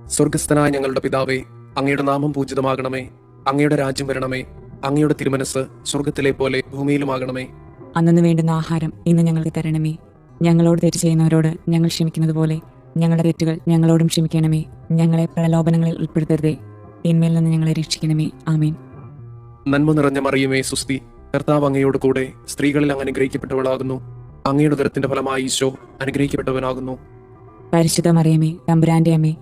സ്വർഗസ്ഥനായ ഞങ്ങളുടെ പിതാവേ, അങ്ങയുടെ നാമം പൂജിതമാകണമേ. അങ്ങയുടെ രാജ്യം വരണമേ. അങ്ങയുടെ തിരുമനസ് സ്വർഗത്തിലെ പോലെ ഭൂമിയിലുമാകണമേ. അന്നു വേണ്ടുന്ന ആഹാരം ഇന്ന് ഞങ്ങൾക്ക് തരണമേ. ഞങ്ങളോട് തെറ്റ് ചെയ്യുന്നവരോട് ഞങ്ങൾ ക്ഷമിക്കുന്നത് പോലെ ഞങ്ങളുടെ തെറ്റുകൾ ഞങ്ങളോടും ക്ഷമിക്കണമേ. ഞങ്ങളെ പ്രലോഭനങ്ങളിൽ ഉൾപ്പെടുത്തരുതേ, തിന്മയിൽ നിന്ന് ഞങ്ങളെ രക്ഷിക്കണമേ. ആമേൻ. നന്മ നിറഞ്ഞ മറിയമേ, സുസ്തി. കർത്താവ് അങ്ങയോട് കൂടെ സ്ത്രീകളിൽ അങ്ങ് അനുഗ്രഹിക്കപ്പെട്ടവളാകുന്നു. അങ്ങയുടെ ഉദരത്തിന്റെ ഫലമായി ഈശോ അനുഗ്രഹിക്കപ്പെട്ടവനാകുന്നു. പരിശുദ്ധ മറിയമേ, തമ്പുരാന്റെ അമ്മേ,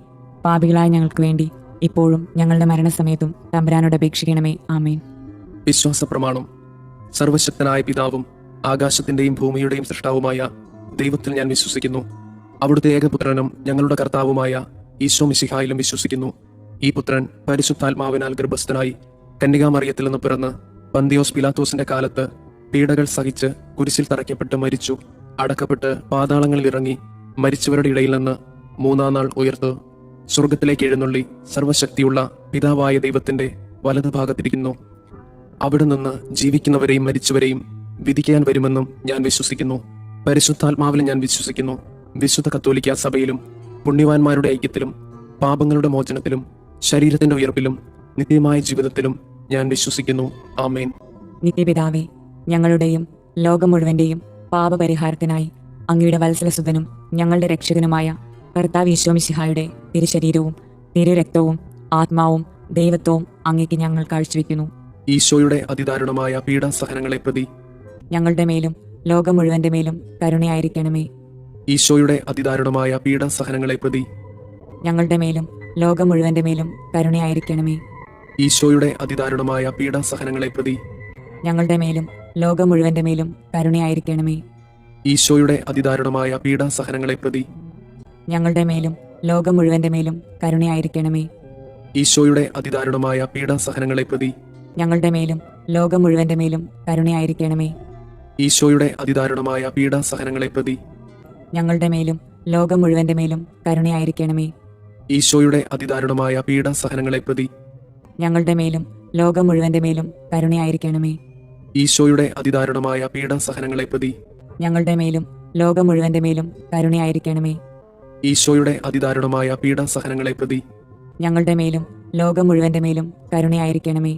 പാപികളായ ഞങ്ങൾക്ക് വേണ്ടി ഇപ്പോഴും ഞങ്ങളുടെ മരണസമയത്തും തമ്പുരാനോട് അപേക്ഷിക്കണമേ. ആമേൻ. വിശ്വാസ പ്രമാണം. സർവശക്തനായ പിതാവും ആകാശത്തിന്റെയും ഭൂമിയുടെയും സൃഷ്ടാവുമായ ദൈവത്തിൽ ഞാൻ വിശ്വസിക്കുന്നു. അവിടുത്തെ ഏകപുത്രനും ഞങ്ങളുടെ കർത്താവുമായ ഈശോ മിശിഹായിലും വിശ്വസിക്കുന്നു. ഈ പുത്രൻ പരിശുദ്ധാത്മാവിനാൽ ഗർഭസ്ഥനായി കന്യകാമറിയത്തിൽ നിന്ന് പിറന്ന് പന്തിയോസ് പിലാത്തോസിന്റെ കാലത്ത് പീഡകൾ സഹിച്ച് കുരിശിൽ തറയ്ക്കപ്പെട്ട് മരിച്ചു, അടക്കപ്പെട്ട് പാതാളങ്ങളിൽ ഇറങ്ങി, മരിച്ചവരുടെ ഇടയിൽ നിന്ന് മൂന്നാം നാൾ ഉയർത്ത് സ്വർഗത്തിലേക്ക് എഴുന്നള്ളി സർവശക്തിയുള്ള പിതാവായ ദൈവത്തിന്റെ വലതുഭാഗത്തിരിക്കുന്നു. അവിടെ നിന്ന് ജീവിക്കുന്നവരെയും മരിച്ചവരെയും വിധിക്കാൻ വരുമെന്നും ഞാൻ വിശ്വസിക്കുന്നു. പരിശുദ്ധാത്മാവിലും ഞാൻ വിശ്വസിക്കുന്നു. വിശുദ്ധ കത്തോലിക്ക സഭയിലും പുണ്യവാന്മാരുടെ ഐക്യത്തിലും പാപങ്ങളുടെ മോചനത്തിലും ശരീരത്തിന്റെ ഉയർപ്പിലും നിത്യമായ ജീവിതത്തിലും ഞാൻ വിശ്വസിക്കുന്നു. ആമേൻ. നിത്യപിതാവേ, ഞങ്ങളുടെയും ലോകം മുഴുവന്റെയും പാപപരിഹാരത്തിനായി അങ്ങയുടെ വത്സലസുതനും ഞങ്ങളുടെ രക്ഷകനുമായ കർത്താവ് ഈശോ മിശിഹായുടെ തിരുശരീരവും തിരുരക്തവും ആത്മാവും ദൈവത്വവും അങ്ങേക്ക് ഞങ്ങൾ കാഴ്ചവെക്കുന്നു. ഈശോയുടെ അതിദാരുണമായ പീഡാസഹനങ്ങളെ പ്രതി ഞങ്ങളുടെ മേലും ലോകം മുഴുവന്റെ മേലും കരുണയായിരിക്കണമേ. ഈശോയുടെ അതിദാരുണമായ പീഡാസഹനങ്ങളെ പ്രതി ഞങ്ങളുടെ മേലും ലോകം മുഴുവന്റെ മേലും കരുണയായിരിക്കണമേ. ഈശോയുടെ അതിദാരുണമായ പീഡാസഹനങ്ങളെ പ്രതി ഞങ്ങളുടെ മേലും ലോകം മുഴുവന്റെ മേലും കരുണയായിരിക്കണമേ. ഈശോയുടെ അതിദാരുണമായ പീഡാസഹനങ്ങളെ പ്രതി ഞങ്ങളുടെ മേലും ലോകം മുഴുവന്റെ മേലും കരുണയായിരിക്കണമേ. ഈശോയുടെ അതിദാരുണമായ പീഡാസഹനങ്ങളെ പ്രതി ഞങ്ങളുടെ മേലും ലോകം മുഴുവന്റെ മേലും കരുണയായിരിക്കണമേ. ഈശോയുടെ അതിദാരുണമായ പീഡാസഹനങ്ങളെ പ്രതി ഞങ്ങളുടെ മേലും ലോകം മുഴുവന്റെ മേലും കരുണയായിരിക്കണമേ. ഈശോയുടെ അതിദാരുണമായ പീഡാസഹനങ്ങളെ പ്രതി ഞങ്ങളുടെ മേലും ലോകം മുഴുവന്റെ മേലും കരുണയായിരിക്കണമേ. ഈശോയുടെ അതിദാരുണമായ പീഡാസഹനങ്ങളെ പ്രതി ഞങ്ങളുടെ മേലും ലോകം മുഴുവന്റെ മേലും കരുണയായിരിക്കണമേ. ഈശോയുടെ അതിദാരുണമായ പീഡാസഹനങ്ങളെ പ്രതി ഞങ്ങളുടെ മേലും ലോകം മുഴുവന്റെ മേലും കരുണയായിരിക്കണമേ.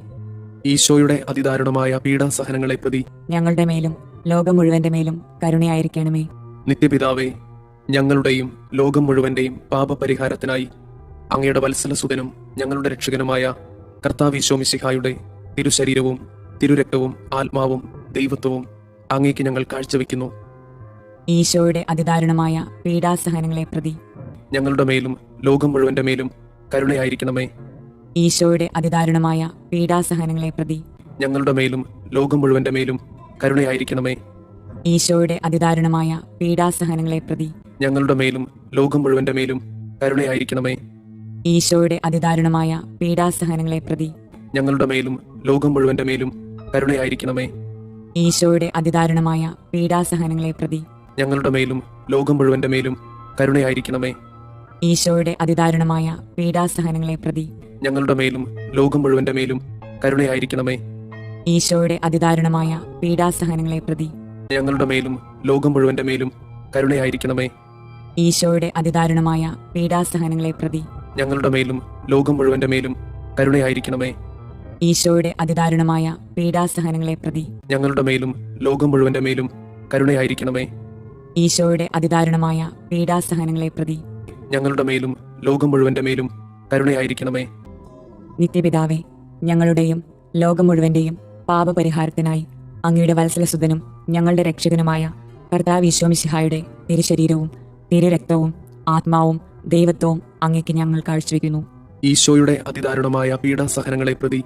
ഈശോയുടെ അതിദാരുണമായ പീഡാസഹനങ്ങളെ പ്രതി ഞങ്ങളുടെ മേലും ലോകം മുഴുവന്റെ മേലും കരുണയായിരിക്കണമേ. നിത്യപിതാവേ, ഞങ്ങളുടെയും ലോകം മുഴുവന്റെയും പാപപരിഹാരത്തിനായി അങ്ങയുടെ വത്സലസുതനും ഞങ്ങളുടെ രക്ഷകനുമായ കർത്താവ് ഈശോ മിശിഹായുടെ തിരുശരീരവും തിരുരക്തവും ആത്മാവും ദൈവത്വവും അങ്ങേക്ക് ഞങ്ങൾ കാഴ്ചവെക്കുന്നു. ഈശോയുടെ അതിദാരുണമായ പീഡാസഹനങ്ങളെ പ്രതി ഞങ്ങളുടെ മേലും ലോകം മുഴുവന്റെ മേലും കരുണയായിരിക്കണമേ. ഈശോയുടെ അതിദാരുണമായ പീഡാസഹനങ്ങളെ പ്രതി ഞങ്ങളുടെ മേലും ലോകം മുഴുവന്റെ മേലും കരുണയായിരിക്കണമേ. ഈശോയുടെ അതിദാരുണമായ പീഡാസഹനങ്ങളെ പ്രതി ഞങ്ങളുടെ മേലും ലോകം മുഴുവന്റെ മേലും കരുണയായിരിക്കണമേ. ഈശോയുടെ അതിദാരുണമായ പീഡാസഹനങ്ങളെ പ്രതി ഞങ്ങളുടെ മേലും ലോകം മുഴുവന്റെ മേലും കരുണയായിരിക്കണമേ. ഈശോയുടെ അതിദാരുണമായ പീഡാസഹനങ്ങളെ പ്രതി ഞങ്ങളുടെ മേലും ലോകം മുഴുവന്റെ മേലും കരുണയായിരിക്കണമേ. ഈശോയുടെ അതിദാരുണമായ പീഡാസഹനങ്ങളെ പ്രതി ഞങ്ങളുടെ മേലും ലോകം മുഴുവന്റെ മേലും കരുണയായിരിക്കണമേ. ഈശോയുടെ അതിദാരുണമായ പീഡാസഹനങ്ങളെ പ്രതി ഞങ്ങളുടെ മേലും ലോകം മുഴുവന്റെ മേലും കരുണയായിരിക്കണമേ. ഈശോയുടെ അതിദാരുണമായ പീഡാസഹനങ്ങളെ പ്രതി ഞങ്ങളുടെ മേലും ലോകം മുഴുവന്റെ മേലും കരുണയായിരിക്കണമേ. ഈശോയുടെ അതിദാരുണമായ പീഡാസഹനങ്ങളെ പ്രതി ഞങ്ങളുടെ മേലും ലോകം മുഴുവന്റെ മേലും കരുണയായിരിക്കണമേ. ഈശോയുടെ അതിദാരുണമായ പീഡാസഹനങ്ങളെ പ്രതി ഞങ്ങളുടെ മേലും ലോകം മുഴുവന്റെ മേലും കരുണയായിരിക്കണമേ. നിത്യപിതാവേ, ഞങ്ങളുടെയും ലോകം മുഴുവന്റെയും പാപപരിഹാരത്തിനായി അങ്ങയുടെ വത്സലസുതനും ഞങ്ങളുടെ രക്ഷകനുമായ കർത്താവ് ഈശോ മിശിഹായുടെ തിരുശരീരവും തിരുരക്തവും ആത്മാവും ദൈവത്വവും അങ്ങേക്ക് ഞങ്ങൾ കാഴ്ചവെക്കുന്നു. ഈശോയുടെ അതിദാരുണമായ പീഡാസഹനങ്ങളെ പ്രതി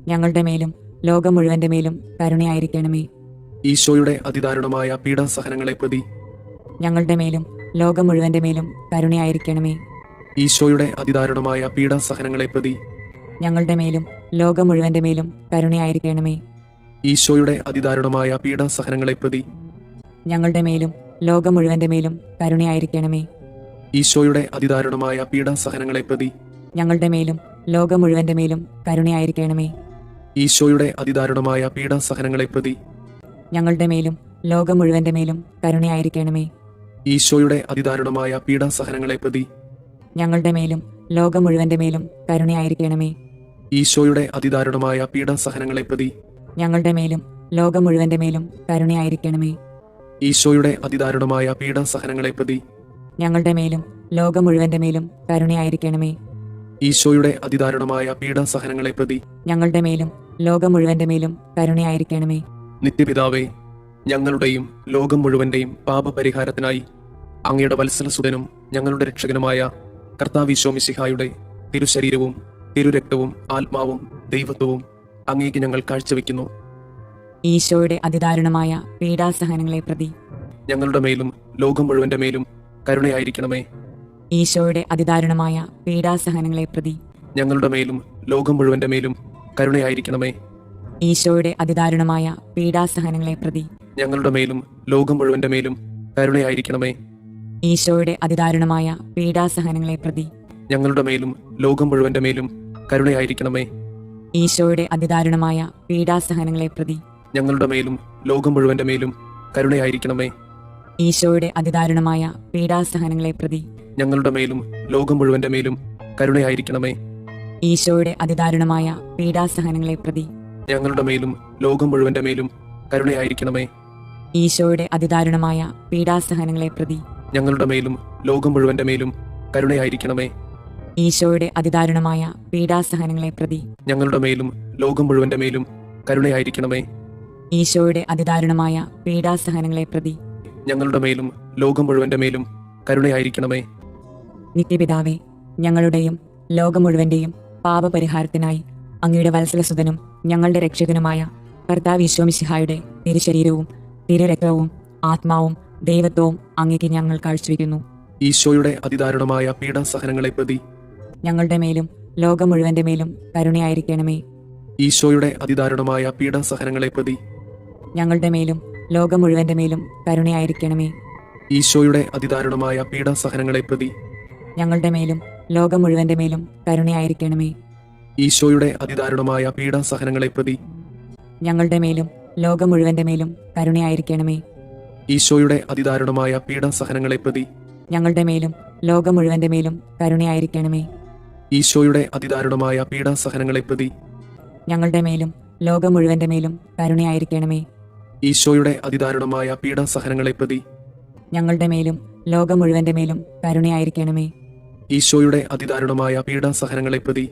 ഞങ്ങളുടെ മേലും ലോകം മുഴുവന്റെ മേലും കരുണയായിരിക്കണമേ. ഈശോയുടെ അതിദാരുണമായ പീഡാസഹനങ്ങളെ പ്രതി ഞങ്ങളുടെ മേലും ലോകം മുഴുവന്റെ മേലും കരുണയായിരിക്കണമേ. ഈശോയുടെ അതിദാരുണമായ പീഡാസഹനങ്ങളെ പ്രതി ഞങ്ങളുടെ മേലും ലോകം മുഴുവന്റെ മേലും കരുണയായിരിക്കണമേ. ഈശോയുടെ അതിദാരുണമായ പീഡാസഹനങ്ങളെ പ്രതി ഞങ്ങളുടെ മേലും ലോകം മുഴുവന്റെ മേലും കരുണയായിരിക്കണമേ. ഈശോയുടെ അതിദാരുണമായ പീഡാസഹനങ്ങളെ പ്രതി ഞങ്ങളുടെ മേലും ലോകം മുഴുവന്റെ മേലും കരുണയായിരിക്കണമേ. ഈശോയുടെ അതിദാരുണമായ പീഡാസഹനങ്ങളെ പ്രതി ഞങ്ങളുടെ മേലും ലോകം മുഴുവന്റെ മേലും കരുണയായിരിക്കണമേ. ഈശോയുടെ അതിദാരുണമായ പീഡാസഹനങ്ങളെ പ്രതി ഞങ്ങളുടെ മേലും ലോകം മുഴുവന്റെ മേലും കരുണയായിരിക്കണമേ. ഈശോയുടെ അതിദാരുണമായ പീഡാസഹനങ്ങളെ പ്രതി ഞങ്ങളുടെ മേലും ലോകം മുഴുവന്റെ മേലും കരുണയായിരിക്കണമേ. ഈശോയുടെ അതിദാരുണമായ പീഡാസഹനങ്ങളെ പ്രതി ഞങ്ങളുടെ മേലും ലോകം മുഴുവന്റെ മേലും കരുണയായിരിക്കണമേ. ഈശോയുടെ അതിദാരുണമായ പീഡാസഹനങ്ങളെ പ്രതി ഞങ്ങളുടെ മേലും ലോകം മുഴുവന്റെ മേലും കരുണയായിരിക്കണമേ. നിത്യപിതാവേ, ഞങ്ങളുടെയും ലോകം മുഴുവന്റെയും പാപപരിഹാരത്തിനായി അങ്ങയുടെ വത്സലസുതനും ഞങ്ങളുടെ രക്ഷകനുമായ കർത്താവ് മിശിഹായുടെ തിരുശരീരവും തിരുരക്തവും ആത്മാവും ദൈവത്വവും അങ്ങേക്ക് ഞങ്ങൾ കാഴ്ചവെക്കുന്നു. ഈശോയുടെ അതിദാരുണമായ പീഡാസഹനങ്ങളെ പ്രതി ഞങ്ങളുടെ മേലും ലോകം മുഴുവന്റെ മേലും കരുണയായിരിക്കണമേ. ഈശോയുടെ അതിദാരുണമായ പീഡാസഹനങ്ങളെ പ്രതി ഞങ്ങളുടെ മേലും ലോകം മുഴുവന്റെ മേലും കരുണയായിരിക്കണമേ. ഈശോയുടെ അതിദാരുണമായ പീഡാസഹനങ്ങളെ പ്രതി ഞങ്ങളുടെ മേലും ലോകം മുഴുവന്റെ മേലും കരുണയായിരിക്കണമേ. ഈശോയുടെ അതിദാരുണമായ പീഡാസഹനങ്ങളെ പ്രതി ഞങ്ങളുടെ മേലും ലോകം മുഴുവന്റെ മേലും കരുണയായിരിക്കണമേ. ഈശോയുടെ അതിദാരുണമായ പീഡാസഹനങ്ങളെ പ്രതി ഞങ്ങളുടെ മേലും ലോകം മുഴുവന്റെ മേലും കരുണയായിരിക്കണമേ. ഈശോയുടെ അതിദാരുണമായ പീഡാസഹനങ്ങളെ പ്രതി ഞങ്ങളുടെ മേലും ലോകം മുഴുവന്റെ മേലും കരുണയായിരിക്കണമേ. ഈശോയുടെ അതിദാരുണമായ പീഡാസഹനങ്ങളെ പ്രതി ഞങ്ങളുടെ മേലും ലോകം മുഴുവന്റെ മേലും കരുണയായിരിക്കണമേ. ഈശോയുടെ അതിദാരുണമായ പീഡാസഹനങ്ങളെ പ്രതി ഞങ്ങളുടെ മേലും ലോകം മുഴുവന്റെ മേലും കരുണയായിരിക്കണമേ. ഈശോയുടെ അതിദാരുണമായ പീഡാസഹനങ്ങളെ പ്രതി ഞങ്ങളുടെ മേലും ലോകം മുഴുവന്റെ മേലും കരുണയായിരിക്കണമേ. ഈശോയുടെ അതിദാരുണമായ പീഡാസഹനങ്ങളെ പ്രതി ഞങ്ങളുടെ മേലും ലോകം മുഴുവന്റെ മേലും കരുണയായിരിക്കണമേ. നിത്യപിതാവേ, ഞങ്ങളുടെയും ലോകം മുഴുവന്റെയും പാപപരിഹാരത്തിനായി അങ്ങയുടെ വത്സലസുതനും ഞങ്ങളുടെ രക്ഷകനുമായ കർത്താവ് മിശിഹായുടെ തിരുശരീരവും തിരുരക്തവും ആത്മാവും ദൈവത്വവും അങ്ങേക്ക് ഞങ്ങൾ കാഴ്ചവെക്കുന്നു. ഈശോയുടെ അതിദാരുണമായ പീഡാസഹനങ്ങളെ പ്രതി ഞങ്ങളുടെ മേലും ലോകം മുഴുവന്റെ മേലും കരുണയായിരിക്കണമേ. ഈശോയുടെ അതിദാരുണമായ പീഡാസഹനങ്ങളെ പ്രതി ഞങ്ങളുടെ മേലും ലോകം മുഴുവന്റെ മേലും കരുണയായിരിക്കണമേ. ഈശോയുടെ അതിദാരുണമായ പീഡാസഹനങ്ങളെ പ്രതി ഞങ്ങളുടെ മേലും ലോകം മുഴുവന്റെ മേലും കരുണയായിരിക്കണമേ. ഈശോയുടെ അതിദാരുണമായ പീഡാസഹനങ്ങളെ പ്രതി ഞങ്ങളുടെ മേലും ലോകം മുഴുവന്റെ മേലും കരുണയായിരിക്കണമേ. ഈശോയുടെ അതിദാരുണമായ പീഡാസഹനങ്ങളെ പ്രതി ഞങ്ങളുടെ മേലും ലോകം മുഴുവന്റെ മേലും കരുണയായിരിക്കണമേ. ഈശോയുടെ അതിദാരുണമായ പീഡാസഹനങ്ങളെ പ്രതി ഞങ്ങളുടെ മേലും ലോകം മുഴുവന്റെ മേലും കരുണയായിരിക്കണമേ. ഈശോയുടെ അതിദാരുണമായ പീഡാസഹനങ്ങളെ പ്രതി ഞങ്ങളുടെ മേലും ലോകം മുഴുവന്റെ മേലും കരുണയായിരിക്കണമേ. ഈശോയുടെ അതിദാരുണമായ പീഡാസഹനങ്ങളെ പ്രതി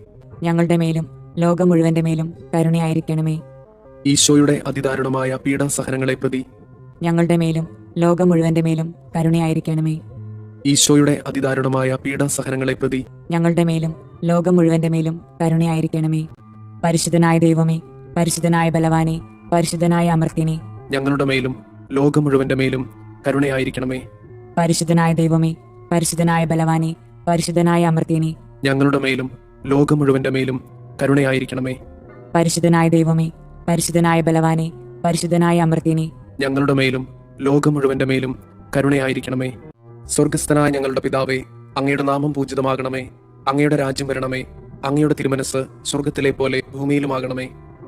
ഞങ്ങളുടെ മേലും ലോകം മുഴുവന്റെ മേലും കരുണയായിരിക്കണമേ. ഈശോയുടെ അതിദാരുണമായ പീഡാസഹനങ്ങളെ പ്രതി ഞങ്ങളുടെ മേലും ലോകം മുഴുവന്റെ മേലും കരുണയായിരിക്കണമേ. ഈശോയുടെ അതിദാരുണമായ പീഡാസഹനങ്ങളെ പ്രതി ഞങ്ങളുടെ മേലും ലോകം മുഴുവന്റെ മേലും കരുണയായിരിക്കണമേ. പരിശുദ്ധനായ ദൈവമേ, പരിശുദ്ധനായ ബലവാനെ, പരിശുദ്ധനായ അമർത്തിനെ, ഞങ്ങളുടെ മേലും ലോകം മുഴുവന്റെ മേലും കരുണയായിരിക്കണമേ. പരിശുദ്ധനായ ദൈവമേ, പരിശുദ്ധനായ ബലവാനെ, പരിശുദ്ധനായ അമർത്തിനെ, ഞങ്ങളുടെ മേലും ലോകം മുഴുവന്റെ മേലും കരുണയായിരിക്കണമേ. പരിശുദ്ധനായ ദൈവമേ, പരിശുദ്ധനായ ബലവാനെ, പരിശുദ്ധനായ അമർത്തിനെ, ഞങ്ങളുടെ മേലും ലോകം മുഴുവന്റെ മേലും കരുണയായിരിക്കണമേ. സ്വർഗസ്ഥനായ ഞങ്ങളുടെ പിതാവേ, അങ്ങയുടെ നാമം പൂജിതമാകണമേ. അങ്ങയുടെ രാജ്യം വരണമേ. അങ്ങയുടെ തിരുമനസ് സ്വർഗത്തിലെ പോലെ ഭൂമിയിലുമാകണമേ.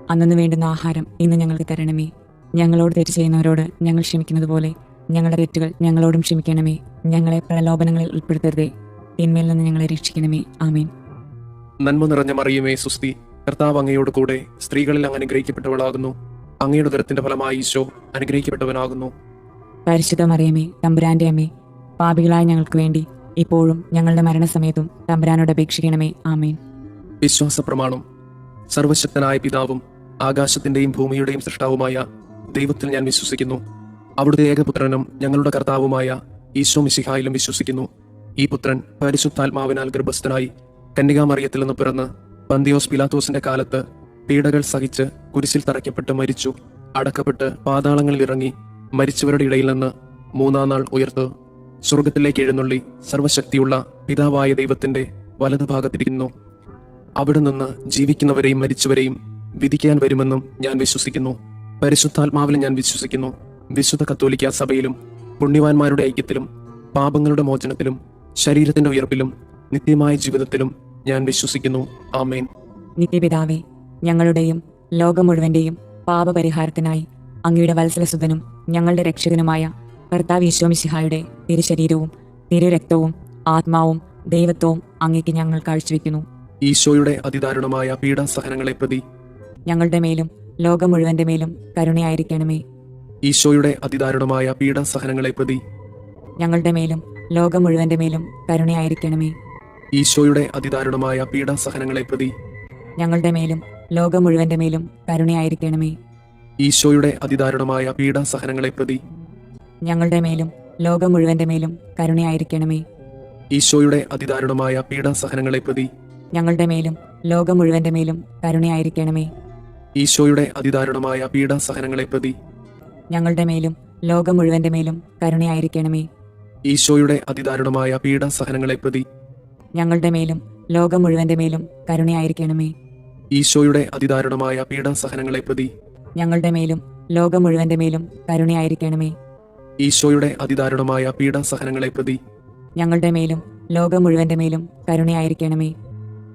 അന്നു വേണ്ടുന്ന ആഹാരം ഇന്ന് ഞങ്ങൾക്ക് തരണമേ. ഞങ്ങളോട് തെറ്റ് ചെയ്യുന്നവരോട് ഞങ്ങൾ ക്ഷമിക്കുന്നത് പോലെ ഞങ്ങളുടെ തെറ്റുകൾ ഞങ്ങളോടും ക്ഷമിക്കണമേ. ഞങ്ങളെ പ്രലോഭനങ്ങളിൽ ഉൾപ്പെടുത്തരുതേ, തിന്മയിൽ നിന്ന് ഞങ്ങളെ രക്ഷിക്കണമേ. ആമേൻ. നന്മ നിറഞ്ഞ മറിയമേ സുസ്തി, കർത്താവ് അങ്ങയോട് കൂടെ സ്ത്രീകളിൽ അങ്ങ് അനുഗ്രഹിക്കപ്പെട്ടവളാകുന്നു. അങ്ങയുടെ ഉദരത്തിന്റെ ഫലമായി ഈശോ അനുഗ്രഹിക്കപ്പെട്ടവനാകുന്നു. പരിശുദ്ധ മറിയമേ, തമ്പുരാന്റെ അമ്മേ, പാപികളായ ഞങ്ങൾക്ക് വേണ്ടി ഇപ്പോഴും ഞങ്ങളുടെ മരണസമയത്തും തമ്പുരാനോട് അപേക്ഷിക്കണമേ. ആമേൻ. വിശ്വാസ പ്രമാണം. സർവശക്തനായ പിതാവും ആകാശത്തിന്റെയും ഭൂമിയുടെയും സൃഷ്ടാവുമായ ദൈവത്തിൽ ഞാൻ വിശ്വസിക്കുന്നു. അവിടുത്തെ ഏകപുത്രനും ഞങ്ങളുടെ കർത്താവുമായ മിശിഹായിലും വിശ്വസിക്കുന്നു. ഈ പുത്രൻ പരിശുദ്ധാത്മാവിനാൽ ഗർഭസ്ഥനായി കന്യകാമറിയത്തിൽ നിന്ന് പിറന്ന് പന്തിയോസ് പിലാത്തോസിന്റെ കാലത്ത് പീഡകൾ സഹിച്ച് കുരിശിൽ തറയ്ക്കപ്പെട്ട് മരിച്ചു, അടക്കപ്പെട്ട് പാതാളങ്ങളിൽ ഇറങ്ങി മരിച്ചവരുടെ ഇടയിൽ നിന്ന് മൂന്നാം നാൾ ഉയർത്ത് സ്വർഗത്തിലേക്ക് എഴുന്നള്ളി സർവശക്തിയുള്ള പിതാവായ ദൈവത്തിന്റെ വലതുഭാഗത്തിരിക്കുന്നു. അവിടെ നിന്ന് ജീവിക്കുന്നവരെയും മരിച്ചവരെയും വിധിക്കാൻ വരുമെന്നും ഞാൻ വിശ്വസിക്കുന്നു. പരിശുദ്ധാത്മാവിൽ ഞാൻ വിശ്വസിക്കുന്നു. വിശുദ്ധ കത്തോലിക്ക സഭയിലും പുണ്യവാന്മാരുടെ ഐക്യത്തിലും പാപങ്ങളുടെ മോചനത്തിലും ശരീരത്തിന്റെ ഉയർപ്പിലും നിത്യമായ ജീവിതത്തിലും ഞാൻ വിശ്വസിക്കുന്നു. ആമേൻ. നിത്യപിതാവേ, ഞങ്ങളുടെയും ലോകം മുഴുവന്റെയും പാപപരിഹാരത്തിനായി അങ്ങയുടെ വത്സലസുതനും ഞങ്ങളുടെ രക്ഷകനുമായ കർത്താവ് മിശിഹായുടെ തിരുശരീരവും തിരുരക്തവും ആത്മാവും ദൈവത്വവും അങ്ങേക്ക് ഞങ്ങൾ കാഴ്ചവെക്കുന്നു. ഈശോയുടെ അതിദാരുണമായ പീഡാസഹനങ്ങളെ പ്രതി ഞങ്ങളുടെ മേലും ലോകം മുഴുവന്റെ മേലും കരുണയായിരിക്കണമേ. ഈശോയുടെ അതിദാരുണമായ പീഡാസഹനങ്ങളെ പ്രതി ഞങ്ങളുടെ മേലും ലോകം മുഴുവന്റെ മേലും കരുണയായിരിക്കണമേ. ഈശോയുടെ അതിദാരുണമായ പീഡാസഹനങ്ങളെ പ്രതി ഞങ്ങളുടെ മേലും ലോകം മുഴുവന്റെ മേലും കരുണയായിരിക്കണമേ. ഈശോയുടെ അതിദാരുണമായ പീഡാസഹനങ്ങളെ പ്രതി ഞങ്ങളുടെ മേലും ലോകം മുഴുവന്റെ മേലും കരുണയായിരിക്കണമേ. ഈശോയുടെ അതിദാരുണമായ പീഡാസഹനങ്ങളെ പ്രതി ഞങ്ങളുടെ മേലും ലോകം മുഴുവന്റെ മേലും കരുണയായിരിക്കണമേ. ഈശോയുടെ അതിദാരുണമായ പീഡാസഹനങ്ങളെ പ്രതി ഞങ്ങളുടെ മേലും ലോകം മുഴുവന്റെ മേലും കരുണയായിരിക്കണമേ. ഈശോയുടെ അതിദാരുണമായ പീഡാസഹനങ്ങളെ പ്രതി ഞങ്ങളുടെ മേലും ലോകം മുഴുവന്റെ മേലും കരുണയായിരിക്കണമേ. ഈശോയുടെ അതിദാരുണമായ പീഡാസഹനങ്ങളെ പ്രതി ഞങ്ങളുടെ മേലും ലോകം മുഴുവന്റെ മേലും കരുണയായിരിക്കണമേ. ഈശോയുടെ അതിദാരുണമായ പീഡാസഹനങ്ങളെ പ്രതി ഞങ്ങളുടെ മേലും ലോകം മുഴുവന്റെ മേലും കരുണയായിരിക്കണമേ.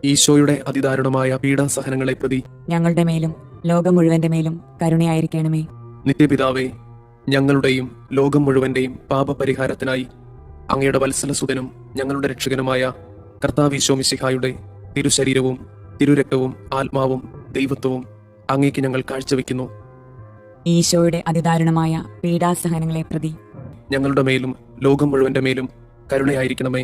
ഈശോയുടെ അതിദാരുണമായ പീഡാസഹനങ്ങളെ പ്രതി ഞങ്ങളുടെ മേലും ലോകം മുഴുവന്റെ മേലും കരുണയായിരിക്കണമേ. നിത്യപിതാവേ, ഞങ്ങളുടെയും ലോകം മുഴുവന്റെയും പാപപരിഹാരത്തിനായി അങ്ങയുടെ വത്സലസുതനും ഞങ്ങളുടെ രക്ഷകനുമായ കർത്താവ് ഈശോ മിശിഹായുടെ തിരുശരീരവും തിരുരക്തവും ആത്മാവും ദൈവത്വവും അങ്ങേക്ക് ഞങ്ങൾ കാഴ്ചവെക്കുന്നു. ഈശോയുടെ അതിദാരുണമായ പീഡാസഹനങ്ങളെ പ്രതി ഞങ്ങളുടെ മേലും ലോകം മുഴുവന്റെ മേലും കരുണയായിരിക്കണമേ.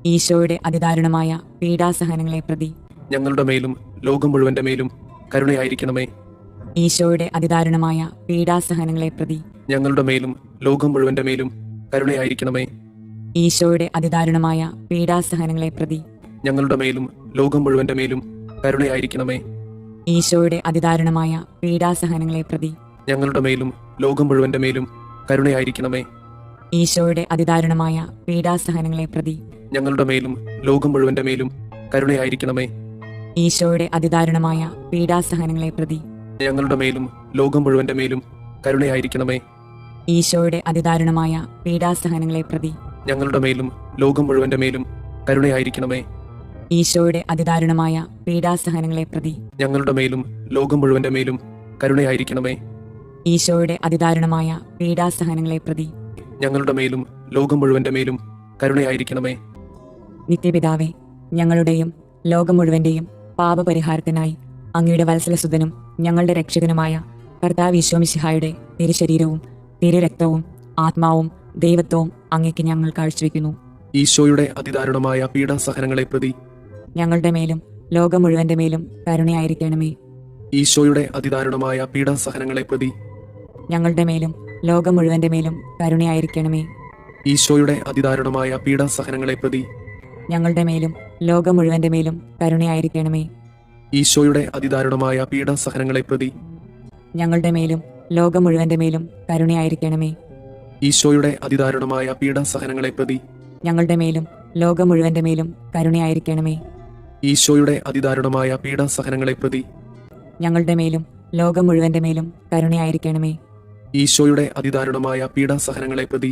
ഈശോയുടെ അതിദാരുണമായ പീഡാസഹനങ്ങളെ പ്രതി ഞങ്ങളുടെ മേലും ലോകം മുഴുവന്റെ മേലും കരുണയായിരിക്കണമേ. ഈശോയുടെ അതിദാരുണമായ പീഡാസഹനങ്ങളെ പ്രതി ഞങ്ങളുടെ മേലും ലോകം മുഴുവന്റെ മേലും കരുണയായിരിക്കണമേ. ഈശോയുടെ അതിദാരുണമായ പീഡാസഹനങ്ങളെ പ്രതി ഞങ്ങളുടെ മേലും ലോകം മുഴുവന്റെ മേലും കരുണയായിരിക്കണമേ. ഈശോയുടെ അതിദാരുണമായ പീഡാസഹനങ്ങളെ പ്രതി ഞങ്ങളുടെ മേലും ലോകം മുഴുവന്റെ മേലും കരുണയായിരിക്കണമേ. ഈശോയുടെ അതിദാരുണമായ പീഡാസഹനങ്ങളെ പ്രതി ഞങ്ങളുടെ മേലും ലോകം മുഴുവന്റെ മേലും കരുണയായിരിക്കണമേ. ഈശോയുടെ അതിദാരുണമായ പീഡാസഹനങ്ങളെ പ്രതി ഞങ്ങളുടെ മേലും ലോകം മുഴുവന്റെ മേലും കരുണയായിരിക്കണമേ. ഈശോയുടെ അതിദാരുണമായ പീഡാസഹനങ്ങളെ പ്രതി ഞങ്ങളുടെ മേലും ലോകം മുഴുവന്റെ മേലും കരുണയായിരിക്കണമേ. ഈശോയുടെ അതിദാരുണമായ പീഡാസഹനങ്ങളെ പ്രതി ഞങ്ങളുടെ മേലും ലോകം മുഴുവന്റെ മേലും കരുണയായിരിക്കണമേ. ഈശോയുടെ അതിദാരുണമായ പീഡാസഹനങ്ങളെ പ്രതി ഞങ്ങളുടെ മേലും ലോകം മുഴുവന്റെ മേലും കരുണയായിരിക്കണമേ. നിത്യപിതാവേ, ഞങ്ങളുടെയും ലോകം മുഴുവന്റെയും പാപപരിഹാരത്തിനായി അങ്ങയുടെ വത്സലസുതനും ഞങ്ങളുടെ രക്ഷകനുമായ കർത്താവ് ഈശോ മിശിഹായുടെ തിരുശരീരവും തിരുരക്തവും ആത്മാവും ദൈവത്വവും അങ്ങേക്ക് ഞങ്ങൾ കാഴ്ചവെക്കുന്നു. ഈശോയുടെ അതിദാരുണമായ പീഡാസഹനങ്ങളെ പ്രതി ഞങ്ങളുടെ മേലും ലോകം മുഴുവന്റെ മേലും കരുണയായിരിക്കണമേ. ഈശോയുടെ അതിദാരുണമായ പീഡാസഹനങ്ങളെ പ്രതി ഞങ്ങളുടെ മേലും ലോകം മുഴുവന്റെ മേലും കരുണയായിരിക്കണമേ. ഈശോയുടെ അതിദാരുണമായ പീഡാസഹനങ്ങളെ പ്രതി ഞങ്ങളുടെ മേലും ലോകം മുഴുവന്റെ മേലും കരുണയായിരിക്കണമേ. ഈശോയുടെ അതിദാരുണമായ പീഡാസഹനങ്ങളെ പ്രതി ഞങ്ങളുടെ മേലും ലോകം മുഴുവന്റെ മേലും കരുണയായിരിക്കണമേ. ഈശോയുടെ അതിദാരുണമായ പീഡാസഹനങ്ങളെ പ്രതി ഞങ്ങളുടെ മേലും ലോകം മുഴുവന്റെ മേലും കരുണയായിരിക്കണമേ. ഈശോയുടെ അതിദാരുണമായ പീഡാസഹനങ്ങളെ പ്രതി ഞങ്ങളുടെ മേലും ലോകം മുഴുവന്റെ മേലും കരുണയായിരിക്കണമേ. ഈശോയുടെ അതിദാരുണമായ പീഡാസഹനങ്ങളെ പ്രതി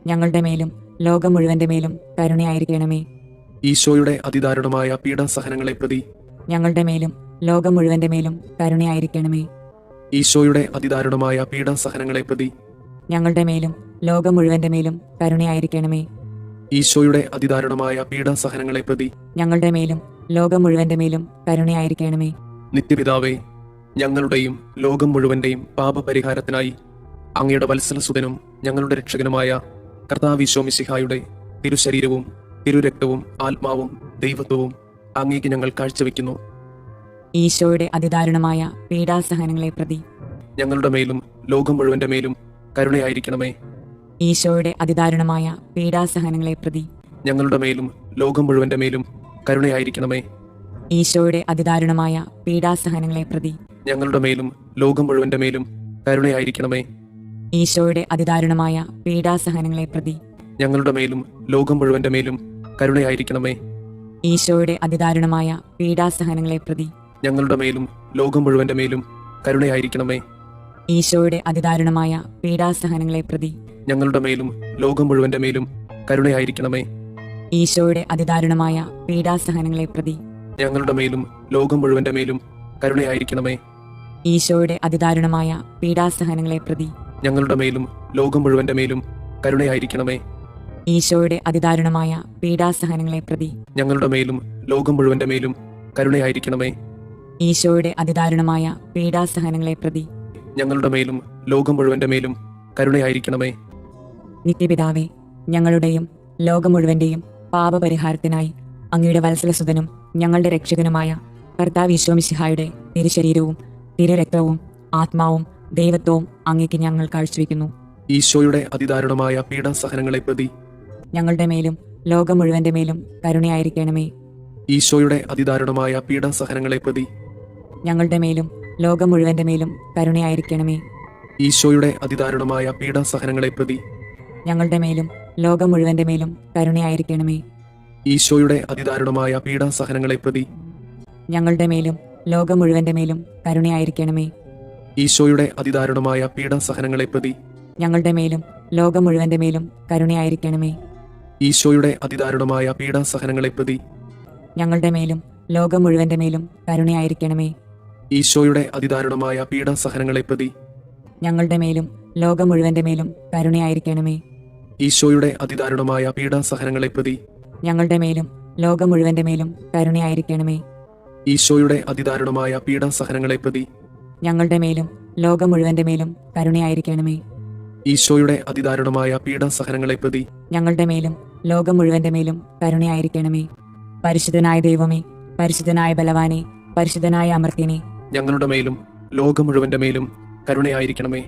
ഞങ്ങളുടെ മേലും ലോകം മുഴുവന്റെ മേലും കരുണയായിരിക്കണമേ. ഈശോയുടെ അതിദാരുണമായ പീഡാസഹനങ്ങളെ പ്രതി ഞങ്ങളുടെ മേലും ലോകം മുഴുവന്റെ മേലും കരുണയായിരിക്കണമേ. ഈശോയുടെ അതിദാരുണമായ പീഡാസഹനങ്ങളെ പ്രതി ഞങ്ങളുടെ മേലും ലോകം മുഴുവന്റെ മേലും കരുണയായിരിക്കണമേ. ഈശോയുടെ അതിദാരുണമായ പീഡാസഹനങ്ങളെ പ്രതി ഞങ്ങളുടെ മേലും ലോകം മുഴുവന്റെ മേലും കരുണയായിരിക്കണമേ. നിത്യപിതാവേ, ഞങ്ങളുടെയും ലോകം മുഴുവന്റെയും പാപപരിഹാരത്തിനായി അങ്ങയുടെ വത്സലസുതനും ഞങ്ങളുടെ രക്ഷകനുമായ കർത്താവ് ഈശോ മിശിഹായുടെ തിരുശരീരവും തിരുരക്തവും ആത്മാവും ദൈവത്വവും അങ്ങേക്ക് ഞങ്ങൾ കാഴ്ചവെക്കുന്നു. ഈശോയുടെ അതിദാരുണമായ പീഡാസഹനങ്ങളെ പ്രതി ഞങ്ങളുടെ മേലും ലോകം മുഴുവന്റെ മേലും കരുണയായിരിക്കണമേ. ഈശോയുടെ അതിദാരുണമായ പീഡാസഹനങ്ങളെ പ്രതി ഞങ്ങളുടെ മേലും ലോകം മുഴുവന്റെ മേലും കരുണയായിരിക്കണമേ. ഈശോയുടെ അതിദാരുണമായ പീഡാസഹനങ്ങളെ പ്രതി ഞങ്ങളുടെ മേലും ലോകം മുഴുവന്റെ മേലും കരുണയായിരിക്കണമേ. ഈശോയുടെ അതിദാരുണമായ പീഡാസഹനങ്ങളെ പ്രതി ഞങ്ങളുടെ മേലും ലോകം മുഴുവന്റെ മേലും കരുണയായിരിക്കണമേ. ഈശോയുടെ അതിദാരുണമായ പീഡാസഹനങ്ങളെ പ്രതി ഞങ്ങളുടെ മേലും ലോകം മുഴുവന്റെ മേലും കരുണയായിരിക്കണമേ. ഈശോയുടെ അതിദാരുണമായ പീഡാസഹനങ്ങളെ പ്രതി ഞങ്ങളുടെ മേലും ലോകം മുഴുവന്റെ മേലും കരുണയായിരിക്കണമേ. ഈശോയുടെ അതിദാരുണമായ പീഡാസഹനങ്ങളെ പ്രതി ഞങ്ങളുടെ മേലും ലോകം മുഴുവന്റെ മേലും കരുണയായിരിക്കണമേ. ഈശോയുടെ അതിദാരുണമായ പീഡാസഹനങ്ങളെ പ്രതി ഞങ്ങളുടെ മേലും ലോകം മുഴുവന്റെ മേലും കരുണയായിരിക്കണമേ. ഈശോയുടെ അതിദാരുണമായ പീഡാസഹനങ്ങളെ പ്രതി ഞങ്ങളുടെ മേലും ലോകം മുഴുവന്റെ മേലും കരുണയായിരിക്കണമേ. ഈശോയുടെ അതിദാരുണമായ പീഡാസഹനങ്ങളെ പ്രതി ഞങ്ങളുടെ മേലും ലോകം മുഴുവന്റെ മേലും കരുണയായിരിക്കണമേ. നിത്യപിതാവേ, ഞങ്ങളുടെയും ലോകം മുഴുവന്റെയും പാപപരിഹാരത്തിനായി അങ്ങയുടെ വത്സലസുതനും ഞങ്ങളുടെ രക്ഷകനുമായ കർത്താവ് ഈശോ മിശിഹായുടെ തിരുശരീരവും തിരുരക്തവും ആത്മാവും ദൈവത്വവും അങ്ങേക്ക് ഞങ്ങൾ കാഴ്ചവെക്കുന്നു. ഈശോയുടെ അതിദാരുണമായ പീഡാസഹനങ്ങളെ പ്രതി ഞങ്ങളുടെ മേലും ലോകം മുഴുവന്റെ മേലും കരുണയായിരിക്കണമേ. ഈശോയുടെ അതിദാരുണമായ പീഡാസഹനങ്ങളെ പ്രതി ഞങ്ങളുടെ മേലും ലോകം മുഴുവന്റെ മേലും കരുണയായിരിക്കണമേ. ഈശോയുടെ അതിദാരുണമായ പീഡാസഹനങ്ങളെ പ്രതി ഞങ്ങളുടെ മേലും ലോകം മുഴുവന്റെ മേലും കരുണയായിരിക്കണമേ. ഈശോയുടെ അതിദാരുണമായ പീഡാസഹനങ്ങളെ പ്രതി ഞങ്ങളുടെ മേലും ലോകം മുഴുവന്റെ മേലും കരുണയായിരിക്കണമേ. ഈശോയുടെ അതിദാരുണമായ പീഡാസഹനങ്ങളെ പ്രതി ഞങ്ങളുടെ മേലും ലോകം മുഴുവന്റെ മേലും കരുണയായിരിക്കണമേ. ഈശോയുടെ അതിദാരുണമായ പീഡാസഹനങ്ങളെ പ്രതി ഞങ്ങളുടെ മേലും ലോകം മുഴുവന്റെ മേലും കരുണയായിരിക്കണമേ. ഈശോയുടെ അതിദാരുണമായ പീഡാസഹനങ്ങളെ പ്രതി ഞങ്ങളുടെ മേലും ലോകം മുഴുവന്റെ മേലും കരുണയായിരിക്കണമേ. ഈശോയുടെ അതിദാരുണമായ പീഡാസഹനങ്ങളെ പ്രതി ഞങ്ങളുടെ മേലും ലോകം മുഴുവന്റെ മേലും കരുണയായിരിക്കണമേ. ഈശോയുടെ അതിദാരുണമായ പീഡാസഹനങ്ങളെ പ്രതി ഞങ്ങളുടെ മേലും ലോകം മുഴുവന്റെ മേലും കരുണയായിരിക്കണമേ. ഈശോയുടെ അതിദാരുണമായ പീഡാസഹനങ്ങളെ പ്രതി ഞങ്ങളുടെ മേലും ലോകം മുഴുവന്റെ മേലും കരുണയായിരിക്കണമേ. പരിശുദ്ധനായ ദൈവമേ, പരിശുദ്ധനായ ബലവാനെ, പരിശുദ്ധനായ അമർത്യനെ, ഞങ്ങളുടെ മേലും ലോകം മുഴുവന്റെ മേലും കരുണയായിരിക്കണമേ.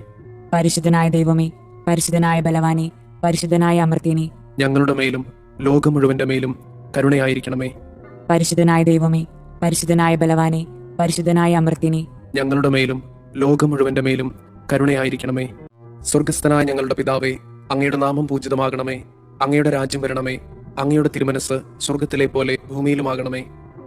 പരിശുദ്ധനായ ദൈവമേ, പരിശുദ്ധനായ ബലവാനെ, പരിശുദ്ധനായ അമർത്യനെ, ഞങ്ങളുടെ മേലും ലോകം മുഴുവന്റെ മേലും കരുണയായിരിക്കണമേ. പരിശുദ്ധനായ ദൈവമേ, പരിശുദ്ധനായ ബലവാനെ, പരിശുദ്ധനായ അമർത്യനെ, ഞങ്ങളുടെ മേലും ലോകം മുഴുവന്റെ മേലും കരുണയായിരിക്കണമേ. സ്വർഗസ്ഥനായ ഞങ്ങളുടെ പിതാവേ, അങ്ങയുടെ നാമം പൂജിതമാകണമേ. അങ്ങയുടെ രാജ്യം വരണമേ. അങ്ങയുടെ തിരുമനസ് സ്വർഗത്തിലെ പോലെ ഭൂമിയിലുമാകണമേ.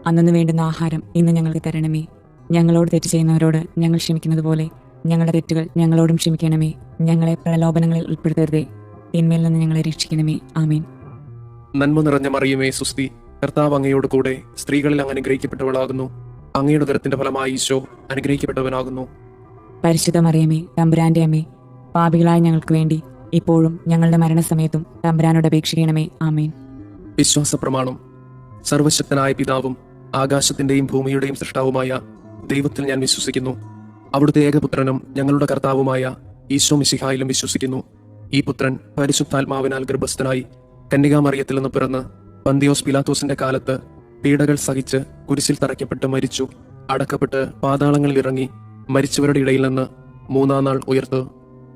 അന്നു വേണ്ടുന്ന ആഹാരം ഇന്ന് ഞങ്ങൾക്ക് തരണമേ. ഞങ്ങളോട് തെറ്റ് ചെയ്യുന്നവരോട് ഞങ്ങൾ ക്ഷമിക്കുന്നത് പോലെ ഞങ്ങളുടെ തെറ്റുകൾ ഞങ്ങളോടും ക്ഷമിക്കണമേ. ഞങ്ങളെ പ്രലോഭനങ്ങളിൽ ഉൾപ്പെടുത്തരുതേ, തിന്മയിൽ നിന്ന് ഞങ്ങളെ രക്ഷിക്കണമേ. ആമേൻ. നന്മ നിറഞ്ഞ മറിയമേ, സുസ്തി, കർത്താവ് അങ്ങയോട് കൂടെ സ്ത്രീകളിൽ അങ്ങ് അനുഗ്രഹിക്കപ്പെട്ടവളാകുന്നു. അങ്ങയുടെ ഉദരത്തിന്റെ ഫലമായി ഈശോ അനുഗ്രഹിക്കപ്പെട്ടവനാകുന്നു. പരിശുദ്ധ മറിയമേ, തമ്പുരാന്റെ അമ്മേ, പാപികളായ ഞങ്ങൾക്ക് വേണ്ടി ഇപ്പോഴും ഞങ്ങളുടെ മരണസമയത്തും തമ്പുരാനോട് അപേക്ഷിക്കണമേ. ആമേൻ. വിശ്വാസ പ്രമാണം. സർവശക്തനായ പിതാവും ആകാശത്തിന്റെയും ഭൂമിയുടെയും സൃഷ്ടാവുമായ ദൈവത്തിൽ ഞാൻ വിശ്വസിക്കുന്നു. അവിടുത്തെ ഏകപുത്രനും ഞങ്ങളുടെ കർത്താവുമായ ഈശോ മിശിഹായിലും വിശ്വസിക്കുന്നു. ഈ പുത്രൻ പരിശുദ്ധാത്മാവിനാൽ ഗർഭസ്ഥനായി കന്യകാമറിയത്തിൽ നിന്ന് പിറന്ന് പന്തിയോസ് പിലാത്തോസിന്റെ കാലത്ത് പീഡകൾ സഹിച്ച് കുരിശിൽ തറയ്ക്കപ്പെട്ട് മരിച്ചു, അടക്കപ്പെട്ട് പാതാളങ്ങളിൽ ഇറങ്ങി, മരിച്ചവരുടെ ഇടയിൽ നിന്ന് മൂന്നാം നാൾ ഉയർത്ത്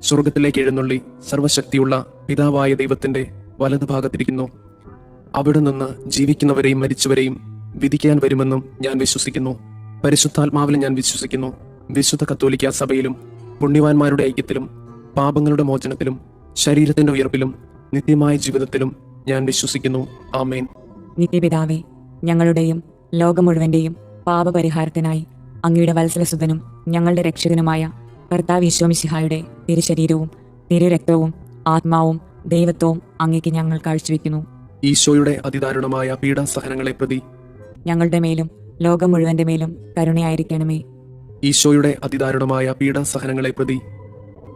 സ്വർഗത്തിലേക്ക് എഴുന്നള്ളി സർവശക്തിയുള്ള പിതാവായ ദൈവത്തിന്റെ വലതുഭാഗത്തിരിക്കുന്നു. അവിടെ നിന്ന് ജീവിക്കുന്നവരെയും മരിച്ചവരെയും വിധിക്കാൻ വരുമെന്നും ഞാൻ വിശ്വസിക്കുന്നു. പരിശുദ്ധാത്മാവിൽ ഞാൻ വിശ്വസിക്കുന്നു. വിശുദ്ധ കത്തോലിക്ക സഭയിലും പുണ്യവാന്മാരുടെ ഐക്യത്തിലും പാപങ്ങളുടെ മോചനത്തിലും ശരീരത്തിന്റെ ഉയർപ്പിലും നിത്യമായ ജീവിതത്തിലും ഞാൻ വിശ്വസിക്കുന്നു. ആമേൻ. നിത്യപിതാവേ, ഞങ്ങളുടെയും ലോകം മുഴുവന്റെയും പാപപരിഹാരത്തിനായി അങ്ങയുടെ വത്സലസുതനും ഞങ്ങളുടെ രക്ഷകനുമായ കർത്താവ് ഈശോ മിശിഹായുടെ തിരുശരീരവും തിരുരക്തവും ആത്മാവും ദൈവത്വവും അങ്ങേക്ക് ഞങ്ങൾ കാഴ്ചവെക്കുന്നു. ഈശോയുടെ അതിദാരുണമായ പീഡാസഹനങ്ങളെ പ്രതി ഞങ്ങളുടെ മേലും ലോകം മുഴുവന്റെ മേലും കരുണയായിരിക്കണമേ. ഈശോയുടെ അതിദാരുണമായ പീഡാസഹനങ്ങളെ പ്രതി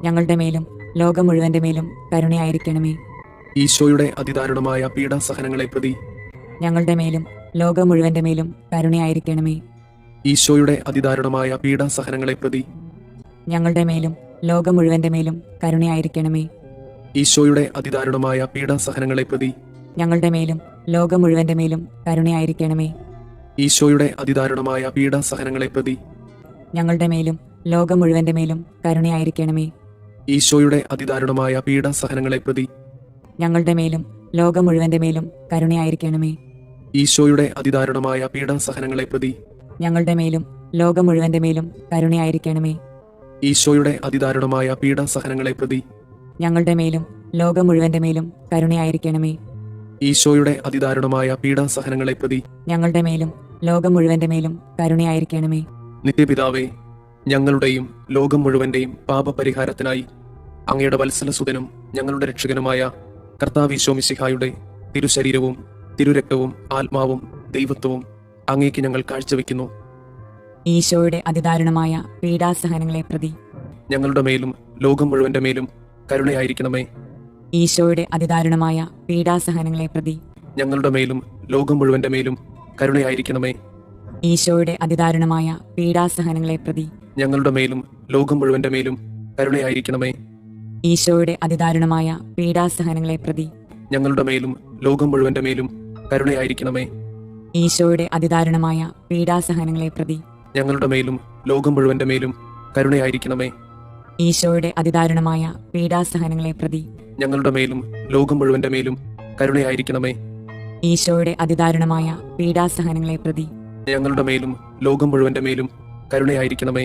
ഞങ്ങളുടെ മേലും ലോകം മുഴുവന്റെ മേലും കരുണയായിരിക്കണമേ. ഈശോയുടെ അതിദാരുണമായ പീഡാസഹനങ്ങളെ പ്രതി ഞങ്ങളുടെ മേലും ലോകം മുഴുവന്റെ മേലും കരുണയായിരിക്കണമേ. ഈശോയുടെ അതിദാരുണമായ പീഡാസഹനങ്ങളെ പ്രതി ഞങ്ങളുടെ മേലും ലോകം മുഴുവന്റെ മേലും കരുണയായിരിക്കണമേ. ഈശോയുടെ അതിദാരുണമായ പീഡാസഹനങ്ങളെ പ്രതി ഞങ്ങളുടെ മേലും ലോകം മുഴുവന്റെ മേലും കരുണയായിരിക്കണമേ. ഈശോയുടെ അതിദാരുണമായ പീഡാസഹനങ്ങളെ പ്രതി ഞങ്ങളുടെ മേലും ലോകം മുഴുവന്റെ മേലും കരുണയായിരിക്കണമേ. ഈശോയുടെ അതിദാരുണമായ പീഡാസഹനങ്ങളെ പ്രതി ഞങ്ങളുടെ മേലും ലോകം മുഴുവന്റെ മേലും കരുണയായിരിക്കണമേ. ഈശോയുടെ അതിദാരുണമായ പീഡാസഹനങ്ങളെ പ്രതി ഞങ്ങളുടെ മേലും ലോകം മുഴുവന്റെ മേലും കരുണയായിരിക്കണമേ. ഈശോയുടെ അതിദാരുണമായ പീഡാസഹനങ്ങളെ പ്രതി ഞങ്ങളുടെ മേലും ലോകം മുഴുവന്റെ മേലും കരുണയായിരിക്കണമേ. ഈശോയുടെ അതിദാരുണമായ പീഡാസഹനങ്ങളെ പ്രതി ഞങ്ങളുടെ മേലും ലോകം മുഴുവന്റെ മേലും കരുണയായിരിക്കണമേ. നിത്യപിതാവേ, ഞങ്ങളുടെയും ലോകം മുഴുവന്റെയും പാപപരിഹാരത്തിനായി അങ്ങയുടെ വത്സലസുതനും ഞങ്ങളുടെ രക്ഷകനുമായ കർത്താവ് ഈശോ മിശിഹായുടെ തിരുശരീരവും തിരുരക്തവും ആത്മാവും ദൈവത്വവും അങ്ങേക്ക് ഞങ്ങൾ കാഴ്ചവെക്കുന്നു. ഈശോയുടെ അതിദാരുണമായ പീഡാസഹനങ്ങളെ പ്രതി ഞങ്ങളുടെ മേലും ലോകം മുഴുവന്റെ മേലും കരുണയായിരിക്കണമേ. ഈശോയുടെ അതിദാരുണമായ പീഡാസഹനങ്ങളെ പ്രതി ഞങ്ങളുടെ മേലും ലോകം മുഴുവന്റെ മേലും കരുണയായിരിക്കണമേ. ഈശോയുടെ അതിദാരുണമായ പീഡാസഹനങ്ങളെ പ്രതി ഞങ്ങളുടെ മേലും ലോകം മുഴുവന്റെ മേലും കരുണയായിരിക്കണമേ. ഈശോയുടെ അതിദാരുണമായ പീഡാസഹനങ്ങളെ പ്രതി ഞങ്ങളുടെ മേലും ലോകം മുഴുവന്റെ മേലും കരുണയായിരിക്കണമേ. ഈശോയുടെ അതിദാരുണമായ പീഡാസഹനങ്ങളെ പ്രതി ഞങ്ങളുടെ മേലും ലോകം മുഴുവന്റെ മേലും കരുണയായിരിക്കണമേ. ഈശോയുടെ അതിദാരുണമായ പീഡാസഹനങ്ങളെ പ്രതി ഞങ്ങളുടെ മേലും ലോകം മുഴുവന്റെ മേലും കരുണയായിരിക്കണമേ. ഈശോയുടെ അതിദാരുണമായ പീഡാസഹനങ്ങളെ പ്രതി ഞങ്ങളുടെ മേലും ലോകം മുഴുവന്റെ മേലും കരുണയായിരിക്കണമേ.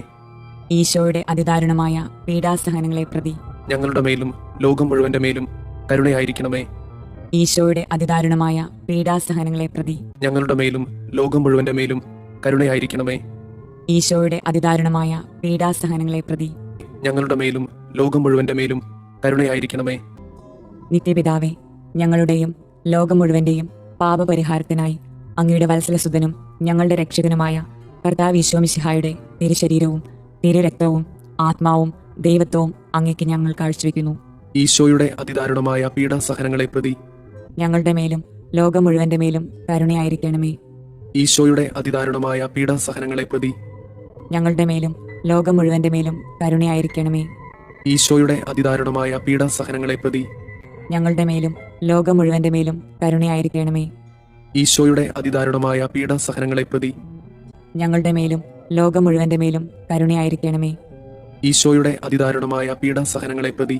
ഈശോയുടെ അതിദാരുണമായ പീഡാസഹനങ്ങളെ പ്രതി ഞങ്ങളുടെ മേലും ലോകം മുഴുവന്റെ മേലും കരുണയായിരിക്കണമേ. ഈശോയുടെ അതിദാരുണമായ പീഡാസഹനങ്ങളെ പ്രതി ഞങ്ങളുടെ മേലും ലോകം മുഴുവന്റെ മേലും കരുണയായിരിക്കണമേ. ഈശോയുടെ അതിദാരുണമായ പീഡാസഹനങ്ങളെ പ്രതി ഞങ്ങളുടെ മേലും ലോകം മുഴുവന്റെ മേലും കരുണയായിരിക്കണമേ. നിത്യപിതാവേ, ഞങ്ങളുടെയും ലോകം മുഴുവന്റെയും പാപപരിഹാരത്തിനായി അങ്ങയുടെ വത്സലസുതനും ഞങ്ങളുടെ രക്ഷകനുമായ കർത്താവ് ഈശോ മിശിഹായുടെ തിരുശരീരവും തിരുരക്തവും ആത്മാവും ദൈവത്വവും അങ്ങേക്ക് ഞങ്ങൾ കാഴ്ചവെക്കുന്നു. ഈശോയുടെ അതിദാരുണമായ പീഡാസഹനങ്ങളെ പ്രതി ഞങ്ങളുടെ മേലും ലോകം മുഴുവന്റെ മേലും കരുണയായിരിക്കണമേ. ഈശോയുടെ അതിദാരുണമായ പീഡാസഹനങ്ങളെ പ്രതി ഞങ്ങളുടെ മേലും ലോകം മുഴുവന്റെ മേലും കരുണയായിരിക്കണമേ. ഈശോയുടെ അതിദാരുണമായ പീഡാസഹനങ്ങളെ പ്രതി ഞങ്ങളുടെ മേലും ലോകം മുഴുവന്റെ മേലും കരുണയായിരിക്കണമേ. ഈശോയുടെ അതിദാരുണമായ പീഡാസഹനങ്ങളെ പ്രതി ഞങ്ങളുടെ മേലും ലോകം മുഴുവന്റെ മേലും കരുണയായിരിക്കണമേ. ഈശോയുടെ അതിദാരുണമായ പീഡാസഹനങ്ങളെ പ്രതി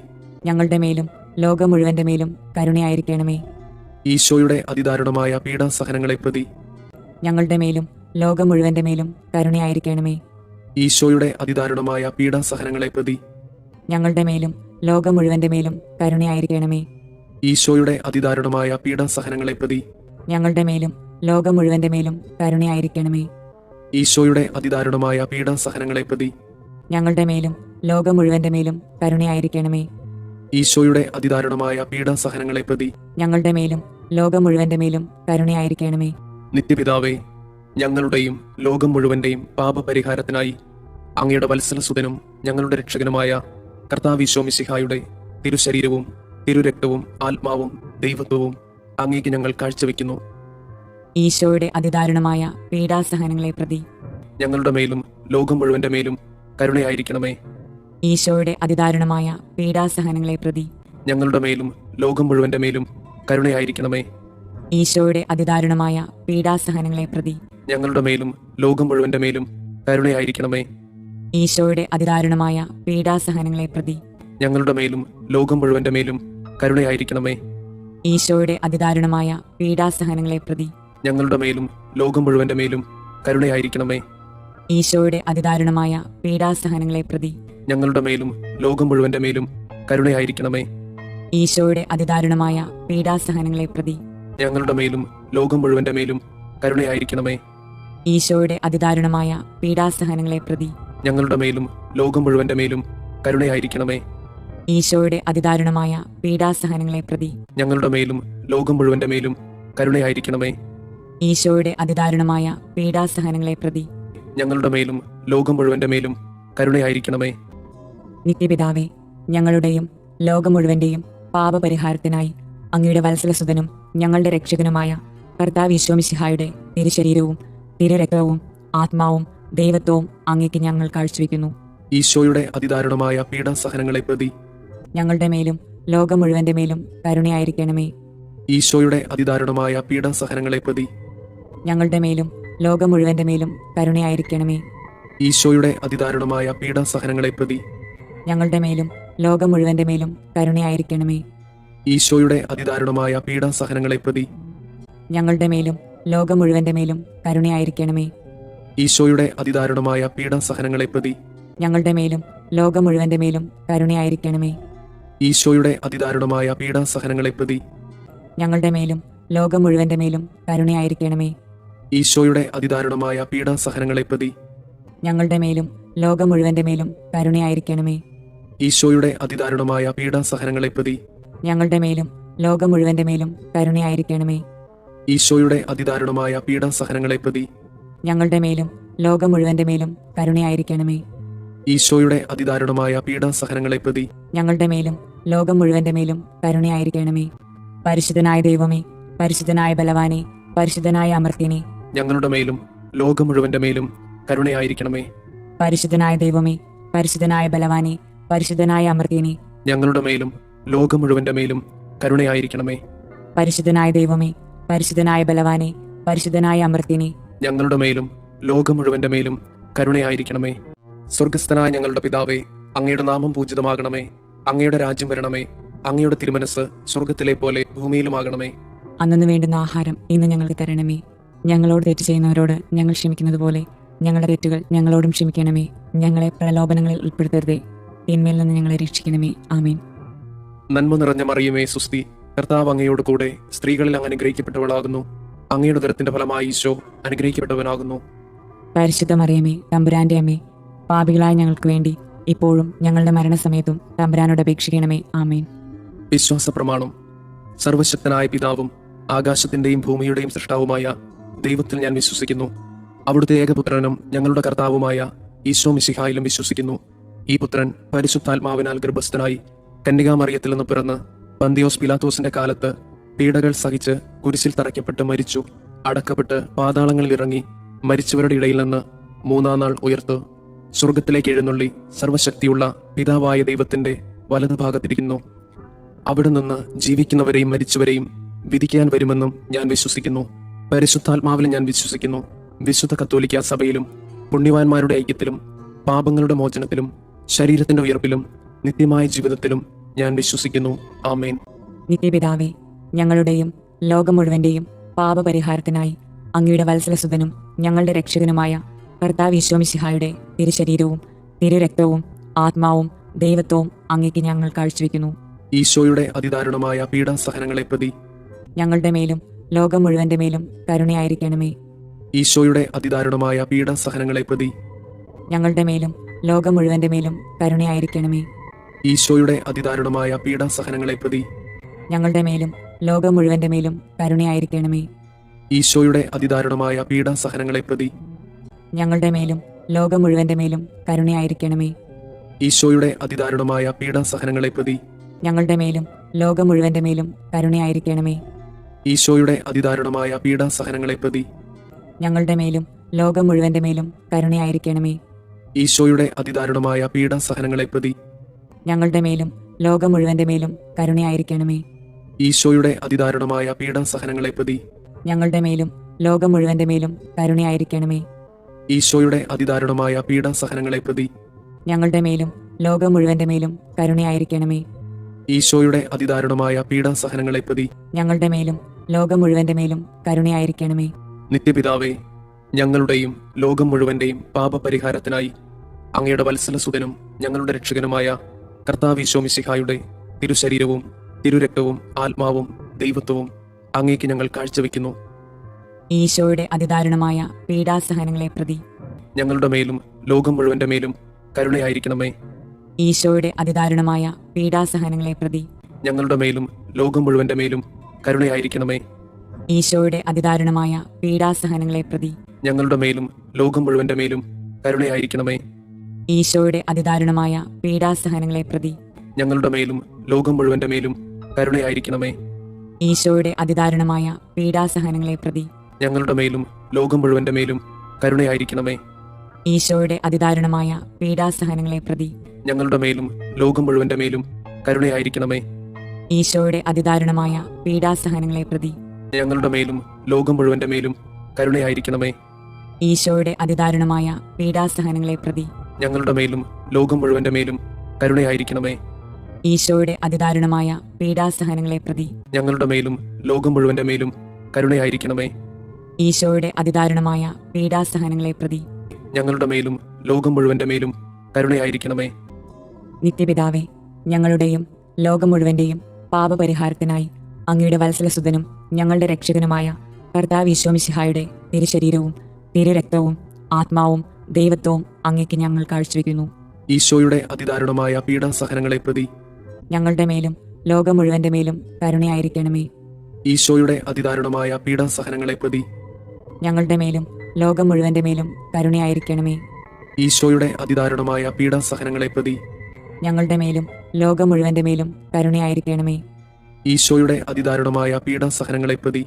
ഞങ്ങളുടെ മേലും ലോകം മുഴുവന്റെ മേലും കരുണയായിരിക്കണമേ. ഈശോയുടെ അതിദാരുണമായ പീഡാസഹനങ്ങളെ പ്രതി ഞങ്ങളുടെ മേലും ലോകം മുഴുവന്റെ മേലും കരുണയായിരിക്കണമേ. ഈശോയുടെ അതിദാരുണമായ പീഡാസഹനങ്ങളെ പ്രതി ഞങ്ങളുടെ മേലും ലോകം മുഴുവന്റെ മേലും കരുണയായിരിക്കണമേ. ഈശോയുടെ അതിദാരുണമായ പീഡാസഹനങ്ങളെ പ്രതി ഞങ്ങളുടെ മേലും ലോകം മുഴുവന്റെ മേലും കരുണയായിരിക്കണമേ. ഈശോയുടെ അതിദാരുണമായ പീഡാസഹനങ്ങളെ പ്രതി ഞങ്ങളുടെ മേലും ലോകം മുഴുവന്റെ മേലും കരുണയായിരിക്കണമേ. ഈശോയുടെ അതിദാരുണമായ പീഡാസഹനങ്ങളെ പ്രതി ഞങ്ങളുടെ മേലും ലോകം മുഴുവന്റെ മേലും കരുണയായിരിക്കണമേ. നിത്യപിതാവേ, ഞങ്ങളുടെയും ലോകം മുഴുവന്റെയും പാപപരിഹാരത്തിനായി അങ്ങയുടെ വത്സലസുതനും ഞങ്ങളുടെ രക്ഷകനുമായ കർത്താവ് ഈശോ മിശിഹായുടെ തിരുശരീരവും തിരുരക്തവും ആത്മാവും ദൈവത്വവും അങ്ങേക്ക് ഞങ്ങൾ കാഴ്ചവെക്കുന്നു. ഈശോയുടെ അതിദാരുണമായ പീഡാസഹനങ്ങളെ പ്രതി ഞങ്ങളുടെ മേലും ലോകം മുഴുവന്റെ മേലും കരുണയായിരിക്കണമേ. ഈശോയുടെ അതിദാരുണമായ പീഡാസഹനങ്ങളെ പ്രതി ഞങ്ങളുടെ മേലും ലോകം മുഴുവന്റെ മേലും കരുണയായിരിക്കണമേ. ഈശോയുടെ അതിദാരുണമായ പീഡാസഹനങ്ങളെ പ്രതി ഞങ്ങളുടെ മേലും ലോകം മുഴുവന്റെ മേലും കരുണയായിരിക്കണമേ. ഈശോയുടെ അതിദാരുണമായ പീഡാസഹനങ്ങളെ പ്രതി ഞങ്ങളുടെ മേലും ലോകം മുഴുവന്റെ മേലും കരുണയായിരിക്കണമേ. ഈശോയുടെ അതിദാരുണമായ പീഡാസഹനങ്ങളെ പ്രതി ഞങ്ങളുടെ മേലും ലോകം മുഴുവന്റെ മേലും കരുണയായിരിക്കണമേ. ഈശോയുടെ അതിദാരുണമായ പീഡാസഹനങ്ങളെ പ്രതി ഞങ്ങളുടെ മേലും ലോകം മുഴുവന്റെ മേലും കരുണയായിരിക്കണമേ. ഈശോയുടെ അതിദാരുണമായ പീഡാസഹനങ്ങളെ പ്രതി ഞങ്ങളുടെ മേലും ലോകം മുഴുവന്റെ മേലും കരുണയായിരിക്കണമേ. ഈശോയുടെ അതിദാരുണമായ പീഡാസഹനങ്ങളെ പ്രതി ഞങ്ങളുടെ മേലും ലോകം മുഴുവന്റെ മേലും കരുണയായിരിക്കണമേ. ഈശോയുടെ അതിദാരുണമായ പീഡാസഹനങ്ങളെ പ്രതി ഞങ്ങളുടെ മേലും ലോകം മുഴുവന്റെ മേലും കരുണയായിരിക്കണമേ. ഈശോയുടെ അതിദാരുണമായ പീഡാസഹനങ്ങളെ പ്രതി ഞങ്ങളുടെ മേലും ലോകം മുഴുവന്റെ മേലും കരുണയായിരിക്കണമേ. നിത്യപിതാവേ, ഞങ്ങളുടെയും ലോകം മുഴുവന്റെയും പാപപരിഹാരത്തിനായി അങ്ങയുടെ വത്സലസുതനും ഞങ്ങളുടെ രക്ഷകനുമായ കർത്താവ് ഈശോ മിശിഹായുടെ തിരുശരീരവും തിരുരക്തവും ആത്മാവും ദൈവത്വവും അങ്ങേക്ക് ഞങ്ങൾ കാഴ്ചവെക്കുന്നു. ഈശോയുടെ അതിദാരുണമായ പീഡാസഹനങ്ങളെ പ്രതി ഞങ്ങളുടെ മേലും ലോകം മുഴുവന്റെ മേലും കരുണയായിരിക്കണമേ. ഈശോയുടെ അതിദാരുണമായ പീഡാസഹനങ്ങളെ പ്രതി ഞങ്ങളുടെ മേലും ലോകം മുഴുവന്റെ മേലും കരുണയായിരിക്കണമേ. ഈശോയുടെ അതിദാരുണമായ പീഡാസഹനങ്ങളെ പ്രതി ഞങ്ങളുടെ മേലും ലോകം മുഴുവന്റെ മേലും കരുണയായിരിക്കണമേ. ഈശോയുടെ അതിദാരുണമായ പീഡാസഹനങ്ങളെ പ്രതി ഞങ്ങളുടെ മേലും ലോകം മുഴുവന്റെ മേലും കരുണയായിരിക്കണമേ. ഈശോയുടെ അതിദാരുണമായ പീഡാസഹനങ്ങളെ പ്രതി ഞങ്ങളുടെ മേലും ലോകം മുഴുവന്റെ മേലും കരുണയായിരിക്കണമേ. ഈശോയുടെ അതിദാരുണമായ പീഡാസഹനങ്ങളെ പ്രതി ഞങ്ങളുടെ മേലും ലോകം മുഴുവന്റെ മേലും കരുണയായിരിക്കണമേ. ഈശോയുടെ അതിദാരുണമായ പീഡാസഹനങ്ങളെ പ്രതി ഞങ്ങളുടെ മേലും ലോകം മുഴുവന്റെ മേലും കരുണയായിരിക്കണമേ. ഈശോയുടെ അതിദാരുണമായ പീഡാസഹനങ്ങളെ പ്രതി ഞങ്ങളുടെ മേലും ലോകം മുഴുവന്റെ മേലും കരുണയായിരിക്കണമേ. ഈശോയുടെ അതിദാരുണമായ പീഡാസഹനങ്ങളെ പ്രതി ഞങ്ങളുടെ മേലും ലോകം മുഴുവന്റെ മേലും കരുണയായിരിക്കണമേ. ഈശോയുടെ അതിദാരുണമായ പീഡാസഹനങ്ങളെ പ്രതി ഞങ്ങളുടെ മേലും ലോകം മുഴുവന്റെ മേലും കരുണയായിരിക്കണമേ. പരിശുദ്ധനായ ദൈവമേ, പരിശുദ്ധനായ ബലവാനെ, പരിശുദ്ധനായ അമർത്യനെ, ഞങ്ങളുടെ മേലും ലോകം മുഴുവന്റെ മേലും കരുണയായിരിക്കണമേ. പരിശുദ്ധനായ ദൈവമേ, പരിശുദ്ധനായ ബലവാനെ, പരിശുദ്ധനായ അമർത്യനെ, ഞങ്ങളുടെ മേലും ലോകം മുഴുവന്റെ മേലും കരുണയായിരിക്കണമേ. പരിശുദ്ധനായ ദൈവമേ, പരിശുദ്ധനായ ബലവാനെ, പരിശുദ്ധനായ അമർത്യനെ, ഞങ്ങളുടെ മേലും ലോകം മുഴുവന്റെ മേലും കരുണയായിരിക്കണമേ. സ്വർഗസ്ഥനായ ഞങ്ങളുടെ പിതാവേ, അങ്ങയുടെ നാമം പൂജിതമാകണമേ. അങ്ങയുടെ രാജ്യം വരണമേ. അങ്ങയുടെ തിരുമനസ് സ്വർഗത്തിലെ പോലെ ഭൂമിയിലുമാകണമേ. അന്നു വേണ്ടുന്ന ആഹാരം ഇന്ന് ഞങ്ങൾക്ക് തരണമേ. ഞങ്ങളോട് തെറ്റ് ചെയ്യുന്നവരോട് ഞങ്ങൾ ക്ഷമിക്കുന്നത് പോലെ ഞങ്ങളുടെ തെറ്റുകൾ ഞങ്ങളോടും ക്ഷമിക്കണമേ. ഞങ്ങളെ പ്രലോഭനങ്ങളിൽ ഉൾപ്പെടുത്തരുതേ, തിന്മയിൽ നിന്ന് ഞങ്ങളെ രക്ഷിക്കണമേ. ആമേൻ. നന്മ നിറഞ്ഞ മറിയമേ, സുസ്തി, കർത്താവ് അങ്ങയോട് കൂടെ സ്ത്രീകളിൽ അങ്ങ് അനുഗ്രഹിക്കപ്പെട്ടവളാകുന്നു. അങ്ങയുടെ ഉദരത്തിന്റെ ഫലമായി ഈശോ അനുഗ്രഹിക്കപ്പെട്ടവനാകുന്നു. പരിശുദ്ധ മറിയമേ, തമ്പുരാന്റെ അമ്മേ, പാപികളായ ഞങ്ങൾക്ക് വേണ്ടി ഇപ്പോഴും ഞങ്ങളുടെ മരണസമയത്തും തമ്പുരാനോട് അപേക്ഷിക്കണമേ. ആമേൻ. വിശ്വാസ പ്രമാണം. സർവശക്തനായ പിതാവും ആകാശത്തിന്റെയും ഭൂമിയുടെയും സൃഷ്ടാവുമായ ദൈവത്തിൽ ഞാൻ വിശ്വസിക്കുന്നു. അവിടുത്തെ ഏകപുത്രനും ഞങ്ങളുടെ കർത്താവുമായ ഈശോ മിശിഹായിലും വിശ്വസിക്കുന്നു. ഈ പുത്രൻ പരിശുദ്ധാത്മാവിനാൽ ഗർഭസ്ഥനായി കന്യകാമറിയത്തിൽ നിന്ന് പിറന്ന് പന്തിയോസ് പിലാത്തോസിന്റെ കാലത്ത് പീഡകൾ സഹിച്ച് കുരിശിൽ തറയ്ക്കപ്പെട്ട് മരിച്ചു, അടക്കപ്പെട്ട് പാതാളങ്ങളിൽ ഇറങ്ങി, മരിച്ചവരുടെ ഇടയിൽ നിന്ന് മൂന്നാം നാൾ ഉയർത്തു, സ്വർഗത്തിലേക്ക് എഴുന്നള്ളി സർവശക്തിയുള്ള പിതാവായ ദൈവത്തിന്റെ വലതുഭാഗത്തിരിക്കുന്നു. അവിടെ നിന്ന് ജീവിക്കുന്നവരെയും മരിച്ചവരെയും വിധിക്കാൻ വരുമെന്നും ഞാൻ വിശ്വസിക്കുന്നു. പരിശുദ്ധാത്മാവിൽ ഞാൻ വിശ്വസിക്കുന്നു. വിശുദ്ധ കത്തോലിക്ക സഭയിലും പുണ്യവാന്മാരുടെ ഐക്യത്തിലും പാപങ്ങളുടെ മോചനത്തിലും ശരീരത്തിന്റെ ഉയർപ്പിലും നിത്യമായ ജീവിതത്തിലും ഞാൻ വിശ്വസിക്കുന്നു. ആമേൻ. നിത്യപിതാവേ, ഞങ്ങളുടെയും ലോകം മുഴുവന്റെയും പാപപരിഹാരത്തിനായി അങ്ങയുടെ വത്സലസുതനും ഞങ്ങളുടെ രക്ഷകനുമായ കർത്താവ് ഈശോ മിശിഹായുടെ തിരുശരീരവും തിരുരക്തവും ആത്മാവും ദൈവത്വവും അങ്ങേക്ക് ഞങ്ങൾ കാഴ്ചവെക്കുന്നു. ഈശോയുടെ അതിദാരുണമായ പീഡാസഹനങ്ങളെ പ്രതി ഞങ്ങളുടെ മേലും ലോകം മുഴുവന്റെ മേലും കരുണയായിരിക്കണമേ. ഈശോയുടെ അതിദാരുണമായ പീഡാസഹനങ്ങളെ പ്രതി ഞങ്ങളുടെ മേലും ലോകം മുഴുവന്റെ മേലും കരുണയായിരിക്കണമേ. ഈശോയുടെ അതിദാരുണമായ പീഡാസഹനങ്ങളെ പ്രതി ഞങ്ങളുടെ മേലും ലോകം മുഴുവന്റെ മേലും കരുണയായിരിക്കണമേ. ഈശോയുടെ അതിദാരുണമായ പീഡാസഹനങ്ങളെ പ്രതി ഞങ്ങളുടെ മേലും ലോകം മുഴുവന്റെ മേലും കരുണയായിരിക്കണമേ. ഈശോയുടെ അതിദാരുണമായ പീഡാസഹനങ്ങളെ പ്രതി ഞങ്ങളുടെ മേലും ലോകം മുഴുവന്റെ മേലും കരുണയായിരിക്കണമേ. ഈശോയുടെ അതിദാരുണമായ പീഡാസഹനങ്ങളെ പ്രതി ഞങ്ങളുടെ മേലും ലോകം മുഴുവന്റെ മേലും കരുണയായിരിക്കണമേ. ഈശോയുടെ അതിദാരുണമായ പീഡാസഹനങ്ങളെ പ്രതി ഞങ്ങളുടെ മേലും ലോകം മുഴുവന്റെ മേലും കരുണയായിരിക്കണമേ. ഈശോയുടെ അതിദാരുണമായ പീഡാസഹനങ്ങളെ പ്രതി ഞങ്ങളുടെ മേലും ലോകം മുഴുവന്റെ മേലും കരുണയായിരിക്കണമേ. ഈശോയുടെ അതിദാരുണമായ പീഡാസഹനങ്ങളെ പ്രതി ഞങ്ങളുടെ മേലും ലോകം മുഴുവന്റെ മേലും കരുണയായിരിക്കണമേ. ഈശോയുടെ അതിദാരുണമായ പീഡാസഹനങ്ങളെ പ്രതി ഞങ്ങളുടെ മേലും ലോകം മുഴുവന്റെ മേലും കരുണയായിരിക്കണമേ. നിത്യപിതാവേ, ഞങ്ങളുടെയും ലോകം മുഴുവന്റെയും പാപപരിഹാരത്തിനായി അങ്ങയുടെ വത്സലസുതനും ഞങ്ങളുടെ രക്ഷകനുമായ കർത്താവ് ഈശോ മിശിഹായുടെ തിരുശരീരവും തിരുരക്തവും ആത്മാവും ദൈവത്വവും അങ്ങേക്ക് ഞങ്ങൾ കാഴ്ചവെക്കുന്നു. ഈശോയുടെ അതിദാരുണമായ പീഡാസഹനങ്ങളെ പ്രതി ഞങ്ങളുടെ മേലും ലോകം മുഴുവന്റെ മേലും കരുണയായിരിക്കണമേ. ഈശോയുടെ അതിദാരുണമായ പീഡാസഹനങ്ങളെ പ്രതി ഞങ്ങളുടെ മേലും ലോകം മുഴുവന്റെ മേലും കരുണയായിരിക്കണമേ. ഈശോയുടെ അതിദാരുണമായ പീഡാസഹനങ്ങളെ പ്രതി ഞങ്ങളുടെ മേലും ലോകം മുഴുവന്റെ മേലും കരുണയായിരിക്കണമേ. ഈശോയുടെ അതിദാരുണമായ പീഡാസഹനങ്ങളെ പ്രതി ഞങ്ങളുടെ മേലും ലോകം മുഴുവന്റെ മേലും കരുണയായിരിക്കണമേ. ഈശോയുടെ അതിദാരുണമായ പീഡാസഹനങ്ങളെ പ്രതി ഞങ്ങളുടെ മേലും ലോകം മുഴുവന്റെ മേലും കരുണയായിരിക്കണമേ. ഈശോയുടെ അതിദാരുണമായ പീഡാസഹനങ്ങളെ പ്രതി ഞങ്ങളുടെ മേലും ലോകം മുഴുവന്റെ മേലും കരുണയായിരിക്കണമേ. ഈശോയുടെ അതിദാരുണമായ പീഡാസഹനങ്ങളെ പ്രതി ഞങ്ങളുടെ മേലും ലോകം മുഴുവന്റെ മേലും കരുണയായിരിക്കണമേ. ഈശോയുടെ അതിദാരുണമായ പീഡാസഹനങ്ങളെ പ്രതി ഞങ്ങളുടെ മേലും ലോകം മുഴുവന്റെ മേലും കരുണയായിരിക്കണമേ. ഈശോയുടെ അതിദാരുണമായ പീഡാസഹനങ്ങളെ പ്രതി ഞങ്ങളുടെ മേലും ലോകം മുഴുവന്റെ മേലും കരുണയായിരിക്കണമേ. ഈശോയുടെ അതിദാരുണമായ പീഡാസഹനങ്ങളെ പ്രതി ഞങ്ങളുടെ മേലും ലോകം മുഴുവന്റെ മേലും കരുണയായിരിക്കണമേ. നിത്യപിതാവേ, ഞങ്ങളുടെയും ലോകം മുഴുവന്റെയും പാപപരിഹാരത്തിനായി അങ്ങയുടെ വത്സലസുതനും ഞങ്ങളുടെ രക്ഷകനുമായ കർത്താവ് ഈശോ മിശിഹായുടെ തിരുശരീരവും തിരുരക്തവും ആത്മാവും ദൈവത്വവും അങ്ങേക്ക് ഞങ്ങൾ കാഴ്ചവെക്കുന്നു. ഈശോയുടെ അതിദാരുണമായ പീഡാസഹനങ്ങളെ പ്രതി ഞങ്ങളുടെ മേലും ലോകം മുഴുവന്റെ മേലും കരുണയായിരിക്കണമേ. ഈശോയുടെ അതിദാരുണമായ പീഡാസഹനങ്ങളെ പ്രതി ഞങ്ങളുടെ മേലും ലോകം മുഴുവന്റെ മേലും കരുണയായിരിക്കണമേ. ഈശോയുടെ അതിദാരുണമായ പീഡാസഹനങ്ങളെ പ്രതി ഞങ്ങളുടെ മേലും ലോകം മുഴുവന്റെ മേലും കരുണയായിരിക്കണമേ. ഈശോയുടെ അതിദാരുണമായ പീഡാസഹനങ്ങളെ പ്രതി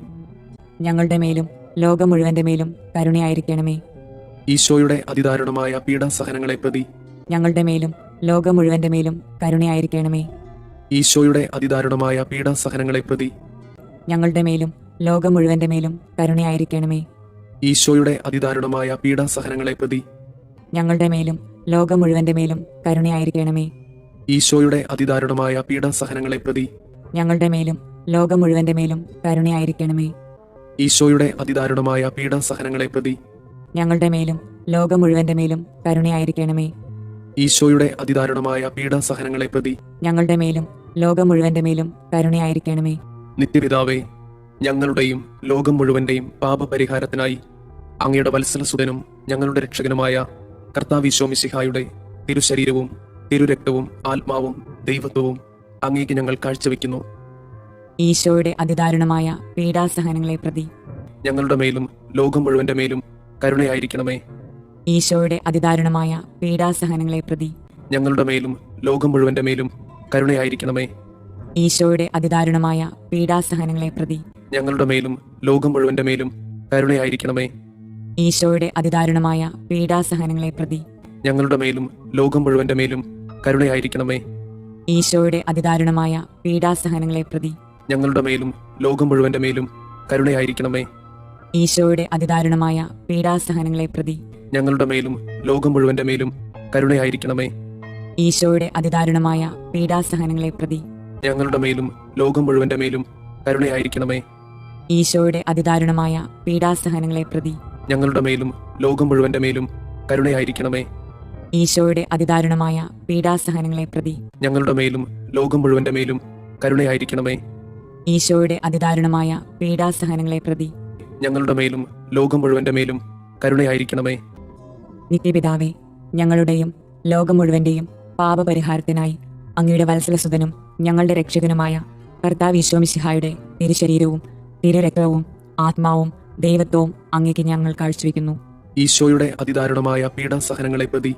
ഞങ്ങളുടെ മേലും ലോകം മുഴുവന്റെ മേലും കരുണയായിരിക്കണമേ. ഈശോയുടെ അതിദാരുണമായ പീഡാസഹനങ്ങളെ പ്രതി ഞങ്ങളുടെ മേലും ലോകം മുഴുവന്റെ മേലും കരുണയായിരിക്കണമേ. ഈശോയുടെ അതിദാരുണമായ പീഡാസഹനങ്ങളെ പ്രതി ഞങ്ങളുടെ മേലും ലോകം മുഴുവന്റെ മേലും കരുണയായിരിക്കണമേ. ഈശോയുടെ അതിദാരുണമായ പീഡാസഹനങ്ങളെ പ്രതി ഞങ്ങളുടെ മേലും ലോകം മുഴുവന്റെ മേലും കരുണയായിരിക്കണമേ. ഈശോയുടെ അതിദാരുണമായ പീഡാസഹനങ്ങളെ പ്രതി ഞങ്ങളുടെ മേലും ലോകം മുഴുവന്റെ മേലും കരുണയായിരിക്കണമേ. ഈശോയുടെ അതിദാരുണമായ പീഡാസഹനങ്ങളെ പ്രതി ഞങ്ങളുടെ മേലും ലോകം മുഴുവന്റെ മേലും കരുണയായിരിക്കണമേ. ഈശോയുടെ അതിദാരുണമായ പീഡാസഹനങ്ങളെ പ്രതി ഞങ്ങളുടെ മേലും ലോകം മുഴുവന്റെ മേലും കരുണയായിരിക്കണമേ. നിത്യപിതാവേ, ഞങ്ങളുടെയും ലോകം മുഴുവന്റെയും പാപപരിഹാരത്തിനായി അങ്ങയുടെ വത്സലസുതനും ഞങ്ങളുടെ രക്ഷകനുമായ കർത്താവീശോ മിശിഹായുടെ തിരുശരീരവും തിരുരക്തവും ആത്മാവും ദൈവത്വവും അങ്ങേക്ക് ഞങ്ങൾ കാഴ്ചവെക്കുന്നു. ഈശോയുടെ അതിദാരുണമായ പീഡാസഹനങ്ങളെ പ്രതി ഞങ്ങളുടെ മേലും ലോകം മുഴുവന്റെ മേലും കരുണയായിരിക്കണമേ. ഈശോയുടെ അതിദാരുണമായ പീഡാസഹനങ്ങളെ പ്രതി ഞങ്ങളുടെ മേലും ലോകം മുഴുവന്റെ മേലും കരുണയായിരിക്കണമേ. ഈശോയുടെ അതിദാരുണമായ പീഡാസഹനങ്ങളെ പ്രതി ഞങ്ങളുടെ മേലും ലോകം മുഴുവന്റെ മേലും കരുണയായിരിക്കണമേ. ഈശോയുടെ അതിദാരുണമായ പീഡാസഹനങ്ങളെ പ്രതി ഞങ്ങളുടെ മേലും ലോകം മുഴുവന്റെ മേലും കരുണയായിരിക്കണമേ. ഈശോയുടെ അതിദാരുണമായ പീഡാസഹനങ്ങളെ പ്രതി ഞങ്ങളുടെ മേലും ലോകം മുഴുവന്റെ മേലും കരുണയായിരിക്കണമേ. ഈശോയുടെ അതിദാരുണമായ പീഡാസഹനങ്ങളെ പ്രതി ഞങ്ങളുടെ മേലും ലോകം മുഴുവന്റെ മേലും കരുണയായിരിക്കണമേ. ഈശോയുടെ അതിദാരുണമായ പീഡാസഹനങ്ങളെ പ്രതി ഞങ്ങളുടെ മേലും ലോകം മുഴുവന്റെ മേലും കരുണയായിരിക്കണമേ. ഈശോയുടെ അതിദാരുണമായ പീഡാസഹനങ്ങളെ പ്രതി ഞങ്ങളുടെ മേലും ലോകം മുഴുവന്റെ മേലും കരുണയായിരിക്കണമേ. ഈശോയുടെ അതിദാരുണമായ പീഡാസഹനങ്ങളെ പ്രതി ഞങ്ങളുടെ മേലും ലോകം മുഴുവന്റെ മേലും കരുണയായിരിക്കണമേ. ഈശോയുടെ അതിദാരുണമായ പീഡാസഹനങ്ങളെ പ്രതി ഞങ്ങളുടെ മേലും ലോകം മുഴുവന്റെ മേലും കരുണയായിരിക്കണമേ. നിത്യപിതാവേ, ഞങ്ങളുടെയും ലോകം മുഴുവന്റെയും പാപപരിഹാരത്തിനായി അങ്ങയുടെ വത്സലസുതനും ഞങ്ങളുടെ രക്ഷകനുമായ കർത്താവ് ഈശോ മിശിഹായുടെ തിരുശരീരവും തിരുരക്തവും ആത്മാവും ദൈവത്വവും അങ്ങേക്ക് ഞങ്ങൾ കാഴ്ചവെക്കുന്നു. ഈശോയുടെ അതിദാരുണമായ പീഡാസഹനങ്ങളെ പ്രതി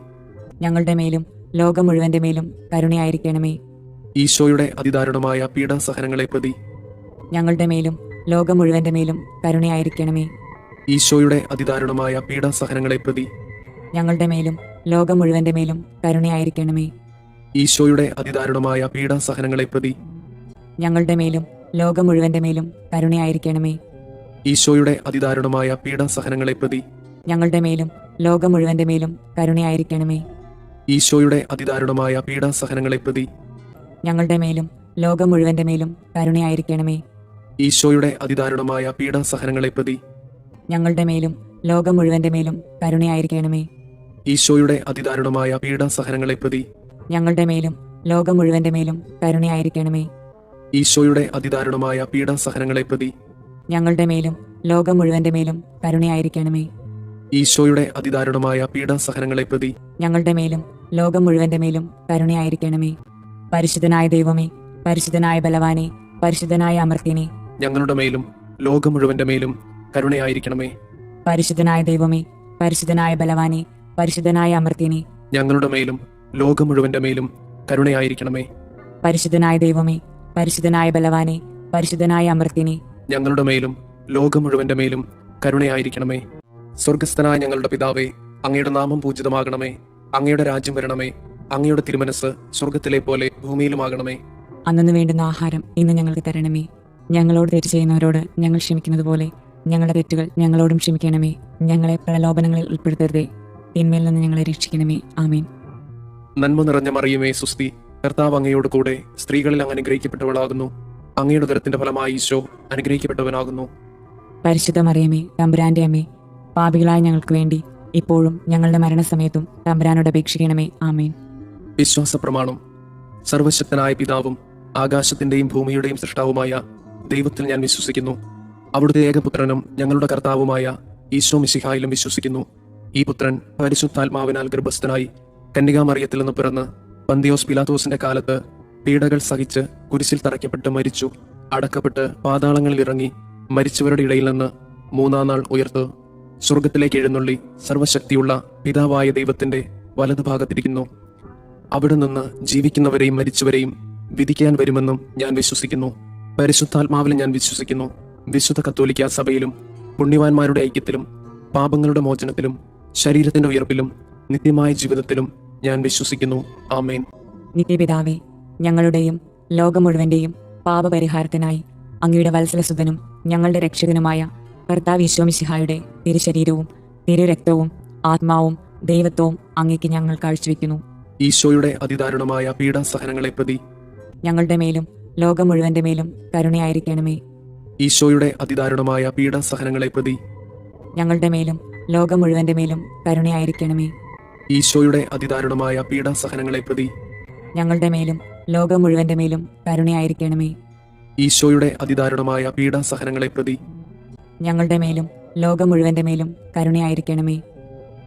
ഞങ്ങളുടെ മേലും ലോകം മുഴുവന്റെ മേലും കരുണയായിരിക്കണമേ. ഈശോയുടെ അതിദാരുണമായ പീഡാസഹനങ്ങളെ പ്രതി ഞങ്ങളുടെ മേലും ലോകം മുഴുവന്റെ മേലും കരുണയായിരിക്കണമേ. ഈശോയുടെ അതിദാരുണമായ പീഡാസഹനങ്ങളെ പ്രതി ഞങ്ങളുടെ മേലും ലോകം മുഴുവന്റെ മേലും കരുണയായിരിക്കണമേ. ഈശോയുടെ അതിദാരുണമായ പീഡാസഹനങ്ങളെ പ്രതി ഞങ്ങളുടെ മേലും ലോകം മുഴുവന്റെ മേലും കരുണയായിരിക്കണമേ. ഈശോയുടെ അതിദാരുണമായ പീഡാസഹനങ്ങളെ പ്രതി ഞങ്ങളുടെ മേലും ലോകം മുഴുവന്റെ മേലും കരുണയായിരിക്കണമേ. ഈശോയുടെ അതിദാരുണമായ പീഡാസഹനങ്ങളെ പ്രതി ഞങ്ങളുടെ മേലും ലോകം മുഴുവന്റെ മേലും കരുണയായിരിക്കണമേ. ഈശോയുടെ അതിദാരുണമായ പീഡാസഹനങ്ങളെ പ്രതി ഞങ്ങളുടെ മേലും ലോകം മുഴുവന്റെ മേലും കരുണയായിരിക്കണമേ. ഈശോയുടെ അതിദാരുണമായ പീഡാസഹനങ്ങളെ പ്രതി ഞങ്ങളുടെ മേലും ലോകം മുഴുവന്റെ മേലും കരുണയായിരിക്കണമേ. ഈശോയുടെ അതിദാരുണമായ പീഡാസഹനങ്ങളെ പ്രതി ഞങ്ങളുടെ മേലും ലോകം മുഴുവന്റെ മേലും കരുണയായിരിക്കണമേ. ഈശോയുടെ അതിദാരുണമായ പീഡാസഹനങ്ങളെ പ്രതി ഞങ്ങളുടെ മേലും ലോകം മുഴുവന്റെ മേലും കരുണയായിരിക്കണമേ. പരിശുദ്ധനായ ദൈവമേ, പരിശുദ്ധനായ ബലവാനെ, പരിശുദ്ധനായ അമർത്യനെ, ഞങ്ങളുടെ മേലും ലോകം മുഴുവന്റെ മേലും കരുണയായിരിക്കണമേ. പരിശുദ്ധനായ ദൈവമേ, പരിശുദ്ധനായ ബലവാനെ, പരിശുദ്ധനായ അമർത്യനെ, ഞങ്ങളുടെ മേലും ലോകം മുഴുവന്റെ മേലും കരുണയായിരിക്കണമേ. പരിശുദ്ധനായ ദൈവമേ, പരിശുദ്ധനായ ബലവാനെ, പരിശുദ്ധനായ അമർത്യനെ, ഞങ്ങളുടെ മേലും ലോകം മുഴുവന്റെ മേലും കരുണയായിരിക്കണമേ. സ്വർഗസ്ഥനായ ഞങ്ങളുടെ പിതാവേ, അങ്ങയുടെ നാമം പൂജിതമാകണമേ. അങ്ങയുടെ രാജ്യം വരണമേ. അങ്ങയുടെ തിരുമനസ് സ്വർഗത്തിലെ പോലെ ഭൂമിയിലുമാകണമേ. അന്നു വേണ്ടുന്ന ആഹാരം ഇന്ന് ഞങ്ങൾക്ക് തരണമേ. ഞങ്ങളോട് തെറ്റ് ചെയ്യുന്നവരോട് ഞങ്ങൾ ക്ഷമിക്കുന്നത് പോലെ ഞങ്ങളുടെ തെറ്റുകൾ ഞങ്ങളോടും ക്ഷമിക്കണമേ. ഞങ്ങളെ പ്രലോഭനങ്ങളിൽ ഉൾപ്പെടുത്തരുതേ, തിന്മയിൽ നിന്ന് ഞങ്ങളെ രക്ഷിക്കണമേ. ആമേൻ. നന്മ നിറഞ്ഞ മറിയമേ, സുസ്തി, കർത്താവ് അങ്ങയോട് കൂടെ സ്ത്രീകളിൽ അങ്ങ് അനുഗ്രഹിക്കപ്പെട്ടവളാകുന്നു. അങ്ങയുടെ ഉദരത്തിന്റെ ഫലമായി ഈശോ അനുഗ്രഹിക്കപ്പെട്ടവനാകുന്നു. പരിശുദ്ധ മറിയമേ, തമ്പുരാന്റെ അമ്മേ, പാപികളായ ഞങ്ങൾക്ക് വേണ്ടി ഇപ്പോഴും ഞങ്ങളുടെ മരണസമയത്തും തമ്പുരാനോട് അപേക്ഷിക്കണമേ. ആമേൻ. വിശ്വാസ പ്രമാണം. സർവശക്തനായ പിതാവും ആകാശത്തിന്റെയും ഭൂമിയുടെയും സൃഷ്ടാവുമായ ദൈവത്തിൽ ഞാൻ വിശ്വസിക്കുന്നു. അവിടുത്തെ ഏകപുത്രനും ഞങ്ങളുടെ കർത്താവുമായ ഈശോ മിശിഹായിലും വിശ്വസിക്കുന്നു. ഈ പുത്രൻ പരിശുദ്ധാത്മാവിനാൽ ഗർഭസ്ഥനായി കന്യകാമറിയത്തിൽ നിന്ന് പിറന്ന് പന്തിയോസ് പിലാത്തോസിന്റെ കാലത്ത് പീഡകൾ സഹിച്ച് കുരിശിൽ തറയ്ക്കപ്പെട്ട് മരിച്ചു, അടക്കപ്പെട്ട് പാതാളങ്ങളിൽ ഇറങ്ങി മരിച്ചവരുടെ ഇടയിൽ നിന്ന് മൂന്നാം നാൾ ഉയർത്ത് സ്വർഗത്തിലേക്ക് എഴുന്നള്ളി സർവശക്തിയുള്ള പിതാവായ ദൈവത്തിന്റെ വലതുഭാഗത്തിരിക്കുന്നു. അവിടെ നിന്ന് ജീവിക്കുന്നവരെയും മരിച്ചവരെയും വിധിക്കാൻ വരുമെന്നും ഞാൻ വിശ്വസിക്കുന്നു. പരിശുദ്ധാത്മാവിലും ഞാൻ വിശ്വസിക്കുന്നു. വിശുദ്ധ കത്തോലിക്കാ സഭയിലും പുണ്യവാന്മാരുടെ ഐക്യത്തിലും പാപങ്ങളുടെ മോചനത്തിലും ശരീരത്തിന്റെ ഉയർപ്പിലും നിത്യമായ ജീവിതത്തിലും ഞാൻ വിശ്വസിക്കുന്നു. ആമേൻ. നിത്യപിതാവേ, ഞങ്ങളുടെയും ലോകം മുഴുവന്റെയും പാപപരിഹാരത്തിനായി അങ്ങയുടെ വത്സലസുതനും ഞങ്ങളുടെ രക്ഷകനുമായ കർത്താവ് ഈശോ മിശിഹായുടെ തിരുശരീരവും തിരുരക്തവും ആത്മാവും ദൈവത്വവും അങ്ങേക്ക് ഞങ്ങൾ കാഴ്ചവെക്കുന്നു. ഈശോയുടെ അതിദാരുണമായ പീഡാസഹനങ്ങളെ പ്രതി ഞങ്ങളുടെ മേലും ലോകം മുഴുവന്റെ മേലും കരുണയായിരിക്കണമേ. ഈശോയുടെ അതിദാരുണമായ പീഡാസഹനങ്ങളെ പ്രതി ഞങ്ങളുടെ മേലും ലോകം മുഴുവന്റെ മേലും കരുണയായിരിക്കണമേ. ഈശോയുടെ അതിദാരുണമായ പീഡാസഹനങ്ങളെ പ്രതി ഞങ്ങളുടെ മേലും ലോകം മുഴുവന്റെ മേലും കരുണയായിരിക്കണമേ. ഈശോയുടെ അതിദാരുണമായ പീഡാസഹനങ്ങളെ പ്രതി ഞങ്ങളുടെ മേലും ലോകം മുഴുവന്റെ മേലും കരുണയായിരിക്കണമേ.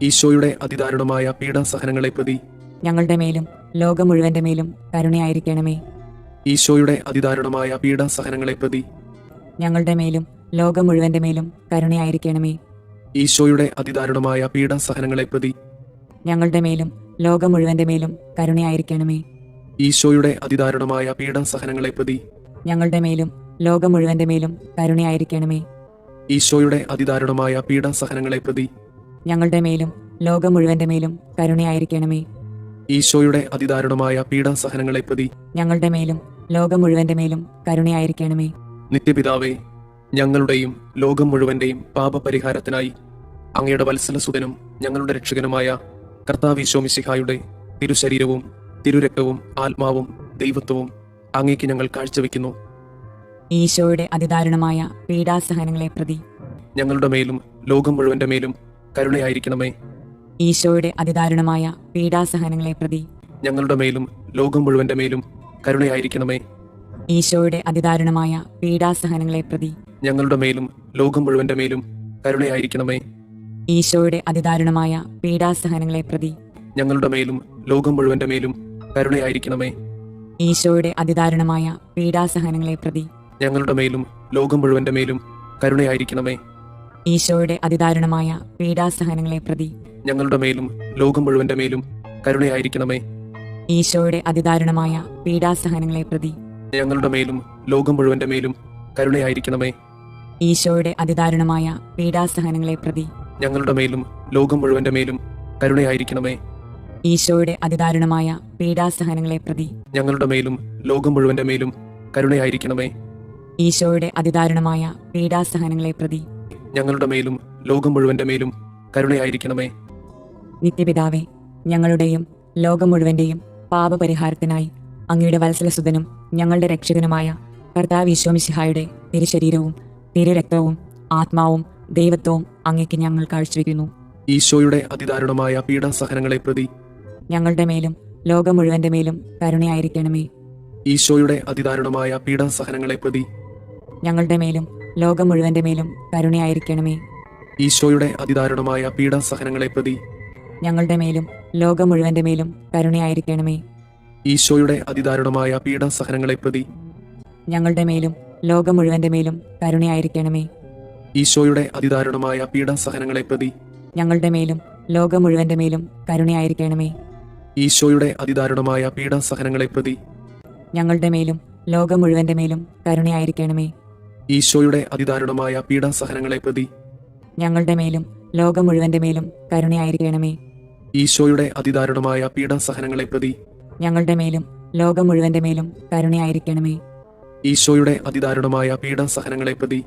ഈശോയുടെ അതിദാരുണമായ പീഡാസഹനങ്ങളെ പ്രതി ഞങ്ങളുടെ മേലും ലോകം മുഴുവന്റെ മേലും കരുണയായിരിക്കണമേ. ഈശോയുടെ അതിദാരുണമായ പീഡാസഹനങ്ങളെ പ്രതി ഞങ്ങളുടെ മേലും ലോകം മുഴുവന്റെ മേലും കരുണയായിരിക്കണമേ. ഈശോയുടെ അതിദാരുണമായ പീഡാസഹനങ്ങളെ പ്രതി ഞങ്ങളുടെ മേലും ലോകം മുഴുവന്റെ മേലും കരുണയായിരിക്കണമേ. ഈശോയുടെ അതിദാരുണമായ പീഡാസഹനങ്ങളെ പ്രതി ഞങ്ങളുടെ മേലും ലോകം മുഴുവന്റെ മേലും കരുണയായിരിക്കണമേ. ഈശോയുടെ അതിദാരുണമായ പീഡാസഹനങ്ങളെ പ്രതി ഞങ്ങളുടെ മേലും ലോകം മുഴുവന്റെ മേലും കരുണയായിരിക്കണമേ. ഈശോയുടെ അതിദാരുണമായ പീഡാസഹനങ്ങളെ പ്രതി ഞങ്ങളുടെ മേലും ലോകം മുഴുവന്റെ മേലും കരുണയായിരിക്കണമേ. നിത്യപിതാവേ, ഞങ്ങളുടെയും ലോകം മുഴുവന്റെയും പാപപരിഹാരത്തിനായി അങ്ങയുടെ വത്സലസുതനും ഞങ്ങളുടെ രക്ഷകനുമായ കർത്താവ് ഈശോ മിശിഹായുടെ തിരുശരീരവും തിരുരക്തവും ആത്മാവും ദൈവത്വവും അങ്ങേക്ക് ഞങ്ങൾ കാഴ്ചവെക്കുന്നു. ഈശോയുടെ അതിദാരുണമായ പീഡാസഹനങ്ങളെ പ്രതി ഞങ്ങളുടെ മേലും ലോകം മുഴുവന്റെ മേലും കരുണയായിരിക്കണമേ. ഈശോയുടെ അതിദാരുണമായ പീഡാസഹനങ്ങളെ പ്രതി ഞങ്ങളുടെ മേലും ലോകം മുഴുവന്റെ മേലും കരുണയായിരിക്കണമേ. ഈശോയുടെ അതിദാരുണമായ പീഡാസഹനങ്ങളെ പ്രതി ഞങ്ങളുടെ മേലും ലോകം മുഴുവന്റെ മേലും കരുണയായിരിക്കണമേ. ഈശോയുടെ അതിദാരുണമായ പീഡാസഹനങ്ങളെ പ്രതി ഞങ്ങളുടെ മേലും ലോകം മുഴുവന്റെ മേലും കരുണയായിരിക്കണമേ. ഈശോയുടെ അതിദാരുണമായ പീഡാസഹനങ്ങളെ പ്രതി ഞങ്ങളുടെ മേലും ലോകം മുഴുവന്റെ മേലും കരുണയായിരിക്കണമേ. ഈശോയുടെ അതിദാരുണമായ പീഡാസഹനങ്ങളെ പ്രതി ഞങ്ങളുടെ മേലും ലോകം മുഴുവന്റെ മേലും കരുണയായിരിക്കണമേ. ഈശോയുടെ അതിദാരുണമായ പീഡാസഹനങ്ങളെ പ്രതി ഞങ്ങളുടെ മേലും ലോകം മുഴുവന്റെ മേലും കരുണയായിരിക്കണമേ. ഈശോയുടെ അതിദാരുണമായ പീഡാസഹനങ്ങളെ പ്രതി ഞങ്ങളുടെ മേലും ലോകം മുഴുവന്റെ മേലും കരുണയായിരിക്കണമേ. ഈശോയുടെ അതിദാരുണമായ പീഡാസഹനങ്ങളെ പ്രതി ഞങ്ങളുടെ മേലും ലോകം മുഴുവന്റെ മേലും കരുണയായിരിക്കണമേ. ഈശോയുടെ അതിദാരുണമായ പീഡാസഹനങ്ങളെ പ്രതി ഞങ്ങളുടെ മേലും ലോകം മുഴുവന്റെ മേലും കരുണയായിരിക്കണമേ. നിത്യപിതാവേ, ഞങ്ങളുടെയും ലോകം മുഴുവന്റെയും പാപപരിഹാരത്തിനായി അങ്ങയുടെ വത്സലസുതനും ഞങ്ങളുടെ രക്ഷകനുമായ കർത്താവ് ഈശോ മിശിഹായുടെ തിരുശരീരവും തിരുരക്തവും ആത്മാവും ദൈവത്വവും അങ്ങേക്ക് ഞങ്ങൾ കാഴ്ചവെക്കുന്നു. ഈശോയുടെ അതിദാരുണമായ പീഡാസഹനങ്ങളെ പ്രതി ഞങ്ങളുടെ മേലും ലോകം മുഴുവന്റെ മേലും കരുണയായിരിക്കണമേ. ഈശോയുടെ അതിദാരുണമായ പീഡാസഹനങ്ങളെ പ്രതി ഞങ്ങളുടെ മേലും ലോകം മുഴുവന്റെ മേലും കരുണയായിരിക്കണമേ. ഈശോയുടെ അതിദാരുണമായ പീഡാസഹനങ്ങളെ പ്രതി ഞങ്ങളുടെ മേലും ലോകം മുഴുവന്റെ മേലും കരുണയായിരിക്കണമേ. ഈശോയുടെ അതിദാരുണമായ പീഡാസഹനങ്ങളെ പ്രതി ഞങ്ങളുടെ മേലും ലോകം മുഴുവന്റെ മേലും കരുണയായിരിക്കണമേ. ഈശോയുടെ അതിദാരുണമായ പീഡാസഹനങ്ങളെ പ്രതി ഞങ്ങളുടെ മേലും ലോകം മുഴുവന്റെ മേലും കരുണയായിരിക്കണമേ. ഈശോയുടെ അതിദാരുണമായ പീഡാസഹനങ്ങളെ പ്രതി ഞങ്ങളുടെ മേലും ലോകം മുഴുവന്റെ മേലും കരുണയായിരിക്കണമേ. ഈശോയുടെ അതിദാരുണമായ പീഡാസഹനങ്ങളെ പ്രതി ഞങ്ങളുടെ മേലും ലോകം മുഴുവന്റെ മേലും കരുണയായിരിക്കണമേ. ഈശോയുടെ അതിദാരുണമായ പീഡാസഹനങ്ങളെ പ്രതി ഞങ്ങളുടെ മേലും ലോകം മുഴുവന്റെ മേലും കരുണയായിരിക്കണമേ. ഈശോയുടെ അതിദാരുണമായ പീഡാസഹനങ്ങളെ പ്രതി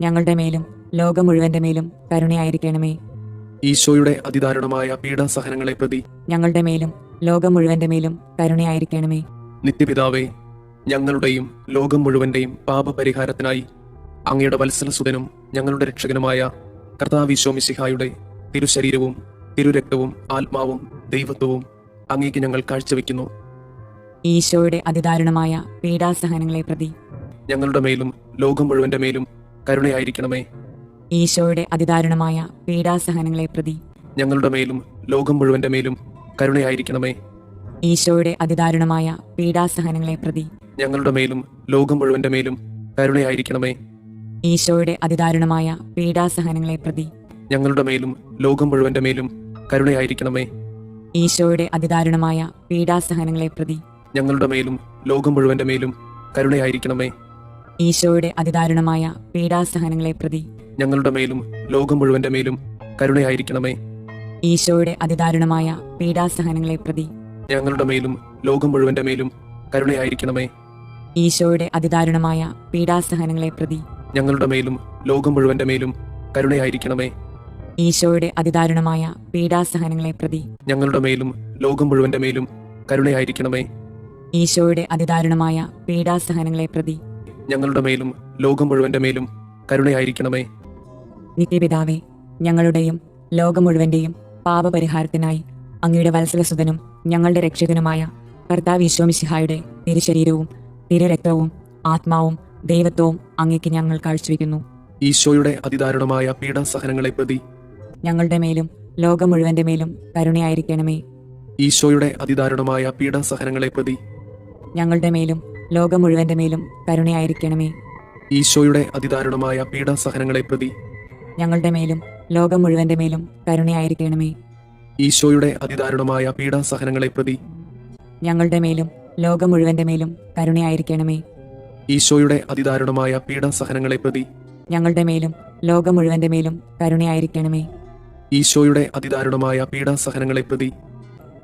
ഞങ്ങളുടെ മേലും ലോകം മുഴുവന്റെ മേലും കരുണയായിരിക്കണമേ. ഈശോയുടെ അതിദാരുണമായ പീഡാസഹനങ്ങളെ പ്രതി ഞങ്ങളുടെ മേലും ലോകം മുഴുവന്റെ മേലും കരുണയായിരിക്കണമേ. നിത്യപിതാവേ, ഞങ്ങളുടെയും ലോകം മുഴുവന്റെയും പാപപരിഹാരത്തിനായി അങ്ങയുടെ വത്സലസുതനും ഞങ്ങളുടെ രക്ഷകനുമായ കർത്താവ് ഈശോ മിശിഹായുടെ തിരുശരീരവും തിരുരക്തവും ആത്മാവും ദൈവത്വവും അങ്ങേക്ക് ഞങ്ങൾ കാഴ്ചവെക്കുന്നു. ഈശോയുടെ അതിദാരുണമായ പീഡാസഹനങ്ങളെ പ്രതി ഞങ്ങളുടെ മേലും ലോകം മുഴുവന്റെ മേലും കരുണയായിരിക്കണമേ. ഈശോയുടെ അതിദാരുണമായ പീഡാസഹനങ്ങളെ പ്രതി ഞങ്ങളുടെ മേലും ലോകം മുഴുവന്റെ മേലും കരുണയായിരിക്കണമേ. ഈശോയുടെ അതിദാരുണമായ പീഡാസഹനങ്ങളെ പ്രതി ഞങ്ങളുടെ മേലും ലോകം മുഴുവന്റെ മേലും കരുണയായിരിക്കണമേ. ഈശോയുടെ അതിദാരുണമായ പീഡാസഹനങ്ങളെ പ്രതി ഞങ്ങളുടെ മേലും ലോകം മുഴുവന്റെ മേലും കരുണയായിരിക്കണമേ. ഈശോയുടെ അതിദാരുണമായ പീഡാസഹനങ്ങളെ പ്രതി ഞങ്ങളുടെ മേലും ലോകം മുഴുവന്റെ മേലും കരുണയായിരിക്കണമേ. ഈശോയുടെ അതിദാരുണമായ പീഡാസഹനങ്ങളെ പ്രതി ഞങ്ങളുടെ മേലും ലോകം മുഴുവന്റെ മേലും കരുണയായിരിക്കണമേ. ഈശോയുടെ അതിദാരുണമായ പീഡാസഹനങ്ങളെ പ്രതി ഞങ്ങളുടെ മേലും ലോകം മുഴുവന്റെ മേലും കരുണയായിരിക്കണമേ. ഈശോയുടെ അതിദാരുണമായ പീഡാസഹനങ്ങളെ പ്രതി ഞങ്ങളുടെ മേലും ലോകം മുഴുവന്റെ മേലും കരുണയായിരിക്കണമേ. ഈശോയുടെ അതിദാരുണമായ പീഡാസഹനങ്ങളെ പ്രതി ഞങ്ങളുടെ മേലും ലോകം മുഴുവന്റെ മേലും കരുണയായിരിക്കണമേ. ഈശോയുടെ അതിദാരുണമായ പീഡാസഹനങ്ങളെ പ്രതി ഞങ്ങളുടെ മേലും ലോകം മുഴുവന്റെ മേലും കരുണയായിരിക്കണമേ. നിത്യപിതാവേ, ഞങ്ങളുടെയും ലോകം മുഴുവന്റെയും പാപപരിഹാരത്തിനായി അങ്ങയുടെ വത്സലസുതനും ഞങ്ങളുടെ രക്ഷകനുമായ കർത്താവ് ഈശോമിശിഹായുടെ തിരുശരീരവും തിരുരക്തവും ആത്മാവും ദൈവത്വവും അങ്ങേക്ക് ഞങ്ങൾ കാഴ്ചവെക്കുന്നു. ഈശോയുടെ അതിദാരുണമായ പീഡാസഹനങ്ങളെ പ്രതി ഞങ്ങളുടെ മേലും ലോകം മുഴുവന്റെ മേലും കരുണയായിരിക്കണമേ. ഈശോയുടെ അതിദാരുണമായ പീഡാസഹനങ്ങളെ പ്രതി ഞങ്ങളുടെ മേലും ലോകം മുഴുവന്റെ മേലും കരുണയായിരിക്കണമേ. ഈശോയുടെ അതിദാരുണമായ പീഡാസഹനങ്ങളെ പ്രതി ഞങ്ങളുടെ മേലും ലോകം മുഴുവന്റെ മേലും കരുണയായിരിക്കണമേ. ഈശോയുടെ അതിദാരുണമായ പീഡാസഹനങ്ങളെ പ്രതി ഞങ്ങളുടെ മേലും ലോകം മുഴുവന്റെ മേലും കരുണയായിരിക്കണമേ. ഈശോയുടെ അതിദാരുണമായ പീഡാസഹനങ്ങളെ പ്രതി ഞങ്ങളുടെ മേലും ലോകം മുഴുവന്റെ മേലും കരുണയായിരിക്കണമേ. ഈശോയുടെ അതിദാരുണമായ പീഡാസഹനങ്ങളെ പ്രതി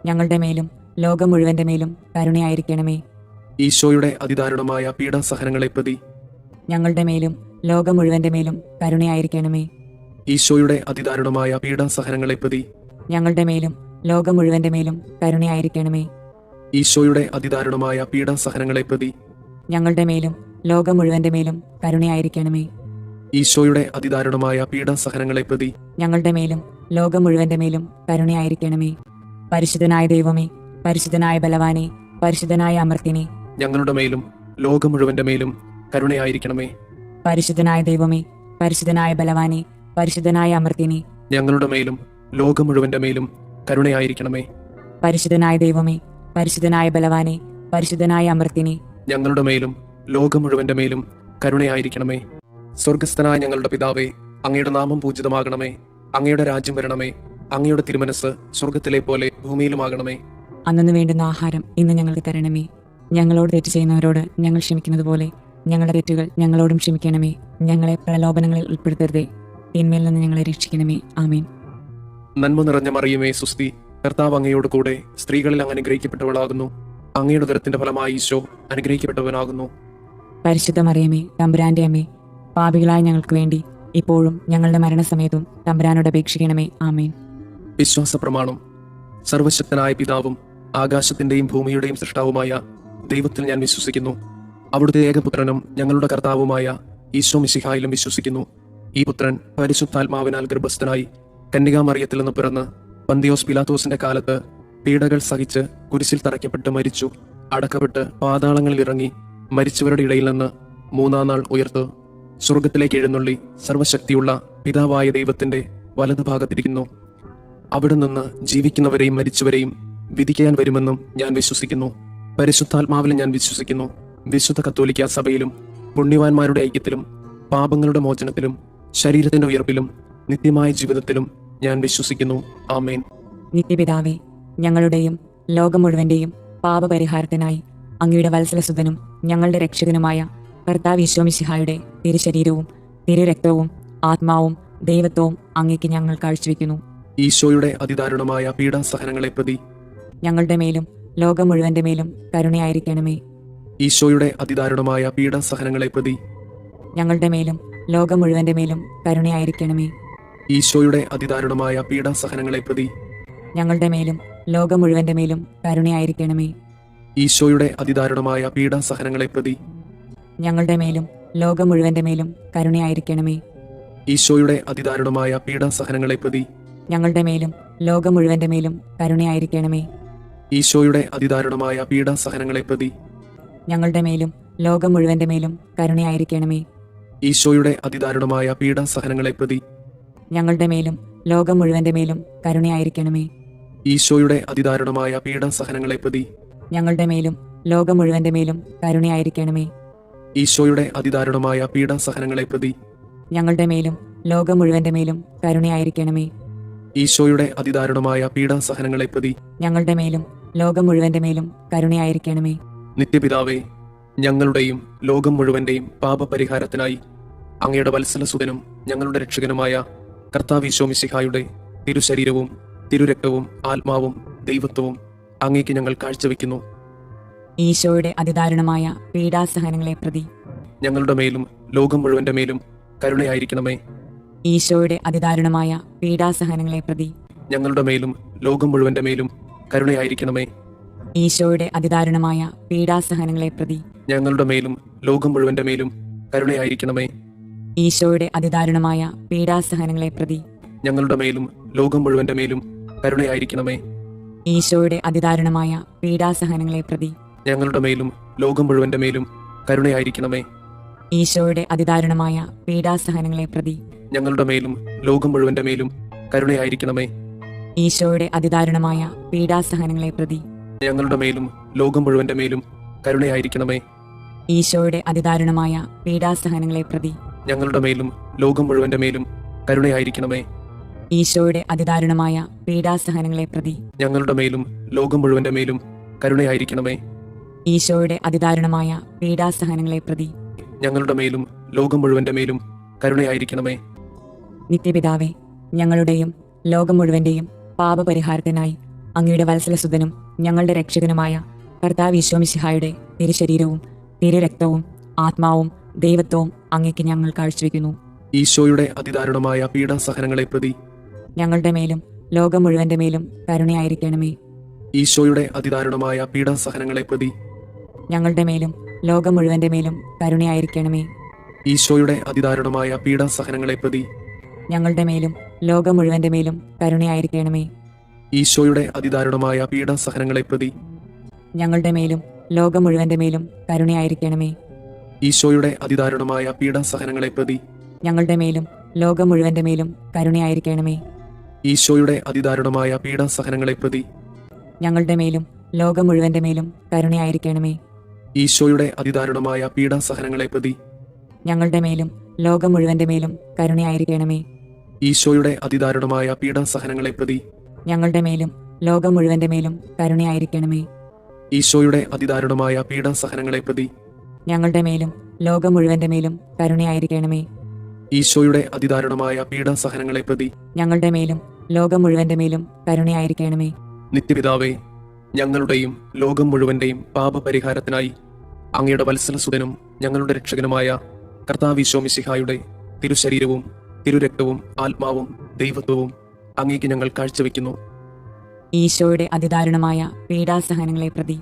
ഞങ്ങളുടെ മേലും ലോകം മുഴുവന്റെ മേലും കരുണയായിരിക്കണമേ. ഈശോയുടെ അതിദാരുണമായ പീഡാസഹനങ്ങളെ പ്രതി ഞങ്ങളുടെ മേലും ലോകം മുഴുവന്റെ മേലും കരുണയായിരിക്കണമേ. ഈശോയുടെ അതിദാരുണമായ പീഡാസഹനങ്ങളെ പ്രതി ഞങ്ങളുടെ മേലും ലോകം മുഴുവന്റെ മേലും കരുണയായിരിക്കണമേ. ഈശോയുടെ അതിദാരുണമായ പീഡാസഹനങ്ങളെ പ്രതി ഞങ്ങളുടെ മേലും ലോകം മുഴുവന്റെ മേലും കരുണയായിരിക്കണമേ. ഈശോയുടെ അതിദാരുണമായ പീഡാസഹനങ്ങളെ പ്രതി ഞങ്ങളുടെ മേലും ലോകം മുഴുവന്റെ മേലും കരുണയായിരിക്കണമേ. പരിശുദ്ധനായ ദൈവമേ, പരിശുദ്ധനായ ബലവാനെ, പരിശുദ്ധനായ അമർത്തിനെ, ഞങ്ങളുടെ മേലും ലോകം മുഴുവന്റെ മേലും കരുണയായിരിക്കണമേ. പരിശുദ്ധനായ ദൈവമേ, പരിശുദ്ധനായ ബലവാനെ, പരിശുദ്ധനായ അമർത്തിനെ, ഞങ്ങളുടെ മേലും ലോകം മുഴുവന്റെ മേലും കരുണയായിരിക്കണമേ. പരിശുദ്ധനായ ദൈവമേ, പരിശുദ്ധനായ ബലവാനെ, പരിശുദ്ധനായ അമർത്തിനെ, ഞങ്ങളുടെ മേലും ലോകം മുഴുവന്റെ മേലും കരുണയായിരിക്കണമേ. സ്വർഗസ്ഥനായ ഞങ്ങളുടെ പിതാവേ, അങ്ങയുടെ നാമം പൂജിതമാകണമേ. അങ്ങയുടെ രാജ്യം വരണമേ. അങ്ങയുടെ തിരുമനസ് സ്വർഗത്തിലെ പോലെ ഭൂമിയിലുമാകണമേ. അന്നു വേണ്ടുന്ന ആഹാരം ഇന്ന് ഞങ്ങൾക്ക് തരണമേ. ഞങ്ങളോട് തെറ്റ് ചെയ്യുന്നവരോട് ഞങ്ങൾ ക്ഷമിക്കുന്നത് പോലെ ഞങ്ങളുടെ തെറ്റുകൾ ഞങ്ങളോടും ക്ഷമിക്കണമേ. ഞങ്ങളെ പ്രലോഭനങ്ങളിൽ ഉൾപ്പെടുത്തരുതേ, തിന്മയിൽ നിന്ന് ഞങ്ങളെ രക്ഷിക്കണമേ. ആമേൻ. നന്മ നിറഞ്ഞ മറിയമേ, സുസ്തി, കർത്താവ് അങ്ങയോട് കൂടെ സ്ത്രീകളിൽ അങ്ങ് അനുഗ്രഹിക്കപ്പെട്ടവളാകുന്നു. അങ്ങയുടെ ഉദരത്തിന്റെ ഫലമായി ഈശോ അനുഗ്രഹിക്കപ്പെട്ടവനാകുന്നു. പരിശുദ്ധ മറിയമേ, തമ്പുരാന്റെ അമ്മേ, പാപികളായ ഞങ്ങൾക്ക് വേണ്ടി ഇപ്പോഴും ഞങ്ങളുടെ മരണസമയത്തും തമ്പുരാനോട് അപേക്ഷിക്കണമേ. ആമേൻ. വിശ്വാസ പ്രമാണം. സർവശക്തനായ പിതാവും ആകാശത്തിന്റെയും ഭൂമിയുടെയും സൃഷ്ടാവുമായ ദൈവത്തിൽ ഞാൻ വിശ്വസിക്കുന്നു. അവിടുത്തെ ഏകപുത്രനും ഞങ്ങളുടെ കർത്താവുമായ ഈശോ മിശിഹായിലും വിശ്വസിക്കുന്നു. ഈ പുത്രൻ പരിശുദ്ധാത്മാവിനാൽ ഗർഭസ്ഥനായി കന്യകാമറിയത്തിൽ നിന്ന് പിറന്ന് പന്തിയോസ് പിലാത്തോസിന്റെ കാലത്ത് പീഡകൾ സഹിച്ച് കുരിശിൽ തറയ്ക്കപ്പെട്ട് മരിച്ചു, അടക്കപ്പെട്ട് പാതാളങ്ങളിൽ ഇറങ്ങി, മരിച്ചവരുടെ ഇടയിൽ നിന്ന് മൂന്നാം നാൾ ഉയർത്ത് സ്വർഗത്തിലേക്ക് എഴുന്നള്ളി സർവശക്തിയുള്ള പിതാവായ ദൈവത്തിന്റെ വലതുഭാഗത്തിരിക്കുന്നു. അവിടെ നിന്ന് ജീവിക്കുന്നവരെയും മരിച്ചവരെയും വിധിക്കാൻ വരുമെന്നും ഞാൻ വിശ്വസിക്കുന്നു. പരിശുദ്ധാത്മാവിലും ഞാൻ വിശ്വസിക്കുന്നു. വിശുദ്ധ കത്തോലിക്ക സഭയിലും പുണ്യവാന്മാരുടെ ഐക്യത്തിലും പാപങ്ങളുടെ മോചനത്തിലും ശരീരത്തിന്റെ ഉയർപ്പിലും നിത്യമായ ജീവിതത്തിലും ഞാൻ വിശ്വസിക്കുന്നു. ആമേൻ. നിത്യപിതാവേ, ഞങ്ങളുടെയും ലോകം മുഴുവന്റെയും പാപപരിഹാരത്തിനായി അങ്ങയുടെ വത്സലസുതനും ഞങ്ങളുടെ രക്ഷകനുമായ കർത്താവ് ഈശോമിശിഹായുടെ തിരുശരീരവും തിരുരക്തവും ആത്മാവും ദൈവത്വവും അങ്ങേക്ക് ഞങ്ങൾ കാഴ്ചവെക്കുന്നു. ഈശോയുടെ അതിദാരുണമായ പീഡാസഹനങ്ങളെ പ്രതി ഞങ്ങളുടെ മേലും ലോകം മുഴുവന്റെ മേലും കരുണയായിരിക്കണമേ. ഈശോയുടെ അതിദാരുണമായ പീഡാസഹനങ്ങളെ പ്രതി ഞങ്ങളുടെ മേലും ലോകം മുഴുവന്റെ മേലും കരുണയായിരിക്കണമേ. ഈശോയുടെ അതിദാരുണമായ പീഡാസഹനങ്ങളെ പ്രതി ഞങ്ങളുടെ മേലും ലോകം മുഴുവന്റെ മേലും കരുണയായിരിക്കണമേ. ഈശോയുടെ അതിദാരുണമായ പീഡാസഹനങ്ങളെ പ്രതി ഞങ്ങളുടെ മേലും ലോകം മുഴുവന്റെ മേലും കരുണയായിരിക്കണമേ. ഈശോയുടെ അതിദാരുണമായ പീഡാസഹനങ്ങളെ പ്രതി ഞങ്ങളുടെ മേലും ലോകം മുഴുവന്റെ മേലും കരുണയായിരിക്കണമേ. ഈശോയുടെ അതിദാരുണമായ പീഡാസഹനങ്ങളെ പ്രതി ഞങ്ങളുടെ മേലും ലോകം മുഴുവന്റെ മേലും കരുണയായിരിക്കണമേ. ഈശോയുടെ അതിദാരുണമായ പീഡാസഹനങ്ങളെ പ്രതി ഞങ്ങളുടെ മേലും ലോകം മുഴുവന്റെ മേലും കരുണയായിരിക്കണമേ. ഈശോയുടെ അതിദാരുണമായ പീഡാസഹനങ്ങളെ പ്രതി ഞങ്ങളുടെ മേലും ലോകം മുഴുവന്റെ മേലും കരുണയായിരിക്കണമേ. ഈശോയുടെ അതിദാരുണമായ പീഡാസഹനങ്ങളെ പ്രതി ഞങ്ങളുടെ മേലും ലോകം മുഴുവന്റെ മേലും കരുണയായിരിക്കണമേ. ഈശോയുടെ അതിദാരുണമായ പീഡാസഹനങ്ങളെ പ്രതി ഞങ്ങളുടെ മേലും ലോകം മുഴുവന്റെ മേലും കരുണയായിരിക്കണമേ. നിത്യപിതാവേ, ഞങ്ങളുടെയും ലോകം മുഴുവന്റെയും പാപപരിഹാരത്തിനായി അങ്ങയുടെ വത്സലസുതനും ഞങ്ങളുടെ രക്ഷകനുമായ കർത്താവ് മിശിഹായുടെ തിരുശരീരവും തിരുരക്തവും ആത്മാവും ദൈവത്വവും അങ്ങേക്ക് ഞങ്ങൾ കാഴ്ചവെക്കുന്നു. ഈശോയുടെ അതിദാരുണമായ പീഡാസഹനങ്ങളെ പ്രതി ഞങ്ങളുടെ മേലും ലോകം മുഴുവന്റെ മേലും കരുണയായിരിക്കണമേ. ഈശോയുടെ അതിദാരുണമായ പീഡാസഹനങ്ങളെ പ്രതി ഞങ്ങളുടെ മേലും ലോകം മുഴുവന്റെ മേലും കരുണയായിരിക്കണമേ. ഈശോയുടെ അതിദാരുണമായ പീഡാസഹനങ്ങളെ പ്രതി ഞങ്ങളുടെ മേലും ലോകം മുഴുവന്റെ മേലും കരുണയായിരിക്കണമേ. ഈശോയുടെ അതിദാരുണമായ പീഡാസഹനങ്ങളെ പ്രതി ഞങ്ങളുടെ മേലും ലോകം മുഴുവന്റെ മേലും കരുണയായിരിക്കണമേ. ഈശോയുടെ അതിദാരുണമായ പീഡാസഹനങ്ങളെ പ്രതി ഞങ്ങളുടെ മേലും ലോകം മുഴുവന്റെ മേലും കരുണയായിരിക്കണമേ. ഈശോയുടെ അതിദാരുണമായ പീഡാസഹനങ്ങളെ പ്രതി ഞങ്ങളുടെ മേലും ലോകം മുഴുവന്റെ മേലും കരുണയായിരിക്കണമേ. ഈശോയുടെ അതിദാരുണമായ പീഡാസഹനങ്ങളെ പ്രതി ഞങ്ങളുടെ മേലും ലോകം മുഴുവന്റെ മേലും കരുണയായിരിക്കണമേ. ഈശോയുടെ അതിദാരുണമായ പീഡാസഹനങ്ങളെ പ്രതി ഞങ്ങളുടെ മേലും ലോകം മുഴുവന്റെ മേലും കരുണയായിരിക്കണമേ. ഈശോയുടെ അതിദാരുണമായ പീഡാസഹനങ്ങളെ പ്രതി ഞങ്ങളുടെ മേലും ലോകം മുഴുവന്റെ മേലും കരുണയായിരിക്കണമേ. ഈശോയുടെ അതിദാരുണമായ പീഡാസഹനങ്ങളെ പ്രതി ഞങ്ങളുടെ മേലും ലോകം മുഴുവന്റെ മേലും കരുണയായിരിക്കണമേ. നിത്യപിതാവേ, ഞങ്ങളുടെയും ലോകം മുഴുവന്റെയും പാപപരിഹാരത്തിനായി അങ്ങയുടെ വത്സലസുതനും ഞങ്ങളുടെ രക്ഷകനുമായ കർത്താവ് മിശിഹായുടെ തിരുശരീരവും തിരുരക്തവും ആത്മാവും ദൈവത്വവും അങ്ങേക്ക് ഞങ്ങൾ കാഴ്ചവെക്കുന്നു. ഈശോയുടെ അതിദാരുണമായ പീഡാസഹനങ്ങളെ പ്രതി ഞങ്ങളുടെ മേലും ലോകം മുഴുവന്റെ മേലും കരുണയായിരിക്കണമേ. ഈശോയുടെ അതിദാരുണമായ പീഡാസഹനങ്ങളെ പ്രതി ഞങ്ങളുടെ മേലും ലോകം മുഴുവന്റെ മേലും കരുണയായിരിക്കണമേ. ഈശോയുടെ അതിദാരുണമായ പീഡാസഹനങ്ങളെ പ്രതി ഞങ്ങളുടെ മേലും ലോകം മുഴുവന്റെ മേലും കരുണയായിരിക്കണമേ. ഈശോയുടെ അതിദാരുണമായ പീഡാസഹനങ്ങളെ പ്രതി ഞങ്ങളുടെ മേലും ലോകം മുഴുവന്റെ മേലും കരുണയായിരിക്കണമേ. ഈശോയുടെ അതിദാരുണമായ പീഡാസഹനങ്ങളെ പ്രതി ഞങ്ങളുടെ മേലും ലോകം മുഴുവന്റെ മേലും കരുണയായിരിക്കണമേ. ഈശോയുടെ അതിദാരുണമായ പീഡാസഹനങ്ങളെ പ്രതി ഞങ്ങളുടെ മേലും ലോകം മുഴുവന്റെ മേലും കരുണയായിരിക്കണമേ. ഈശോയുടെ അതിദാരുണമായ പീഡാസഹനങ്ങളെ പ്രതി ഞങ്ങളുടെ മേലും ലോകം മുഴുവന്റെ മേലും കരുണയായിരിക്കണമേ. ഈശോയുടെ അതിദാരുണമായ പീഡാസഹനങ്ങളെ പ്രതി ഞങ്ങളുടെ മേലും ലോകം മുഴുവന്റെ മേലും കരുണയായിരിക്കണമേ. ഈശോയുടെ അതിദാരുണമായ പീഡാസഹനങ്ങളെ പ്രതി ഞങ്ങളുടെ മേലും ലോകം മുഴുവന്റെ മേലും കരുണയായിരിക്കണമേ. ഈശോയുടെ അതിദാരുണമായ പീഡാസഹനങ്ങളെ പ്രതി ഞങ്ങളുടെ മേലും ലോകം മുഴുവന്റെ മേലും കരുണയായിരിക്കണമേ. നിത്യപിതാവേ, ഞങ്ങളുടെയും ലോകം മുഴുവന്റെയും പാപപരിഹാരത്തിനായി അങ്ങയുടെ വത്സലസുതനും ഞങ്ങളുടെ രക്ഷകനുമായ കർത്താവ് മിശിഹായുടെ തിരുശരീരവും തിരുരക്തവും ആത്മാവും ദൈവത്വവും അങ്ങേക്ക് ഞങ്ങൾ കാഴ്ചവെക്കുന്നു. ഈശോയുടെ അതിദാരുണമായ പീഡാസഹനങ്ങളെ പ്രതി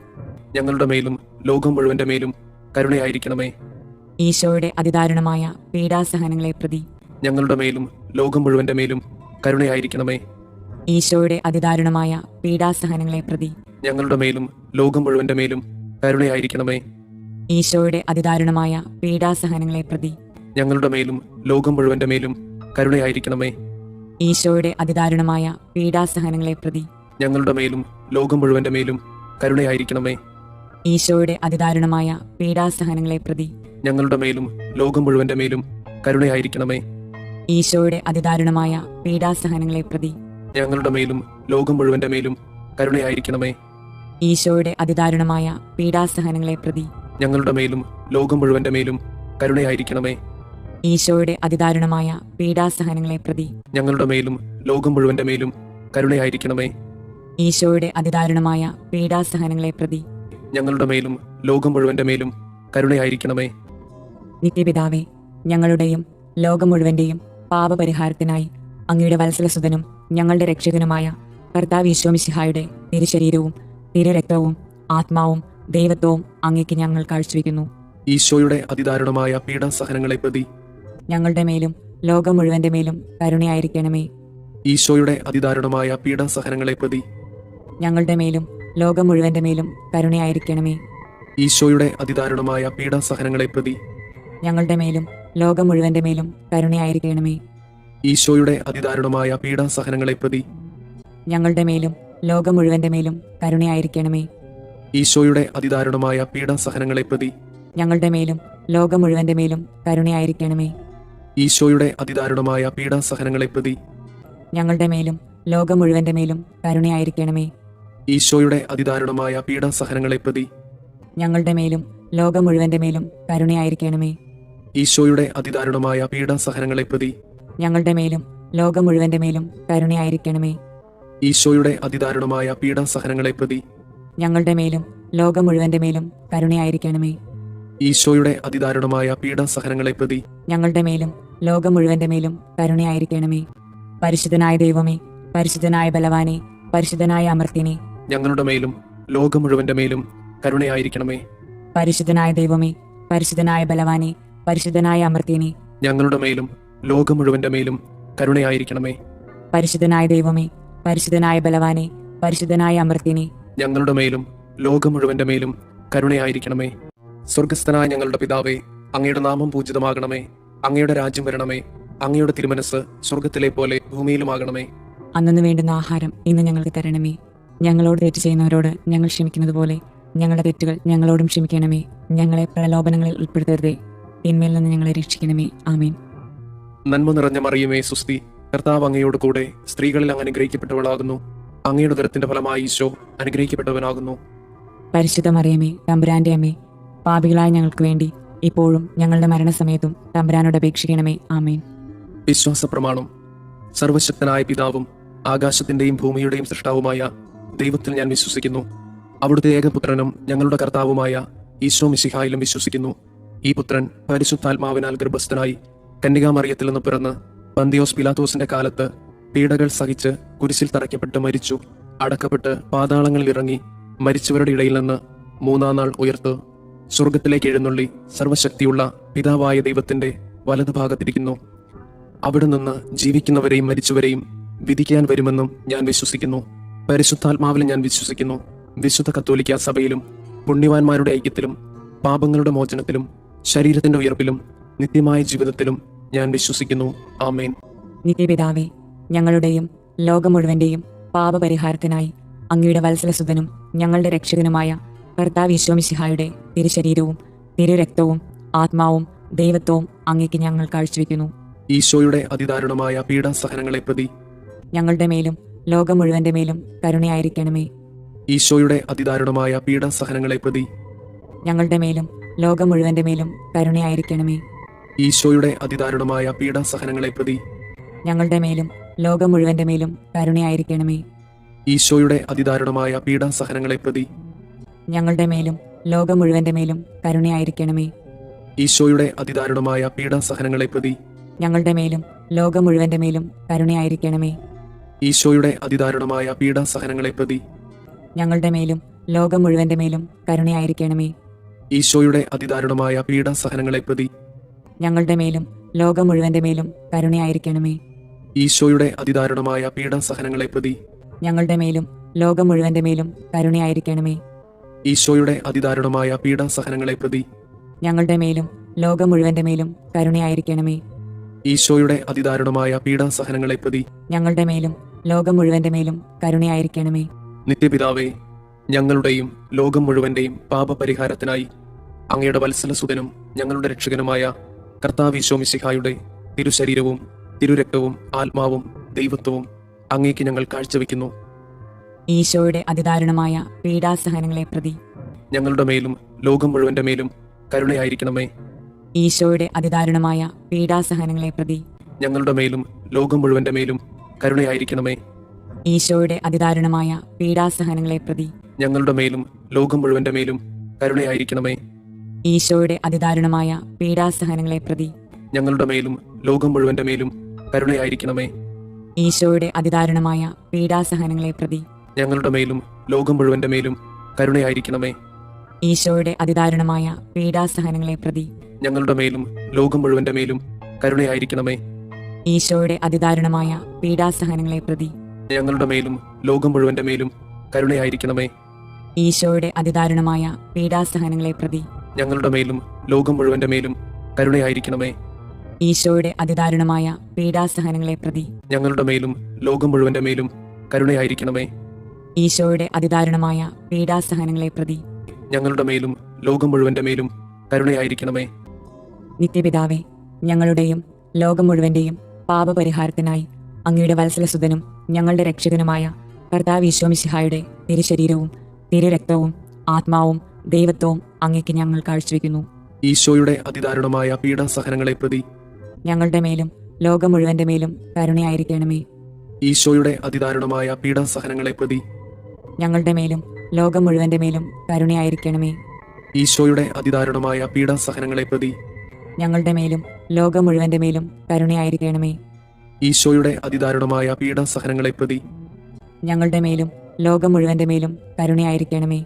ഞങ്ങളുടെ മേലും ലോകം മുഴുവന്റെ മേലും കരുണയായിരിക്കണമേ. ഈശോയുടെ അതിദാരുണമായ പീഡാസഹനങ്ങളെ പ്രതി ഞങ്ങളുടെ മേലും ലോകം മുഴുവന്റെ മേലും കരുണയായിരിക്കണമേ. ഈശോയുടെ അതിദാരുണമായ പീഡാസഹനങ്ങളെ പ്രതി ഞങ്ങളുടെ മേലും ലോകം മുഴുവന്റെ മേലും കരുണയായിരിക്കണമേ. ഈശോയുടെ അതിദാരുണമായ പീഡാസഹനങ്ങളെ പ്രതി ഞങ്ങളുടെ മേലും ലോകം മുഴുവന്റെ മേലും കരുണയായിരിക്കണമേ. ഈശോയുടെ അതിദാരുണമായ പീഡാസഹനങ്ങളെ പ്രതി ഞങ്ങളുടെ മേലും ലോകം മുഴുവന്റെ മേലും കരുണയായിരിക്കണമേ. ഈശോയുടെ അതിദാരുണമായ പീഡാസഹനങ്ങളെ പ്രതി ഞങ്ങളുടെ മേലും ലോകം മുഴുവന്റെ മേലും കരുണയായിരിക്കണമേ. ഈശോയുടെ അതിദാരുണമായ പീഡാസഹനങ്ങളെ പ്രതി ഞങ്ങളുടെ മേലും ലോകം മുഴുവന്റെ മേലും കരുണയായിരിക്കണമേ. ഈശോയുടെ അതിദാരുണമായ പീഡാസഹനങ്ങളെ പ്രതി ഞങ്ങളുടെ മേലും ലോകം മുഴുവന്റെ മേലും കരുണയായിരിക്കണമേ. ഈശോയുടെ അതിദാരുണമായ പീഡാസഹനങ്ങളെ പ്രതി ഞങ്ങളുടെ മേലും ലോകം മുഴുവന്റെ മേലും കരുണയായിരിക്കണമേ. ഈശോയുടെ അതിദാരുണമായ പീഡാസഹനങ്ങളെ പ്രതി ഞങ്ങളുടെ മേലും ലോകം മുഴുവന്റെ മേലും കരുണയായിരിക്കണമേ. നിത്യപിതാവേ, ഞങ്ങളുടെയും ലോകം മുഴുവന്റെയും പാപപരിഹാരത്തിനായി അങ്ങയുടെ വത്സലസുതനും ഞങ്ങളുടെ രക്ഷകനുമായ കർത്താവ് മിശിഹായുടെ തിരുശരീരവും തിരുരക്തവും ആത്മാവും ദൈവത്വവും അങ്ങേക്ക് ഞങ്ങൾ കാഴ്ചവെക്കുന്നു. ഈശോയുടെ അതിദാരുണമായ പീഡാസഹനങ്ങളെ പ്രതി ഞങ്ങളുടെ മേലും ലോകം മുഴുവന്റെ മേലും കരുണയായിരിക്കണമേ. ഈശോയുടെ അതിദാരുണമായ പീഡാസഹനങ്ങളെ പ്രതി ഞങ്ങളുടെ മേലും ലോകം മുഴുവന്റെ മേലും കരുണയായിരിക്കണമേ. ഈശോയുടെ അതിദാരുണമായ പീഡാസഹനങ്ങളെ പ്രതി ഞങ്ങളുടെ മേലും ലോകം മുഴുവന്റെ മേലും കരുണയായിരിക്കണമേ. ഈശോയുടെ അതിദാരുണമായ പീഡാസഹനങ്ങളെ പ്രതി ഞങ്ങളുടെ മേലും ലോകം മുഴുവന്റെ മേലും കരുണയായിരിക്കണമേ. ഈശോയുടെ അതിദാരുണമായ പീഡാസഹനങ്ങളെ പ്രതി ഞങ്ങളുടെ മേലും ലോകം മുഴുവന്റെ മേലും കരുണയായിരിക്കണമേ. ഈശോയുടെ അതിദാരുണമായ പീഡാസഹനങ്ങളെ പ്രതി ഞങ്ങളുടെ മേലും ലോകം മുഴുവന്റെ മേലും കരുണയായിരിക്കണമേ. ഈശോയുടെ അതിദാരുണമായ പീഡാസഹനങ്ങളെ പ്രതി ഞങ്ങളുടെ മേലും ലോകം മുഴുവന്റെ മേലും കരുണയായിരിക്കണമേ. ഈശോയുടെ അതിദാരുണമായ പീഡാസഹനങ്ങളെ പ്രതി ഞങ്ങളുടെ മേലും ലോകം മുഴുവന്റെ മേലും കരുണയായിരിക്കണമേ. ഈശോയുടെ അതിദാരുണമായ പീഡാസഹനങ്ങളെ പ്രതി ഞങ്ങളുടെ മേലും ലോകം മുഴുവന്റെ മേലും കരുണയായിരിക്കണമേ. ഈശോയുടെ അതിദാരുണമായ പീഡാസഹനങ്ങളെ പ്രതി ഞങ്ങളുടെ മേലും ലോകം മുഴുവന്റെ മേലും കരുണയായിരിക്കണമേ. പരിശുദ്ധനായ ദൈവമേ, പരിശുദ്ധനായ ബലവാനെ, പരിശുദ്ധനായ അമർത്യനെ, ഞങ്ങളുടെ മേലും ലോകം മുഴുവന്റെ മേലും കരുണയായിരിക്കണമേ. പരിശുദ്ധനായ ദൈവമേ, പരിശുദ്ധനായ ബലവാനെ, പരിശുദ്ധനായ അമർത്യനെ, ഞങ്ങളുടെ മേലും ലോകം മുഴുവന്റെ മേലും കരുണയായിരിക്കണമേ. പരിശുദ്ധനായ ദൈവമേ, പരിശുദ്ധനായ ബലവാനെ, പരിശുദ്ധനായ അമർത്യനെ, ഞങ്ങളുടെ മേലും ലോകം മുഴുവന്റെ മേലും കരുണയായിരിക്കണമേ. സ്വർഗസ്ഥനായ ഞങ്ങളുടെ പിതാവേ, അങ്ങയുടെ നാമം പൂജിതമാകണമേ. അങ്ങയുടെ രാജ്യം വരണമേ. അങ്ങയുടെ തിരുമനസ് സ്വർഗത്തിലെ പോലെ ഭൂമിയിലുമാകണമേ. അന്നു വേണ്ടുന്ന ആഹാരം ഇന്ന് ഞങ്ങൾക്ക് തരണമേ. ഞങ്ങളോട് തെറ്റ് ചെയ്യുന്നവരോട് ഞങ്ങൾ ക്ഷമിക്കുന്നത് പോലെ ഞങ്ങളുടെ തെറ്റുകൾ ഞങ്ങളോടും ക്ഷമിക്കണമേ. ഞങ്ങളെ പ്രലോഭനങ്ങളിൽ ഉൾപ്പെടുത്തരുതേ, തിന്മയിൽ നിന്ന് ഞങ്ങളെ രക്ഷിക്കണമേ. ആമേൻ. നന്മ നിറഞ്ഞ മറിയമേ, സുസ്തി, കർത്താവ് അങ്ങയോട് കൂടെ സ്ത്രീകളിൽ അങ്ങ് അനുഗ്രഹിക്കപ്പെട്ടവളാകുന്നു. അങ്ങയുടെ ഉദരത്തിന്റെ ഫലമായി ഈശോ അനുഗ്രഹിക്കപ്പെട്ടവനാകുന്നു. പരിശുദ്ധ മറിയമേ, തമ്പുരാന്റെ അമ്മേ, പാപികളായ ഞങ്ങൾക്ക് വേണ്ടി ഇപ്പോഴും ഞങ്ങളുടെ മരണസമയത്തും തമ്പുരാനോട് അപേക്ഷിക്കണമേ. ആമേൻ. വിശ്വാസ പ്രമാണം. സർവശക്തനായ പിതാവും ആകാശത്തിന്റെയും ഭൂമിയുടെയും സൃഷ്ടാവുമായ ദൈവത്തിൽ ഞാൻ വിശ്വസിക്കുന്നു. അവിടുത്തെ ഏകപുത്രനും ഞങ്ങളുടെ കർത്താവുമായ ഈശോ മിശിഹായിലും വിശ്വസിക്കുന്നു. ഈ പുത്രൻ പരിശുദ്ധാത്മാവിനാൽ ഗർഭസ്ഥനായി കന്യകാമറിയത്തിൽ നിന്ന് പിറന്ന് പന്തിയോസ് പിലാത്തോസിന്റെ കാലത്ത് പീഡകൾ സഹിച്ച് കുരിശിൽ തറയ്ക്കപ്പെട്ട് മരിച്ചു, അടക്കപ്പെട്ട് പാതാളങ്ങളിൽ ഇറങ്ങി മരിച്ചവരുടെ ഇടയിൽ നിന്ന് മൂന്നാം നാൾ ഉയർത്ത് സ്വർഗത്തിലേക്ക് എഴുന്നള്ളി സർവശക്തിയുള്ള പിതാവായ ദൈവത്തിന്റെ വലതുഭാഗത്തിരിക്കുന്നു. അവിടെ നിന്ന് ജീവിക്കുന്നവരെയും മരിച്ചവരെയും വിധിക്കാൻ വരുമെന്നും ഞാൻ വിശ്വസിക്കുന്നു. പരിശുദ്ധാത്മാവിലും ഞാൻ വിശ്വസിക്കുന്നു. വിശുദ്ധ കത്തോലിക്ക സഭയിലും പുണ്യവാന്മാരുടെ ഐക്യത്തിലും പാപങ്ങളുടെ മോചനത്തിലും ശരീരത്തിന്റെ ഉയർപ്പിലും നിത്യമായ ജീവിതത്തിലും ഞാൻ വിശ്വസിക്കുന്നു. ആമേൻ. നിത്യപിതാവേ, ഞങ്ങളുടെയും ലോകം മുഴുവന്റെയും പാപപരിഹാരത്തിനായി അങ്ങയുടെ വത്സലസുതനും ഞങ്ങളുടെ രക്ഷകനുമായ കർത്താവ് ഈശോ മിശിഹായുടെ തിരുശരീരവും തിരുരക്തവും ആത്മാവും ദൈവത്വവും അങ്ങേക്ക് ഞങ്ങൾ കാഴ്ചവെക്കുന്നു. ഈശോയുടെ അതിദാരുണമായ പീഡാസഹനങ്ങളെ പ്രതി ഞങ്ങളുടെ മേലും ലോകം മുഴുവന്റെ മേലും കരുണയായിരിക്കണമേ. ഈശോയുടെ അതിദാരുണമായ പീഡാസഹനങ്ങളെ പ്രതി ഞങ്ങളുടെ മേലും ലോകം മുഴുവന്റെ മേലും കരുണയായിരിക്കണമേ. ഈശോയുടെ അതിദാരുണമായ പീഡാസഹനങ്ങളെ പ്രതി ഞങ്ങളുടെ മേലും ലോകം മുഴുവന്റെ മേലും കരുണയായിരിക്കണമേ. ഈശോയുടെ അതിദാരുണമായ പീഡാസഹനങ്ങളെ പ്രതി ഞങ്ങളുടെ മേലും ലോകം മുഴുവന്റെ മേലും കരുണയായിരിക്കണമേ. ഈശോയുടെ അതിദാരുണമായ പീഡാസഹനങ്ങളെ പ്രതി ഞങ്ങളുടെ മേലും ലോകം മുഴുവന്റെ മേലും കരുണയായിരിക്കണമേ. ഈശോയുടെ അതിദാരുണമായ പീഡാസഹനങ്ങളെ പ്രതി ഞങ്ങളുടെ മേലും ലോകം മുഴുവന്റെ മേലും കരുണയായിരിക്കണമേ. ഈശോയുടെ അതിദാരുണമായ പീഡാസഹനങ്ങളെ പ്രതി ഞങ്ങളുടെ മേലും ലോകം മുഴുവന്റെ മേലും കരുണയായിരിക്കണമേ. ഈശോയുടെ അതിദാരുണമായ പീഡാസഹനങ്ങളെ പ്രതി ഞങ്ങളുടെ മേലും ലോകം മുഴുവന്റെ മേലും കരുണയായിരിക്കണമേ. ഈശോയുടെ അതിദാരുണമായ പീഡാസഹനങ്ങളെ പ്രതി ഞങ്ങളുടെ മേലും ലോകം മുഴുവന്റെ മേലും കരുണയായിരിക്കണമേ. ഈശോയുടെ അതിദാരുണമായ പീഡാസഹനങ്ങളെ പ്രതി ഞങ്ങളുടെ മേലും ലോകം മുഴുവന്റെ മേലും കരുണയായിരിക്കണമേ. നിത്യപിതാവേ, ഞങ്ങളുടെയും ലോകം മുഴുവന്റെയും പാപപരിഹാരത്തിനായി അങ്ങയുടെ വത്സലസുതനും ഞങ്ങളുടെ രക്ഷകനുമായ കർത്താവ് ഈശോ മിശിഹായുടെ തിരുശരീരവും തിരുരക്തവും ആത്മാവും ദൈവത്വവും അങ്ങേക്ക് ഞങ്ങൾ കാഴ്ചവെക്കുന്നു. ഈശോയുടെ അതിദാരുണമായ പീഡാസഹനങ്ങളെ പ്രതി ഞങ്ങളുടെ മേലും ലോകം മുഴുവന്റെ മേലും കരുണയായിരിക്കണമേ. ഈശോയുടെ അതിദാരുണമായ പീഡാസഹനങ്ങളെ പ്രതി ഞങ്ങളുടെ മേലും ലോകം മുഴുവന്റെ മേലും കരുണയായിരിക്കണമേ. ഈശോയുടെ അതിദാരുണമായ പീഡാസഹനങ്ങളെ പ്രതി ഞങ്ങളുടെ മേലും ലോകം മുഴുവന്റെ മേലും കരുണയായിരിക്കണമേ. ഈശോയുടെ അതിദാരുണമായ പീഡാസഹനങ്ങളെ പ്രതി ഞങ്ങളുടെ മേലും ലോകം മുഴുവന്റെ മേലും കരുണയായിരിക്കണമേ. ഈശോയുടെ അതിദാരുണമായ പീഡാസഹനങ്ങളെ പ്രതി ഞങ്ങളുടെ മേലും ലോകം മുഴുവന്റെ മേലും കരുണയായിരിക്കണമേ. ഈശോയുടെ അതിദാരുണമായ പീഡാസഹനങ്ങളെ പ്രതി ഞങ്ങളുടെ മേലും ലോകം മുഴുവന്റെ മേലും കരുണയായിരിക്കണമേ. ഈശോയുടെ അതിദാരുണമായ പീഡാസഹനങ്ങളെ പ്രതി ഞങ്ങളുടെ മേലും ലോകം മുഴുവന്റെ മേലും കരുണയായിരിക്കണമേ. ഈശോയുടെ അതിദാരുണമായ പീഡാസഹനങ്ങളെ പ്രതി ഞങ്ങളുടെ മേലും ലോകം മുഴുവന്റെ മേലും കരുണയായിരിക്കണമേ. ഈശോയുടെ അതിദാരുണമായ പീഡാസഹനങ്ങളെ പ്രതി ഞങ്ങളുടെ മേലും ലോകം മുഴുവന്റെ മേലും കരുണയായിരിക്കണമേ. ഈശോയുടെ അതിദാരുണമായ പീഡാസഹനങ്ങളെ പ്രതി ഞങ്ങളുടെ മേലും ലോകം മുഴുവന്റെ മേലും കരുണയായിരിക്കണമേ. നിത്യപിതാവേ, ഞങ്ങളുടെയും ലോകം മുഴുവന്റെയും പാപപരിഹാരത്തിനായി അങ്ങയുടെ വത്സലസുതനും ഞങ്ങളുടെ രക്ഷകനുമായ കർത്താവ് ഈശോ മിശിഹായുടെ തിരുശരീരവും തിരുരക്തവും ആത്മാവും ദൈവത്വവും അങ്ങേക്ക് ഞങ്ങൾ കാഴ്ചവെക്കുന്നു. ഈശോയുടെ അതിദാരുണമായ പീഡാസഹനങ്ങളെ പ്രതി ഞങ്ങളുടെ മേലും ലോകം മുഴുവന്റെ മേലും കരുണയായിരിക്കണമേ. ഈശോയുടെ അതിദാരുണമായ പീഡാസഹനങ്ങളെ പ്രതി ഞങ്ങളുടെ മേലും ലോകം മുഴുവന്റെ മേലും കരുണയായിരിക്കണമേ. ഈശോയുടെ അതിദാരുണമായ പീഡാസഹനങ്ങളെ പ്രതി ഞങ്ങളുടെ മേലും ലോകം മുഴുവന്റെ മേലും കരുണയായിരിക്കണമേ. ഈശോയുടെ അതിദാരുണമായ പീഡാസഹനങ്ങളെ പ്രതി ഞങ്ങളുടെ മേലും ലോകം മുഴുവന്റെ മേലും കരുണയായിരിക്കണമേ.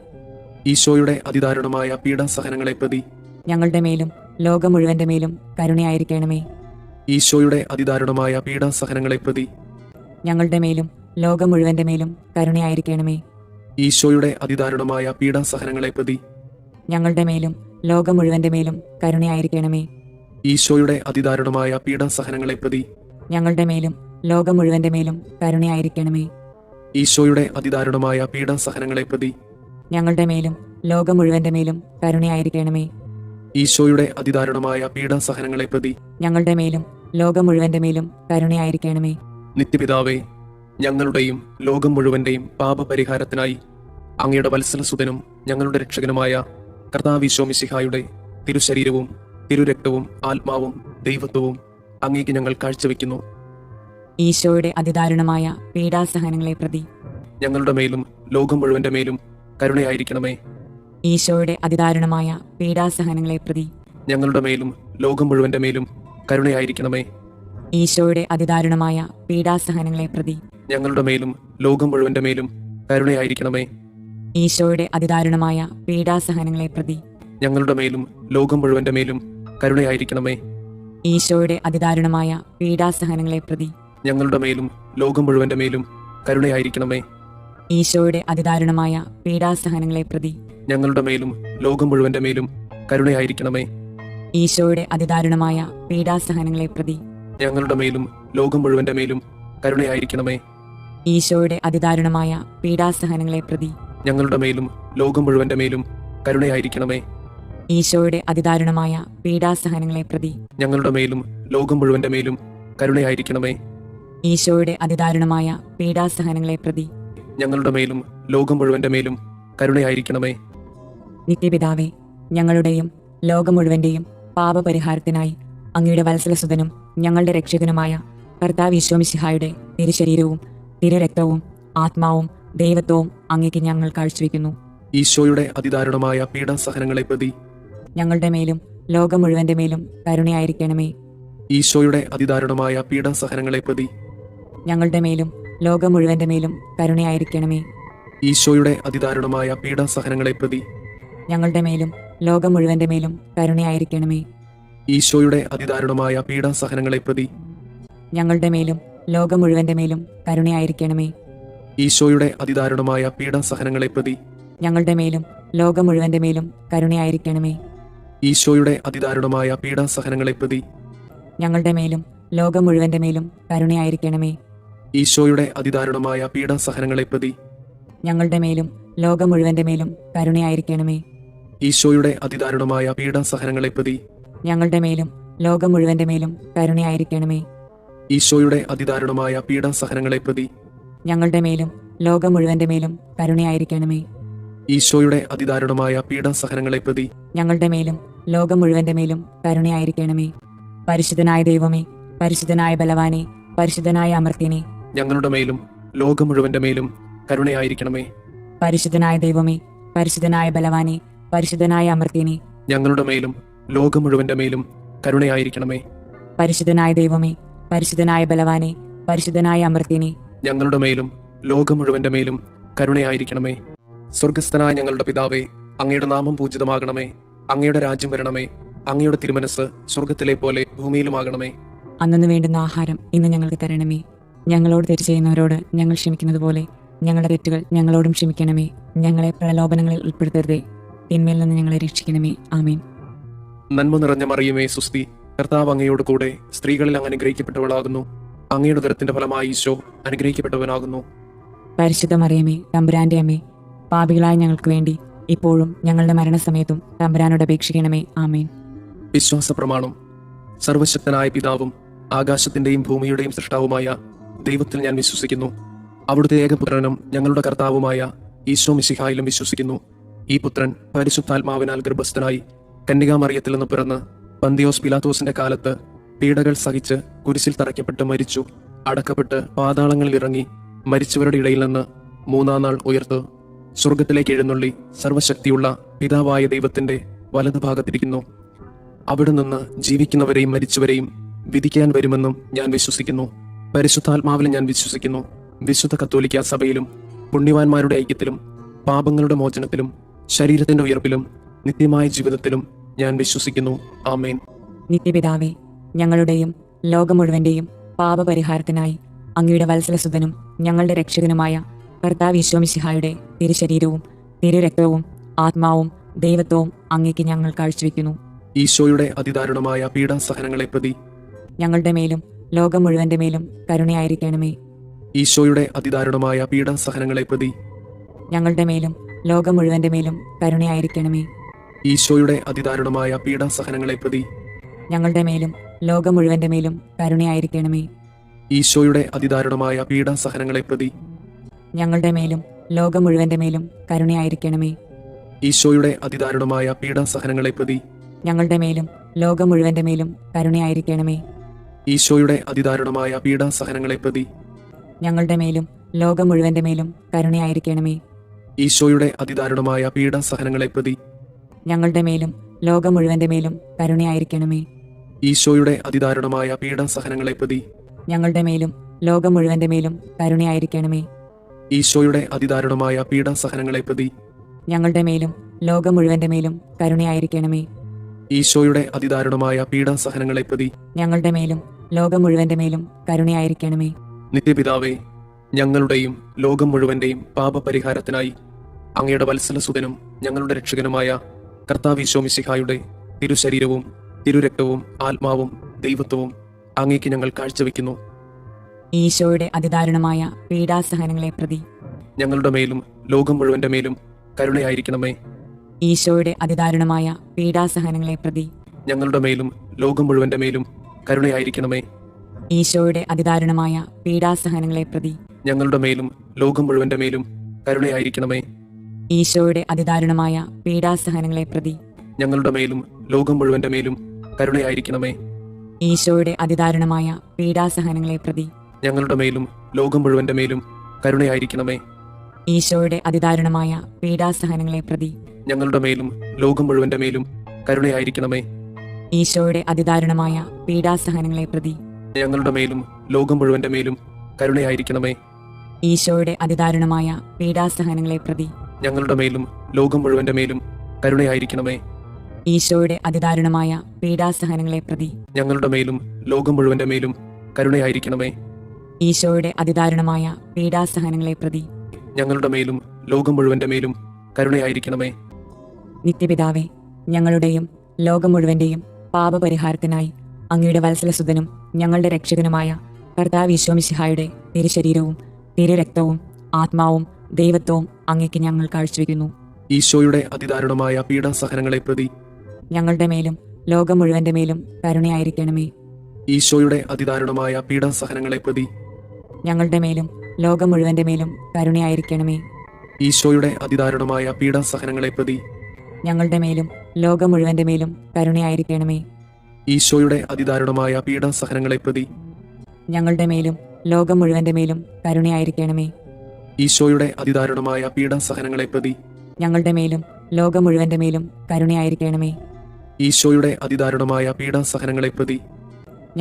ഈശോയുടെ അതിദാരുണമായ പീഡാസഹനങ്ങളെ പ്രതി ഞങ്ങളുടെ മേലും ലോകം മുഴുവന്റെ മേലും കരുണയായിരിക്കണമേ. ഈശോയുടെ അതിദാരുണമായ പീഡാസഹനങ്ങളെ പ്രതി ഞങ്ങളുടെ മേലും ലോകം മുഴുവന്റെ മേലും കരുണയായിരിക്കണമേ. ഈശോയുടെ അതിദാരുണമായ പീഡാസഹനങ്ങളെ പ്രതി ഞങ്ങളുടെ മേലും ലോകം മുഴുവന്റെ മേലും കരുണയായിരിക്കണമേ. ഈശോയുടെ അതിദാരുണമായ പീഡാസഹനങ്ങളെ പ്രതി ഞങ്ങളുടെ മേലും ലോകം മുഴുവന്റെ മേലും കരുണയായിരിക്കണമേ. ഈശോയുടെ അതിദാരുണമായ പീഡാസഹനങ്ങളെ പ്രതി ഞങ്ങളുടെ മേലും ലോകം മുഴുവന്റെ മേലും കരുണയായിരിക്കണമേ. ഈശോയുടെ അതിദാരുണമായ പീഡാസഹനങ്ങളെ പ്രതി ഞങ്ങളുടെ മേലും ലോകം മുഴുവന്റെ മേലും കരുണയായിരിക്കണമേ. നിത്യപിതാവേ, ഞങ്ങളുടെയും ലോകം മുഴുവന്റെയും പാപപരിഹാരത്തിനായി അങ്ങയുടെ വത്സലസുതനും ഞങ്ങളുടെ രക്ഷകനുമായ കർത്താവ് ഈശോ മിശിഹായുടെ തിരുശരീരവും തിരുരക്തവും ആത്മാവും ദൈവത്വവും അങ്ങേക്ക് ഞങ്ങൾ കാഴ്ചവെക്കുന്നു. ഈശോയുടെ അതിദാരുണമായ പീഡാസഹനങ്ങളെ പ്രതി ഞങ്ങളുടെ മേലും ലോകം മുഴുവന്റെ മേലും കരുണയായിരിക്കണമേ. ഈശോയുടെ അതിദാരുണമായ പീഡാസഹനങ്ങളെ പ്രതി ഞങ്ങളുടെ മേലും ലോകം മുഴുവന്റെ മേലും കരുണയായിരിക്കണമേ. ഈശോയുടെ അതിദാരുണമായ പീഡാസഹനങ്ങളെ പ്രതി ഞങ്ങളുടെ മേലും ലോകം മുഴുവന്റെ മേലും കരുണയായിരിക്കണമേ. ഈശോയുടെ അതിദാരുണമായ പീഡാസഹനങ്ങളെ പ്രതി ഞങ്ങളുടെ മേലും ലോകം മുഴുവന്റെ മേലും കരുണയായിരിക്കണമേ. ഈശോയുടെ അതിദാരുണമായ പീഡാസഹനങ്ങളെ പ്രതി ഞങ്ങളുടെ മേലും ലോകം മുഴുവന്റെ മേലും കരുണയായിരിക്കണമേ. ഈശോയുടെ അതിദാരുണമായ പീഡാസഹനങ്ങളെ പ്രതി ഞങ്ങളുടെ മേലും ലോകം മുഴുവന്റെ മേലും കരുണയായിരിക്കണമേ. ഈശോയുടെ അതിദാരുണമായ പീഡാസഹനങ്ങളെ പ്രതി ഞങ്ങളുടെ മേലും ലോകം മുഴുവന്റെ മേലും കരുണയായിരിക്കണമേ. ഈശോയുടെ അതിദാരുണമായ പീഡാസഹനങ്ങളെ പ്രതി ഞങ്ങളുടെ മേലും ലോകം മുഴുവന്റെ മേലും കരുണയായിരിക്കണമേ. ഈശോയുടെ അതിദാരുണമായ പീഡാസഹനങ്ങളെ പ്രതി ഞങ്ങളുടെ മേലും ലോകം മുഴുവന്റെ മേലും കരുണയായിരിക്കണമേ. ഈശോയുടെ അതിദാരുണമായ പീഡാസഹനങ്ങളെ പ്രതി ഞങ്ങളുടെ മേലും ലോകം മുഴുവന്റെ മേലും കരുണയായിരിക്കണമേ. നിത്യപിതാവേ, ഞങ്ങളുടെയും ലോകം മുഴുവന്റെയും പാപപരിഹാരത്തിനായി അങ്ങയുടെ വത്സലസുതനും ഞങ്ങളുടെ രക്ഷകനുമായ കർത്താവ് ഈശോ മിശിഹായുടെ തിരുശരീരവും തിരുരക്തവും ആത്മാവും ദൈവത്വവും അങ്ങേക്ക് ഞങ്ങൾ കാഴ്ചവെക്കുന്നു. ഈശോയുടെ അതിദാരുണമായ പീഡാസഹനങ്ങളെ പ്രതി ഞങ്ങളുടെ മേലും ലോകം മുഴുവന്റെ മേലും കരുണയായിരിക്കണമേ. ഈശോയുടെ അതിദാരുണമായ പീഡാസഹനങ്ങളെ പ്രതി ഞങ്ങളുടെ മേലും ലോകം മുഴുവന്റെ മേലും കരുണയായിരിക്കണമേ. ഈശോയുടെ അതിദാരുണമായ പീഡാസഹനങ്ങളെ പ്രതി ഞങ്ങളുടെ മേലും ലോകം മുഴുവന്റെ മേലും കരുണയായിരിക്കണമേ. ഈശോയുടെ അതിദാരുണമായ പീഡാസഹനങ്ങളെ പ്രതി ഞങ്ങളുടെ മേലും ലോകം മുഴുവന്റെ മേലും കരുണയായിരിക്കണമേ. ഈശോയുടെ അതിദാരുണമായ പീഡാസഹനങ്ങളെ പ്രതി ഞങ്ങളുടെ മേലും ലോകം മുഴുവന്റെ മേലും കരുണയായിരിക്കണമേ. ഈശോയുടെ അതിദാരുണമായ പീഡാസഹനങ്ങളെ പ്രതി ഞങ്ങളുടെ മേലും ലോകം മുഴുവന്റെ മേലും കരുണയായിരിക്കണമേ. ഈശോയുടെ അതിദാരുണമായ പീഡാസഹനങ്ങളെ പ്രതി ഞങ്ങളുടെ മേലും ലോകം മുഴുവന്റെ മേലും കരുണയായിരിക്കണമേ. ഈശോയുടെ അതിദാരുണമായ പീഡാസഹനങ്ങളെ പ്രതി ഞങ്ങളുടെ മേലും ലോകം മുഴുവന്റെ മേലും കരുണയായിരിക്കണമേ. ഈശോയുടെ അതിദാരുണമായ പീഡാസഹനങ്ങളെ പ്രതി ഞങ്ങളുടെ മേലും ലോകം മുഴുവന്റെ മേലും കരുണയായിരിക്കണമേ. ഈശോയുടെ അതിദാരുണമായ പീഡാസഹനങ്ങളെ പ്രതി ഞങ്ങളുടെ മേലും ലോകം മുഴുവന്റെ മേലും കരുണയായിരിക്കണമേ. പരിശുദ്ധനായ ദൈവമേ, പരിശുദ്ധനായ ബലവാനെ, പരിശുദ്ധനായ അമർത്യനെ, ഞങ്ങളുടെ മേലും ലോകം മുഴുവന്റെ മേലും കരുണയായിരിക്കണമേ. പരിശുദ്ധനായ ദൈവമേ, പരിശുദ്ധനായ ബലവാനെ, പരിശുദ്ധനായ അമർത്യനെ, ഞങ്ങളുടെ മേലും ലോകം മുഴുവന്റെ മേലും കരുണയായിരിക്കണമേ. പരിശുദ്ധനായ ദൈവമേ, പരിശുദ്ധനായ ബലവാനെ, പരിശുദ്ധനായ അമർത്യനെ, ഞങ്ങളുടെ മേലും ലോകം മുഴുവന്റെ മേലും കരുണയായിരിക്കണമേ. സ്വർഗസ്ഥനായ ഞങ്ങളുടെ പിതാവേ, അങ്ങയുടെ നാമം പൂജിതമാകണമേ. അങ്ങയുടെ രാജ്യം വരണമേ. അങ്ങയുടെ തിരുമനസ് സ്വർഗത്തിലെ പോലെ ഭൂമിയിലുമാകണമേ. അന്നു വേണ്ടുന്ന ആഹാരം ഇന്ന് ഞങ്ങൾക്ക് തരണമേ. ഞങ്ങളോട് തെറ്റ് ചെയ്യുന്നവരോട് ഞങ്ങൾ ക്ഷമിക്കുന്നത് പോലെ ഞങ്ങളുടെ തെറ്റുകൾ ഞങ്ങളോടും ക്ഷമിക്കണമേ. ഞങ്ങളെ പ്രലോഭനങ്ങളിൽ ഉൾപ്പെടുത്തരുതേ, തിന്മയിൽ നിന്ന് ഞങ്ങളെ രക്ഷിക്കണമേ. ആമേൻ. നന്മ നിറഞ്ഞ മറിയമേ സുസ്തി, കർത്താവ് അങ്ങയോട് കൂടെ സ്ത്രീകളിൽ അങ്ങ് അനുഗ്രഹിക്കപ്പെട്ടവളാകുന്നു. അങ്ങയുടെ ഉദരത്തിന്റെ ഫലമായി ഈശോ അനുഗ്രഹിക്കപ്പെട്ടവനാകുന്നു. പരിശുദ്ധ മറിയമേ, തമ്പുരാന്റെ അമ്മേ, പാപികളായ ഞങ്ങൾക്ക് വേണ്ടി ഇപ്പോഴും ഞങ്ങളുടെ മരണസമയത്തും തമ്പുരാനോട് അപേക്ഷിക്കണമേ. ആമേൻ. വിശ്വാസ പ്രമാണം. സർവശക്തനായ പിതാവും ആകാശത്തിന്റെയും ഭൂമിയുടെയും സൃഷ്ടാവുമായ ദൈവത്തിൽ ഞാൻ വിശ്വസിക്കുന്നു. അവിടുത്തെ ഏകപുത്രനും ഞങ്ങളുടെ കർത്താവുമായ ഈശോ മിശിഹായിലും വിശ്വസിക്കുന്നു. ഈ പുത്രൻ പരിശുദ്ധാത്മാവിനാൽ ഗർഭസ്ഥനായി കന്യകാമറിയത്തിൽ നിന്ന് പിറന്ന് പന്തിയോസ് പിലാത്തോസിന്റെ കാലത്ത് പീഡകൾ സഹിച്ച് കുരിശിൽ തറയ്ക്കപ്പെട്ട് മരിച്ചു, അടക്കപ്പെട്ട് പാതാളങ്ങളിൽ ഇറങ്ങി മരിച്ചവരുടെ ഇടയിൽ നിന്ന് മൂന്നാം നാൾ ഉയർത്തു സ്വർഗത്തിലേക്ക് എഴുന്നള്ളി സർവശക്തിയുള്ള പിതാവായ ദൈവത്തിന്റെ വലതുഭാഗത്തിരിക്കുന്നു. അവിടെ നിന്ന് ജീവിക്കുന്നവരെയും മരിച്ചവരെയും വിധിക്കാൻ വരുമെന്നും ഞാൻ വിശ്വസിക്കുന്നു. പരിശുദ്ധാത്മാവിലും ഞാൻ വിശ്വസിക്കുന്നു. വിശുദ്ധ കത്തോലിക്കാ സഭയിലും പുണ്യവാന്മാരുടെ ഐക്യത്തിലും പാപങ്ങളുടെ മോചനത്തിലും ശരീരത്തിന്റെ ഉയർപ്പിലും നിത്യമായ ജീവിതത്തിലും ഞാൻ വിശ്വസിക്കുന്നു. ആമേൻ. നിത്യപിതാവേ, ഞങ്ങളുടെയും ലോകം മുഴുവന്റെയും പാപപരിഹാരത്തിനായി അങ്ങയുടെ വത്സലസുതനും ഞങ്ങളുടെ രക്ഷകനുമായ കർത്താവ് ഈശോ മിശിഹായുടെ തിരുശരീരവും തിരുരക്തവും ആത്മാവും ദൈവത്വവും അങ്ങേക്ക് ഞങ്ങൾ കാഴ്ചവെക്കുന്നു. ഈശോയുടെ അതിദാരുണമായ പീഡാസഹനങ്ങളെ പ്രതി ഞങ്ങളുടെ മേലും ലോകം മുഴുവന്റെ മേലും കരുണയായിരിക്കണമേ. ഈശോയുടെ അതിദാരുണമായ പീഡാസഹനങ്ങളെ പ്രതി ഞങ്ങളുടെ മേലും ലോകം മുഴുവന്റെ മേലും കരുണയായിരിക്കണമേ. ഈശോയുടെ അതിദാരുണമായ പീഡാസഹനങ്ങളെ പ്രതി ഞങ്ങളുടെ മേലും ലോകം മുഴുവന്റെ മേലും കരുണയായിരിക്കണമേ. ഈശോയുടെ അതിദാരുണമായ പീഡാസഹനങ്ങളെ പ്രതി ഞങ്ങളുടെ മേലും ലോകം മുഴുവന്റെ മേലും കരുണയായിരിക്കണമേ. ഈശോയുടെ അതിദാരുണമായ പീഡാസഹനങ്ങളെ പ്രതി ഞങ്ങളുടെ മേലും ലോകം മുഴുവന്റെ മേലും കരുണയായിരിക്കണമേ. ഈശോയുടെ അതിദാരുണമായ പീഡാസഹനങ്ങളെ പ്രതി ഞങ്ങളുടെ മേലും ലോകം മുഴുവന്റെ മേലും കരുണയായിരിക്കണമേ. ഈശോയുടെ അതിദാരുണമായ പീഡാസഹനങ്ങളെ പ്രതി ഞങ്ങളുടെ മേലും ലോകം മുഴുവന്റെ മേലും കരുണയായിരിക്കണമേ. ഈശോയുടെ അതിദാരുണമായ പീഡാസഹനങ്ങളെ പ്രതി ഞങ്ങളുടെ മേലും ലോകം മുഴുവന്റെ മേലും കരുണയായിരിക്കണമേ. ഈശോയുടെ അതിദാരുണമായ പീഡാസഹനങ്ങളെ പ്രതി ഞങ്ങളുടെ മേലും ലോകം മുഴുവന്റെ മേലും കരുണയായിരിക്കണമേ. ഈശോയുടെ അതിദാരുണമായ പീഡാസഹനങ്ങളെ പ്രതി ഞങ്ങളുടെ മേലും ലോകം മുഴുവന്റെ മേലും കരുണയായിരിക്കണമേ. നിത്യപിതാവേ, ഞങ്ങളുടെയും ലോകം മുഴുവന്റെയും പാപപരിഹാരത്തിനായി അങ്ങയുടെ വത്സലസുതനും ഞങ്ങളുടെ രക്ഷകനുമായ കർത്താവ് ഈശോ മിശിഹായുടെ തിരുശരീരവും തിരുരക്തവും ആത്മാവും ദൈവത്വവും അങ്ങേക്ക് ഞങ്ങൾ കാഴ്ചവെക്കുന്നു. ഈശോയുടെ അതിദാരുണമായ പീഡാസഹനങ്ങളെ പ്രതി ഞങ്ങളുടെ മേലും ലോകം മുഴുവന്റെ മേലും കരുണയായിരിക്കണമേ. ഈശോയുടെ അതിദാരുണമായ പീഡാസഹനങ്ങളെ പ്രതി ഞങ്ങളുടെ മേലും ലോകം മുഴുവന്റെ മേലും കരുണയായിരിക്കണമേ. ഈശോയുടെ അതിദാരുണമായ പീഡാസഹനങ്ങളെ പ്രതി ഞങ്ങളുടെ മേലും ലോകം മുഴുവന്റെ മേലും കരുണയായിരിക്കണമേ. ഈശോയുടെ അതിദാരുണമായ പീഡാസഹനങ്ങളെ പ്രതി ഞങ്ങളുടെ മേലും ലോകം മുഴുവന്റെ മേലും കരുണയായിരിക്കണമേ. ഈശോയുടെ അതിദാരുണമായ പീഡാസഹനങ്ങളെ പ്രതി ഞങ്ങളുടെ മേലും ലോകം മുഴുവന്റെ മേലും കരുണയായിരിക്കണമേ. ഈശോയുടെ അതിദാരുണമായ പീഡാസഹനങ്ങളെ പ്രതി ഞങ്ങളുടെ മേലും ലോകം മുഴുവന്റെ മേലും കരുണയായിരിക്കണമേ. ഈശോയുടെ അതിദാരുണമായ പീഡാസഹനങ്ങളെ പ്രതി ഞങ്ങളുടെ മേലും ലോകം മുഴുവന്റെ മേലും കരുണയായിരിക്കണമേ. ഈശോയുടെ അതിദാരുണമായ പീഡാസഹനങ്ങളെ പ്രതി ഞങ്ങളുടെ മേലും ലോകം മുഴുവന്റെ മേലും കരുണയായിരിക്കണമേ. ഈശോയുടെ അതിദാരുണമായ പീഡാസഹനങ്ങളെ പ്രതി ഞങ്ങളുടെ മേലും ലോകം മുഴുവന്റെ മേലും കരുണയായിരിക്കണമേ. ഈശോയുടെ അതിദാരുണമായ പീഡാസഹനങ്ങളെ പ്രതി ഞങ്ങളുടെ മേലും ലോകം മുഴുവന്റെ മേലും കരുണയായിരിക്കണമേ. നിത്യപിതാവേ, ഞങ്ങളുടെയും ലോകം മുഴുവന്റെയും പാപപരിഹാരത്തിനായി അങ്ങയുടെ വത്സലസുതനും ഞങ്ങളുടെ രക്ഷകനുമായ കർത്താവ് ഈശോ മിശിഹായുടെ തിരുശരീരവും തിരുരക്തവും ആത്മാവും ദൈവത്വവും അങ്ങേക്ക് ഞങ്ങൾ കാഴ്ചവെക്കുന്നു. ഈശോയുടെ അതിദാരുണമായ പീഡാസഹനങ്ങളെ പ്രതി ഞങ്ങളുടെ മേലും ലോകം മുഴുവന്റെ മേലും കരുണയായിരിക്കണമേ. ഈശോയുടെ അതിദാരുണമായ പീഡാസഹനങ്ങളെ പ്രതി ഞങ്ങളുടെ മേലും ലോകം മുഴുവന്റെ മേലും കരുണയായിരിക്കണമേ. ഈശോയുടെ അതിദാരുണമായ പീഡാസഹനങ്ങളെ പ്രതി ഞങ്ങളുടെ മേലും ലോകം മുഴുവന്റെ മേലും കരുണയായിരിക്കണമേ. ഈശോയുടെ അതിദാരുണമായ പീഡാസഹനങ്ങളെ പ്രതി ഞങ്ങളുടെ മേലും ലോകം മുഴുവന്റെ മേലും കരുണയായിരിക്കണമേ. ഈശോയുടെ അതിദാരുണമായ പീഡാസഹനങ്ങളെ പ്രതി ഞങ്ങളുടെ മേലും ലോകം മുഴുവന്റെ മേലും കരുണയായിരിക്കണമേ. ഈശോയുടെ അതിദാരുണമായ പീഡാസഹനങ്ങളെ പ്രതി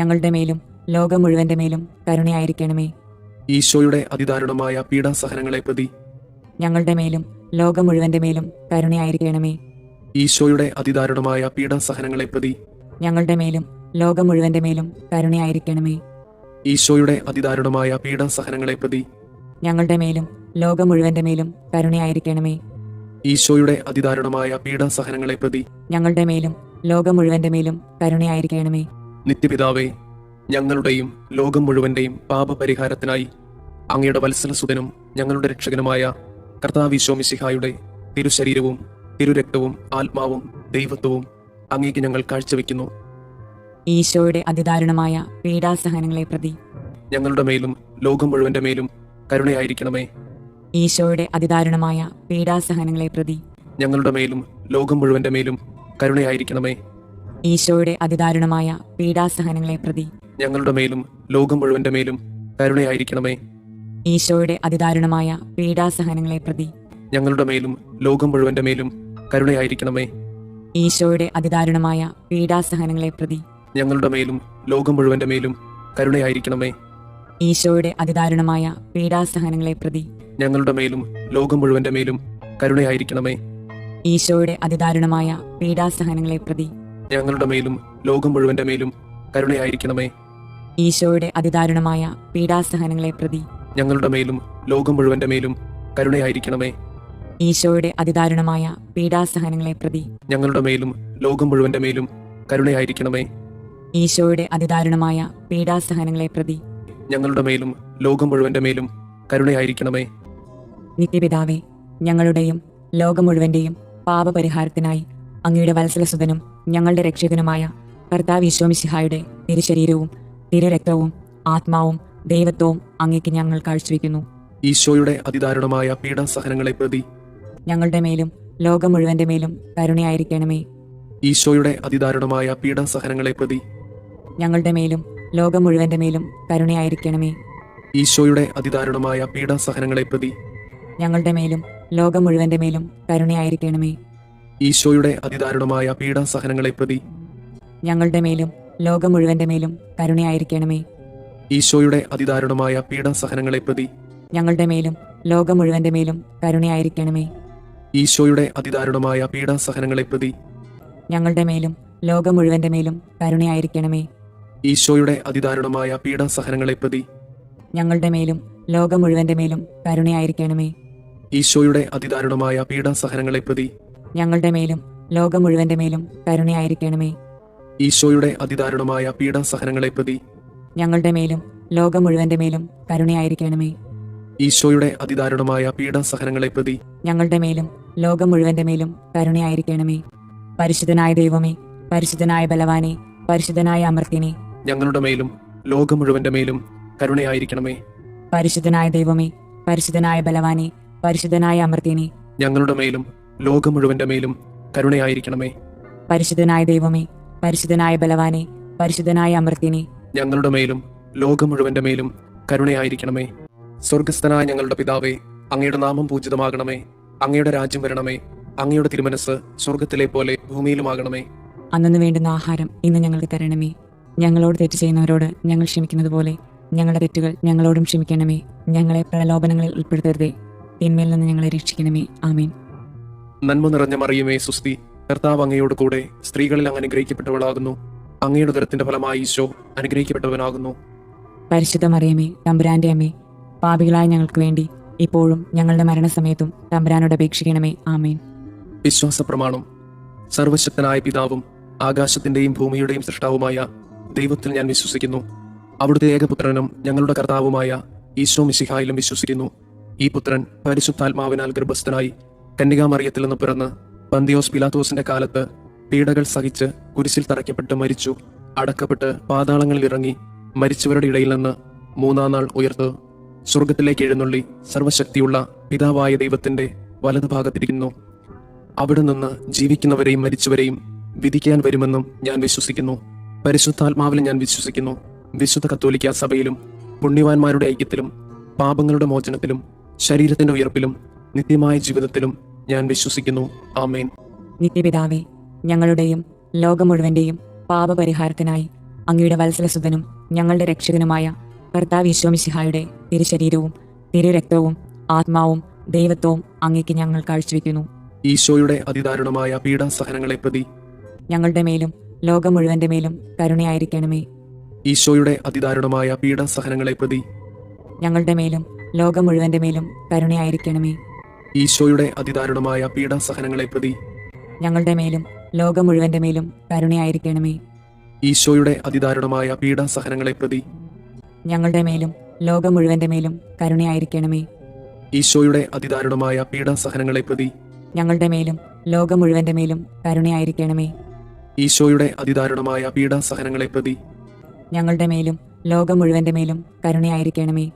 ഞങ്ങളുടെ മേലും ലോകം മുഴുവന്റെ മേലും കരുണയായിരിക്കണമേ. ഈശോയുടെ അതിദാരുണമായ പീഡാസഹനങ്ങളെ പ്രതി ഞങ്ങളുടെ മേലും ലോകം മുഴുവന്റെ മേലും കരുണയായിരിക്കണമേ. ഈശോയുടെ അതിദാരുണമായ പീഡാസഹനങ്ങളെ പ്രതി ഞങ്ങളുടെ മേലും ലോകം മുഴുവന്റെ മേലും കരുണയായിരിക്കണമേ. ഈശോയുടെ അതിദാരുണമായ പീഡാസഹനങ്ങളെ പ്രതി ഞങ്ങളുടെ മേലും ലോകം മുഴുവന്റെ മേലും കരുണയായിരിക്കണമേ. ഈശോയുടെ അതിദാരുണമായ പീഡാസഹനങ്ങളെ പ്രതി ഞങ്ങളുടെ മേലും ലോകം മുഴുവന്റെ മേലും കരുണയായിരിക്കണമേ. നിത്യപിതാവേ, ഞങ്ങളുടെയും ലോകം മുഴുവന്റെയും പാപപരിഹാരത്തിനായി അങ്ങയുടെ വത്സലസുതനും ഞങ്ങളുടെ രക്ഷകനുമായ കർത്താവ് ഈശോ മിശിഹായുടെ തിരുശരീരവും തിരുരക്തവും ആത്മാവും ദൈവത്വവും അങ്ങേക്ക് ഞങ്ങൾ കാഴ്ചവെക്കുന്നു. ഈശോയുടെ അതിദാരുണമായ പീഡാസഹനങ്ങളെ പ്രതി ഞങ്ങളുടെ മേലും ലോകം മുഴുവന്റെ മേലും കരുണയായിരിക്കണമേ. ഈശോയുടെ അതിദാരുണമായ പീഡാസഹനങ്ങളെ പ്രതി ഞങ്ങളുടെ മേലും ലോകം മുഴുവന്റെ മേലും കരുണയായിരിക്കണമേ. ഈശോയുടെ അതിദാരുണമായ പീഡാസഹനങ്ങളെ പ്രതി ഞങ്ങളുടെ മേലും ലോകം മുഴുവന്റെ മേലും കരുണയായിരിക്കണമേ. ഈശോയുടെ അതിദാരുണമായ പീഡാസഹനങ്ങളെ പ്രതി ഞങ്ങളുടെ മേലും ലോകം മുഴുവന്റെ മേലും കരുണയായിരിക്കണമേ. ഈശോയുടെ അതിദാരുണമായ പീഡാസഹനങ്ങളെ പ്രതി ഞങ്ങളുടെ മേലും ലോകം മുഴുവന്റെ മേലും കരുണയായിരിക്കണമേ. ഈശോയുടെ അതിദാരുണമായ പീഡാസഹനങ്ങളെ പ്രതി ഞങ്ങളുടെ മേലും ലോകം മുഴുവന്റെ മേലും കരുണയായിരിക്കണമേ. ഈശോയുടെ അതിദാരുണമായ പീഡാസഹനങ്ങളെ പ്രതി ഞങ്ങളുടെ മേലും ലോകം മുഴുവന്റെ മേലും കരുണയായിരിക്കണമേ. ഈശോയുടെ അതിദാരുണമായ പീഡാസഹനങ്ങളെ പ്രതി ഞങ്ങളുടെ മേലും ലോകം മുഴുവന്റെ മേലും കരുണയായിരിക്കണമേ. ഈശോയുടെ അതിദാരുണമായ പീഡാസഹനങ്ങളെ പ്രതി ഞങ്ങളുടെ മേലും ലോകം മുഴുവന്റെ മേലും കരുണയായിരിക്കണമേ. ഈശോയുടെ അതിദാരുണമായ പീഡാസഹനങ്ങളെ പ്രതി ഞങ്ങളുടെ മേലും ലോകം മുഴുവന്റെ മേലും കരുണയായിരിക്കണമേ. നിത്യപിതാവേ, ഞങ്ങളുടെയും ലോകം മുഴുവന്റെയും പാപപരിഹാരത്തിനായി അങ്ങയുടെ വത്സലസുതനും ഞങ്ങളുടെ രക്ഷകനുമായ കർത്താവ് ഈശോ മിശിഹായുടെ തിരുശരീരവും തിരുരക്തവും ആത്മാവും ദൈവത്വവും അങ്ങേക്ക് ഞങ്ങൾ കാഴ്ചവെക്കുന്നു. ഈശോയുടെ അതിദാരുണമായ പീഡാസഹനങ്ങളെ പ്രതി ഞങ്ങളുടെ മേലും ലോകം മുഴുവന്റെ മേലും കരുണയായിരിക്കണമേ. ഈശോയുടെ അതിദാരുണമായ പീഡാസഹനങ്ങളെ പ്രതി ഞങ്ങളുടെ മേലും ലോകം മുഴുവന്റെ മേലും കരുണയായിരിക്കണമേ. ഈശോയുടെ അതിദാരുണമായ പീഡാസഹനങ്ങളെ പ്രതി ഞങ്ങളുടെ മേലും ലോകം മുഴുവന്റെ മേലും കരുണയായിരിക്കണമേ. ഈശോയുടെ അതിദാരുണമായ പീഡാസഹനങ്ങളെ പ്രതി ഞങ്ങളുടെ മേലും ലോകം മുഴുവന്റെ മേലും കരുണയായിരിക്കണമേ. ഈശോയുടെ അതിദാരുണമായ പീഡാസഹനങ്ങളെ പ്രതി ഞങ്ങളുടെ മേലും ലോകം മുഴുവന്റെ മേലും കരുണയായിരിക്കണമേ. ഈശോയുടെ അതിദാരുണമായ പീഡാസഹനങ്ങളെ പ്രതി ഞങ്ങളുടെ മേലും ലോകം മുഴുവന്റെ മേലും കരുണയായിരിക്കണമേ. ഈശോയുടെ അതിദാരുണമായ പീഡാസഹനങ്ങളെ പ്രതി ഞങ്ങളുടെ മേലും ലോകം മുഴുവന്റെ മേലും കരുണയായിരിക്കണമേ. ഈശോയുടെ അതിദാരുണമായ പീഡാസഹനങ്ങളെ പ്രതി ഞങ്ങളുടെ മേലും ലോകം മുഴുവന്റെ മേലും കരുണയായിരിക്കണമേ. ഈശോയുടെ അതിദാരുണമായ പീഡാസഹനങ്ങളെ പ്രതി ഞങ്ങളുടെ മേലും ലോകം മുഴുവന്റെ മേലും കരുണയായിരിക്കണമേ. ഈശോയുടെ അതിദാരുണമായ പീഡാസഹനങ്ങളെ പ്രതി ഞങ്ങളുടെ മേലും ലോകം മുഴുവന്റെ മേലും കരുണയായിരിക്കണമേ. പരിശുദ്ധനായ ദൈവമേ, പരിശുദ്ധനായ ബലവാനെ, പരിശുദ്ധനായ അമർത്തിനെ, ഞങ്ങളുടെ മേലും ലോകം മുഴുവന്റെ മേലും കരുണയായിരിക്കണമേ. പരിശുദ്ധനായ ദൈവമേ, പരിശുദ്ധനായ ബലവാനെ, പരിശുദ്ധനായ അമർത്തിനെ, ഞങ്ങളുടെ മേലും ലോകം മുഴുവന്റെ മേലും കരുണയായിരിക്കണമേ. പരിശുദ്ധനായ ദൈവമേ, പരിശുദ്ധനായ ബലവാനെ, പരിശുദ്ധനായ അമർത്തിനെ, ഞങ്ങളുടെ മേലും ലോകം മുഴുവന്റെ മേലും കരുണയായിരിക്കണമേ. സ്വർഗസ്ഥനായ ഞങ്ങളുടെ പിതാവേ, അങ്ങയുടെ നാമം പൂജിതമാകണമേ. അങ്ങയുടെ രാജ്യം വരണമേ. അങ്ങയുടെ തിരുമനസ് സ്വർഗത്തിലെ പോലെ ഭൂമിയിലുമാകണമേ. അന്നു വേണ്ടുന്ന ആഹാരം ഇന്ന് ഞങ്ങൾക്ക് തരണമേ. ഞങ്ങളോട് തെറ്റ് ചെയ്യുന്നവരോട് ഞങ്ങൾ ക്ഷമിക്കുന്നത് പോലെ ഞങ്ങളുടെ തെറ്റുകൾ ഞങ്ങളോടും ക്ഷമിക്കണമേ. ഞങ്ങളെ പ്രലോഭനങ്ങളിൽ ഉൾപ്പെടുത്തരുതേ, തിന്മയിൽ നിന്ന് ഞങ്ങളെ രക്ഷിക്കണമേ. ആമേൻ. നന്മ നിറഞ്ഞ മറിയമേ, സുസ്തി, കർത്താവ് അങ്ങയോട് കൂടെ സ്ത്രീകളിൽ അങ്ങ് അനുഗ്രഹിക്കപ്പെട്ടവളാകുന്നു. അങ്ങയുടെ ഉദരത്തിന്റെ ഫലമായി ഈശോ അനുഗ്രഹിക്കപ്പെട്ടവനാകുന്നു. പരിശുദ്ധ മറിയമേ, തമ്പുരാന്റെ അമ്മേ, പാപികളായ ഞങ്ങൾക്ക് വേണ്ടി ഇപ്പോഴും ഞങ്ങളുടെ മരണസമയത്തും തമ്പുരാനോട് അപേക്ഷിക്കണമേ. ആമേൻ. വിശ്വാസ പ്രമാണം. സർവശക്തനായ പിതാവും ആകാശത്തിന്റെയും ഭൂമിയുടെയും സൃഷ്ടാവുമായ ദൈവത്തിൽ ഞാൻ വിശ്വസിക്കുന്നു. അവിടുത്തെ ഏകപുത്രനും ഞങ്ങളുടെ കർത്താവുമായ ഈശോ മിശിഹായിലും വിശ്വസിക്കുന്നു. ഈ പുത്രൻ പരിശുദ്ധാത്മാവിനാൽ ഗർഭസ്ഥനായി കന്യകാമറിയത്തിൽ നിന്ന് പിറന്ന് പന്തിയോസ് പിലാത്തോസിന്റെ കാലത്ത് പീഡകൾ സഹിച്ച് കുരിശിൽ തറയ്ക്കപ്പെട്ട് മരിച്ചു, അടക്കപ്പെട്ട് പാതാളങ്ങളിൽ ഇറങ്ങി, മരിച്ചവരുടെ ഇടയിൽ നിന്ന് മൂന്നാം നാൾ ഉയർത്ത് സ്വർഗത്തിലേക്ക് എഴുന്നള്ളി സർവശക്തിയുള്ള പിതാവായ ദൈവത്തിന്റെ വലതുഭാഗത്തിരിക്കുന്നു. അവിടെ നിന്ന് ജീവിക്കുന്നവരെയും മരിച്ചവരെയും വിധിക്കാൻ വരുമെന്നും ഞാൻ വിശ്വസിക്കുന്നു. പരിശുദ്ധാത്മാവിൽ ഞാൻ വിശ്വസിക്കുന്നു. വിശുദ്ധ കത്തോലിക്ക സഭയിലും പുണ്യവാന്മാരുടെ ഐക്യത്തിലും പാപങ്ങളുടെ മോചനത്തിലും ശരീരത്തിന്റെ ഉയർപ്പിലും നിത്യമായ ജീവിതത്തിലും ഞാൻ വിശ്വസിക്കുന്നു. ആമേൻ. നിത്യപിതാവേ, ഞങ്ങളുടെയും ലോകം മുഴുവന്റെയും പാപപരിഹാരത്തിനായി അങ്ങയുടെ വത്സലസുതനും ഞങ്ങളുടെ രക്ഷകനുമായ കർത്താവ് ഈശോ മിശിഹായുടെ തിരുശരീരവും തിരുരക്തവും ആത്മാവും ദൈവത്വവും അങ്ങേക്ക് ഞങ്ങൾ കാഴ്ചവെക്കുന്നു. ഈശോയുടെ അതിദാരുണമായ പീഡാസഹനങ്ങളെ പ്രതി ഞങ്ങളുടെ മേലും ലോകം മുഴുവന്റെ മേലും കരുണയായിരിക്കണമേ. ഈശോയുടെ അതിദാരുണമായ പീഡാസഹനങ്ങളെ പ്രതി ഞങ്ങളുടെ മേലും ലോകം മുഴുവന്റെ മേലും കരുണയായിരിക്കണമേ. ഈശോയുടെ അതിദാരുണമായ പീഡാസഹനങ്ങളെ പ്രതി ഞങ്ങളുടെ മേലും ലോകം മുഴുവന്റെ മേലും കരുണയായിരിക്കണമേ. ഈശോയുടെ അതിദാരുണമായ പീഡാസഹനങ്ങളെ പ്രതി ഞങ്ങളുടെ മേലും ലോകം മുഴുവന്റെ മേലും കരുണയായിരിക്കണമേ. ഈശോയുടെ അതിദാരുണമായ പീഡാസഹനങ്ങളെ പ്രതി ഞങ്ങളുടെ മേലും ലോകം മുഴുവന്റെ മേലും കരുണയായിരിക്കണമേ. ഈശോയുടെ അതിദാരുണമായ പീഡാസഹനങ്ങളെ പ്രതി ഞങ്ങളുടെ മേലും ലോകം മുഴുവന്റെ മേലും കരുണയായിരിക്കണമേ.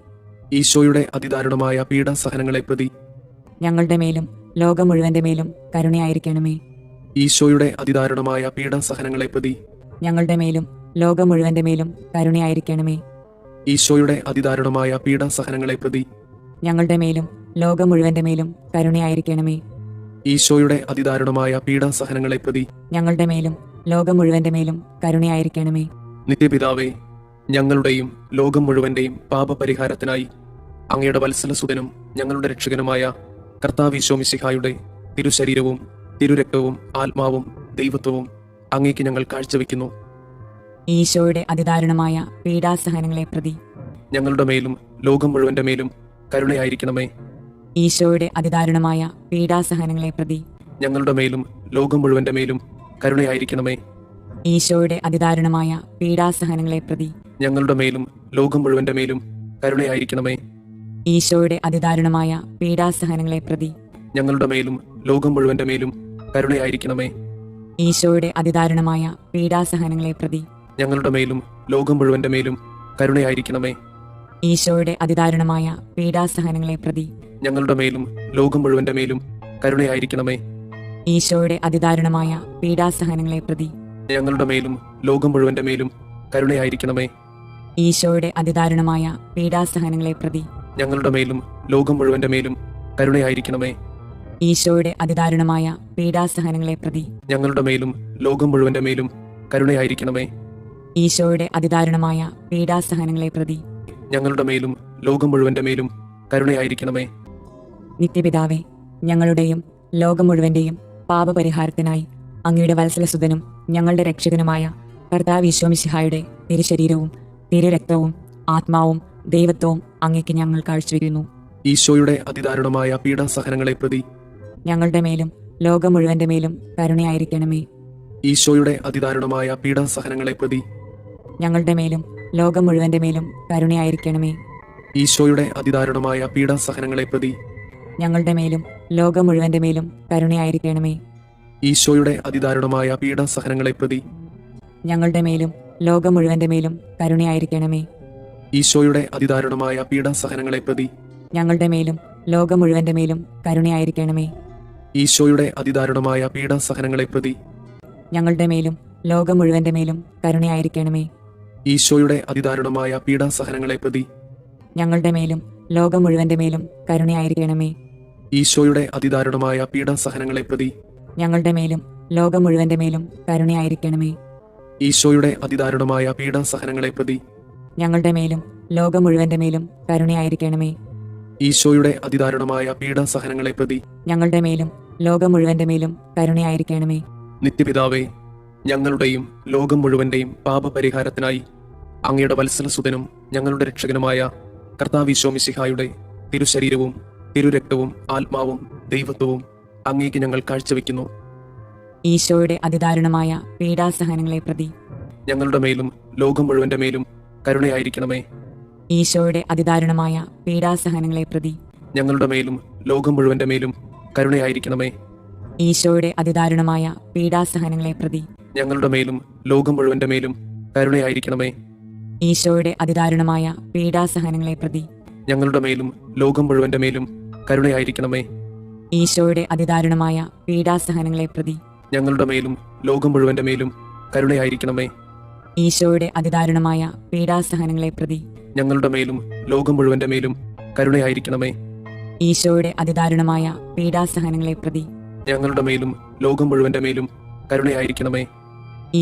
ഈശോയുടെ അതിദാരുണമായ പീഡാസഹനങ്ങളെ പ്രതി ഞങ്ങളുടെ മേലും ലോകം മുഴുവന്റെ മേലും കരുണയായിരിക്കണമേ. ഈശോയുടെ അതിദാരുണമായ പീഡാസഹനങ്ങളെ പ്രതി ഞങ്ങളുടെ മേലും ലോകം മുഴുവന്റെ മേലും കരുണയായിരിക്കണമേ. ഈശോയുടെ അതിദാരുണമായ പീഡാസഹനങ്ങളെ പ്രതി ഞങ്ങളുടെ മേലും ലോകം മുഴുവന്റെ മേലും കരുണയായിരിക്കണമേ. ഈശോയുടെ അതിദാരുണമായ പീഡാസഹനങ്ങളെ പ്രതി ഞങ്ങളുടെ മേലും ലോകം മുഴുവന്റെ മേലും കരുണയായിരിക്കണമേ. നിത്യപിതാവേ, ഞങ്ങളുടെയും ലോകം മുഴുവന്റെയും പാപപരിഹാരത്തിനായി അങ്ങയുടെ വത്സലസുതനും ഞങ്ങളുടെ രക്ഷകനുമായ കർത്താവ് ഈശോ മിശിഹായുടെ തിരുശരീരവും തിരുരക്തവും ആത്മാവും ദൈവത്വവും അങ്ങേക്ക് ഞങ്ങൾ കാഴ്ചവെക്കുന്നു. ഈശോയുടെ അതിദാരുണമായ പീഡാസഹനങ്ങളെ പ്രതി ഞങ്ങളുടെ മേലും ലോകം മുഴുവന്റെ മേലും കരുണയായിരിക്കണമേ. ഈശോയുടെ അതിദാരുണമായ പീഡാസഹനങ്ങളെ പ്രതി ഞങ്ങളുടെ മേലും ലോകം മുഴുവന്റെ മേലും കരുണയായിരിക്കണമേ. ഈശോയുടെ അതിദാരുണമായ പീഡാസഹനങ്ങളെ പ്രതി ഞങ്ങളുടെ മേലും ലോകം മുഴുവന്റെ മേലും കരുണയായിരിക്കണമേ. ഈശോയുടെ അതിദാരുണമായ പീഡാസഹനങ്ങളെ പ്രതി ഞങ്ങളുടെ മേലും ലോകം മുഴുവന്റെ മേലും കരുണയായിരിക്കണമേ. ഈശോയുടെ അതിദാരുണമായ പീഡാസഹനങ്ങളെ പ്രതി ഞങ്ങളുടെ മേലും ലോകം മുഴുവന്റെ മേലും കരുണയായിരിക്കണമേ. ഈശോയുടെ അതിദാരുണമായ പീഡാസഹനങ്ങളെ പ്രതി ഞങ്ങളുടെ മേലും ലോകം മുഴുവന്റെ മേലും കരുണയായിരിക്കണമേ. ഈശോയുടെ അതിദാരുണമായ പീഡാസഹനങ്ങളെ പ്രതി ഞങ്ങളുടെ മേലും ലോകം മുഴുവന്റെ മേലും കരുണയായിരിക്കണമേ. ഈശോയുടെ അതിദാരുണമായ പീഡാസഹനങ്ങളെ പ്രതി ഞങ്ങളുടെ മേലും ലോകം മുഴുവന്റെ മേലും കരുണയായിരിക്കണമേ. ഈശോയുടെ അതിദാരുണമായ പീഡാസഹനങ്ങളെ പ്രതി ഞങ്ങളുടെ മേലും ലോകം മുഴുവന്റെ മേലും കരുണയായിരിക്കണമേ. ഈശോയുടെ അതിദാരുണമായ പീഡാസഹനങ്ങളെ പ്രതി ഞങ്ങളുടെ മേലും ലോകം മുഴുവന്റെ മേലും കരുണയായിരിക്കണമേ. നിത്യപിതാവേ, ഞങ്ങളുടെയും ലോകം മുഴുവന്റെയും പാപപരിഹാരത്തിനായി അങ്ങയുടെ വത്സലസുതനും ഞങ്ങളുടെ രക്ഷകനുമായ കർത്താവ് ഈശോ മിശിഹായുടെ തിരുശരീരവും തിരുരക്തവും ആത്മാവും ദൈവത്വവും അങ്ങേക്ക് ഞങ്ങൾ കാഴ്ചവെക്കുന്നു. ഈശോയുടെ അതിദാരുണമായ പീഡാസഹനങ്ങളെ പ്രതി ഞങ്ങളുടെ മേലും ലോകം മുഴുവന്റെ മേലും കരുണയായിരിക്കണമേ. ഈശോയുടെ അതിദാരുണമായ പീഡാസഹനങ്ങളെ പ്രതി ഞങ്ങളുടെ മേലും ലോകം മുഴുവന്റെ മേലും കരുണയായിരിക്കണമേ. ഈശോയുടെ അതിദാരുണമായ പീഡാസഹനങ്ങളെ പ്രതി ഞങ്ങളുടെ മേലും ലോകം മുഴുവന്റെ മേലും കരുണയായിരിക്കണമേ. ഈശോയുടെ അതിദാരുണമായ പീഡാസഹനങ്ങളെ പ്രതി ഞങ്ങളുടെ മേലും ലോകം മുഴുവന്റെ മേലും കരുണയായിരിക്കണമേ. ഈശോയുടെ അതിദാരുണമായ പീഡാസഹനങ്ങളെ പ്രതി ഞങ്ങളുടെ മേലും ലോകം മുഴുവന്റെ മേലും കരുണയായിരിക്കണമേ. ഈശോയുടെ അതിദാരുണമായ പീഡാസഹനങ്ങളെ പ്രതി ഞങ്ങളുടെ മേലും ലോകം മുഴുവന്റെ മേലും കരുണയായിരിക്കണമേ. ഈശോയുടെ അതിദാരുണമായ പീഡാസഹനങ്ങളെ പ്രതി ഞങ്ങളുടെ മേലും ലോകം മുഴുവന്റെ മേലും കരുണയായിരിക്കണമേ. ഈശോയുടെ അതിദാരുണമായ പീഡാസഹനങ്ങളെ പ്രതി ഞങ്ങളുടെ മേലും ലോകം മുഴുവന്റെ മേലും കരുണയായിരിക്കണമേ. ഈശോയുടെ അതിദാരുണമായ പീഡാസഹനങ്ങളെ പ്രതി ഞങ്ങളുടെ മേലും ലോകം മുഴുവന്റെ മേലും കരുണയായിരിക്കണമേ. ഈശോയുടെ അതിദാരുണമായ പീഡാസഹനങ്ങളെ പ്രതി ഞങ്ങളുടെ മേലും ലോകം മുഴുവന്റെ മേലും കരുണയായിരിക്കണമേ. നിത്യപിതാവേ, ഞങ്ങളുടെയും ലോകം മുഴുവന്റെയും പാപപരിഹാരത്തിനായി അങ്ങയുടെ വത്സലസുതനും ഞങ്ങളുടെ രക്ഷകനുമായ കർത്താവ് ഈശോ മിശിഹായുടെ തിരുശരീരവും തിരുരക്തവും ആത്മാവും ദൈവത്വവും അങ്ങേക്ക് ഞങ്ങൾ കാഴ്ചവെക്കുന്നു. ഈശോയുടെ അതിദാരുണമായ പീഡാസഹനങ്ങളെ പ്രതി ഞങ്ങളുടെ മേലും ലോകം മുഴുവന്റെ മേലും കരുണയായിരിക്കണമേ. ഈശോയുടെ അതിദാരുണമായ പീഡാസഹനങ്ങളെ പ്രതി ഞങ്ങളുടെ മേലും ലോകം മുഴുവന്റെ മേലും കരുണയായിരിക്കണമേ. ഈശോയുടെ അതിദാരുണമായ പീഡാസഹനങ്ങളെ പ്രതി ഞങ്ങളുടെ മേലും ലോകം മുഴുവന്റെ മേലും കരുണയായിരിക്കണമേ. ഈശോയുടെ അതിദാരുണമായ പീഡാസഹനങ്ങളെ പ്രതി ഞങ്ങളുടെ മേലും ലോകം മുഴുവന്റെ മേലും കരുണയായിരിക്കണമേ. ഈശോയുടെ അതിദാരുണമായ പീഡാസഹനങ്ങളെ പ്രതി ഞങ്ങളുടെ മേലും ലോകം മുഴുവന്റെ മേലും കരുണയായിരിക്കണമേ. ഈശോയുടെ അതിദാരുണമായ പീഡാസഹനങ്ങളെ പ്രതി ഞങ്ങളുടെ മേലും ലോകം മുഴുവന്റെ മേലും കരുണയായിരിക്കണമേ. ഈശോയുടെ അതിദാരുണമായ പീഡാസഹനങ്ങളെ പ്രതി ഞങ്ങളുടെ മേലും ലോകം മുഴുവന്റെ മേലും കരുണയായിരിക്കണമേ.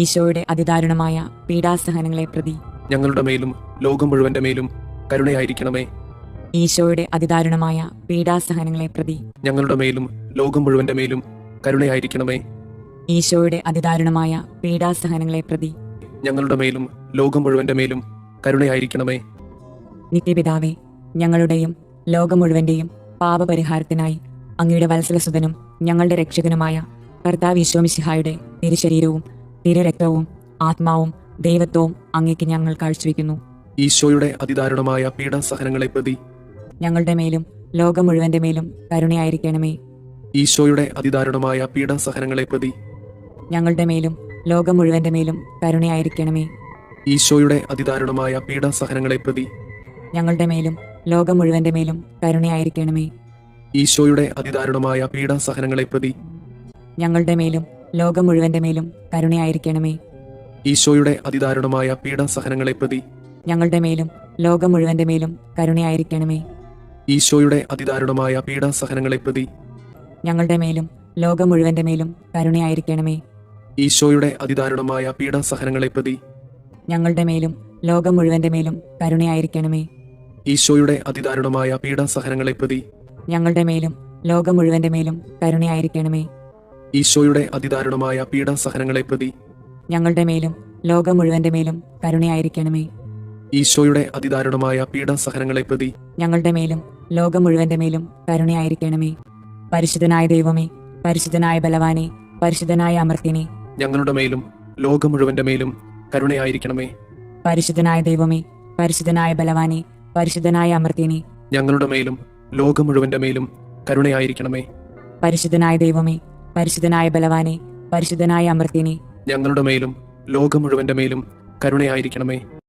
ഈശോയുടെ അതിദാരുണമായ പീഡാസഹനങ്ങളെ പ്രതി ഞങ്ങളുടെ മേലും ലോകം മുഴുവന്റെ മേലും കരുണയായിരിക്കണമേ. ഈശോയുടെ അതിദാരുണമായ പീഡാസഹനങ്ങളെ പ്രതി ഞങ്ങളുടെ മേലും ലോകം മുഴുവന്റെ മേലും കരുണയായിരിക്കണമേ. ഈശോയുടെ അതിദാരുണമായ പീഡാസഹനങ്ങളെ പ്രതി ഞങ്ങളുടെ മേലും ലോകം മുഴുവന്റെ മേലും കരുണയായിരിക്കണമേ. നിത്യപിതാവേ, ഞങ്ങളുടെയും ലോകം മുഴുവന്റെയും പാപപരിഹാരത്തിനായി അങ്ങയുടെ വത്സലസുതനും ഞങ്ങളുടെ രക്ഷകനുമായ കർത്താവ് ഈശോ മിശിഹായുടെ തിരുശരീരവും തിരുരക്തവും ആത്മാവും ദൈവത്വവും അങ്ങേക്ക് ഞങ്ങൾ കാഴ്ചവെക്കുന്നു. ഈശോയുടെ അതിദാരുണമായ പീഡാസഹനങ്ങളെ പ്രതി ഞങ്ങളുടെ മേലും ലോകം മുഴുവന്റെ മേലും കരുണയായിരിക്കണമേ. ഈശോയുടെ അതിദാരുണമായ പീഡാസഹനങ്ങളെ പ്രതി ഞങ്ങളുടെ മേലും ലോകം മുഴുവന്റെ മേലും കരുണയായിരിക്കണമേ. ഈശോയുടെ അതിദാരുണമായ പീഡാസഹനങ്ങളെ പ്രതി ഞങ്ങളുടെ മേലും ലോകം മുഴുവന്റെ മേലും കരുണയായിരിക്കണമേ. ഈശോയുടെ അതിദാരുണമായ പീഡാസഹനങ്ങളെ പ്രതി ഞങ്ങളുടെ മേലും ലോകം മുഴുവന്റെ മേലും കരുണയായിരിക്കണമേ. ഈശോയുടെ അതിദാരുണമായ പീഡാസഹനങ്ങളെ പ്രതി ഞങ്ങളുടെ മേലും ലോകം മുഴുവന്റെ മേലും കരുണയായിരിക്കണമേ. ഈശോയുടെ അതിദാരുണമായ പീഡാസഹനങ്ങളെ പ്രതി ഞങ്ങളുടെ മേലും ലോകം മുഴുവന്റെ മേലും കരുണയായിരിക്കണമേ. ഈശോയുടെ അതിദാരുണമായ പീഡാസഹനങ്ങളെ പ്രതി ഞങ്ങളുടെ മേലും ലോകം മുഴുവന്റെ മേലും കരുണയായിരിക്കണമേ. ഈശോയുടെ അതിദാരുണമായ പീഡാസഹനങ്ങളെ പ്രതി ഞങ്ങളുടെ മേലും ലോകം മുഴുവന്റെ മേലും കരുണയായിരിക്കണമേ. ഈശോയുടെ അതിദാരുണമായ പീഡാസഹനങ്ങളെ പ്രതി ഞങ്ങളുടെ മേലും ലോകം മുഴുവന്റെ മേലും കരുണയായിരിക്കണമേ. ഈശോയുടെ അതിദാരുണമായ പീഡാസഹനങ്ങളെ പ്രതി ഞങ്ങളുടെ മേലും ലോകം മുഴുവന്റെ മേലും കരുണയായിരിക്കണമേ. പരിശുദ്ധനായ ദൈവമേ, പരിശുദ്ധനായ ബലവാനെ, പരിശുദ്ധനായ അമർത്യനെ, ഞങ്ങളുടെ മേലും ലോകം മുഴുവന്റെ മേലും കരുണയായിരിക്കണമേ. പരിശുദ്ധനായ ദൈവമേ, പരിശുദ്ധനായ ബലവാനെ, പരിശുദ്ധനായ അമർത്യനെ, ഞങ്ങളുടെ മേലും ലോകം മുഴുവന്റെ മേലും കരുണയായിരിക്കണമേ. പരിശുദ്ധനായ ദൈവമേ, പരിശുദ്ധനായ ബലവാനെ, പരിശുദ്ധനായ അമർത്യനെ, ഞങ്ങളുടെ മേലും ലോകം മുഴുവന്റെ മേലും കരുണയായിരിക്കണമേ.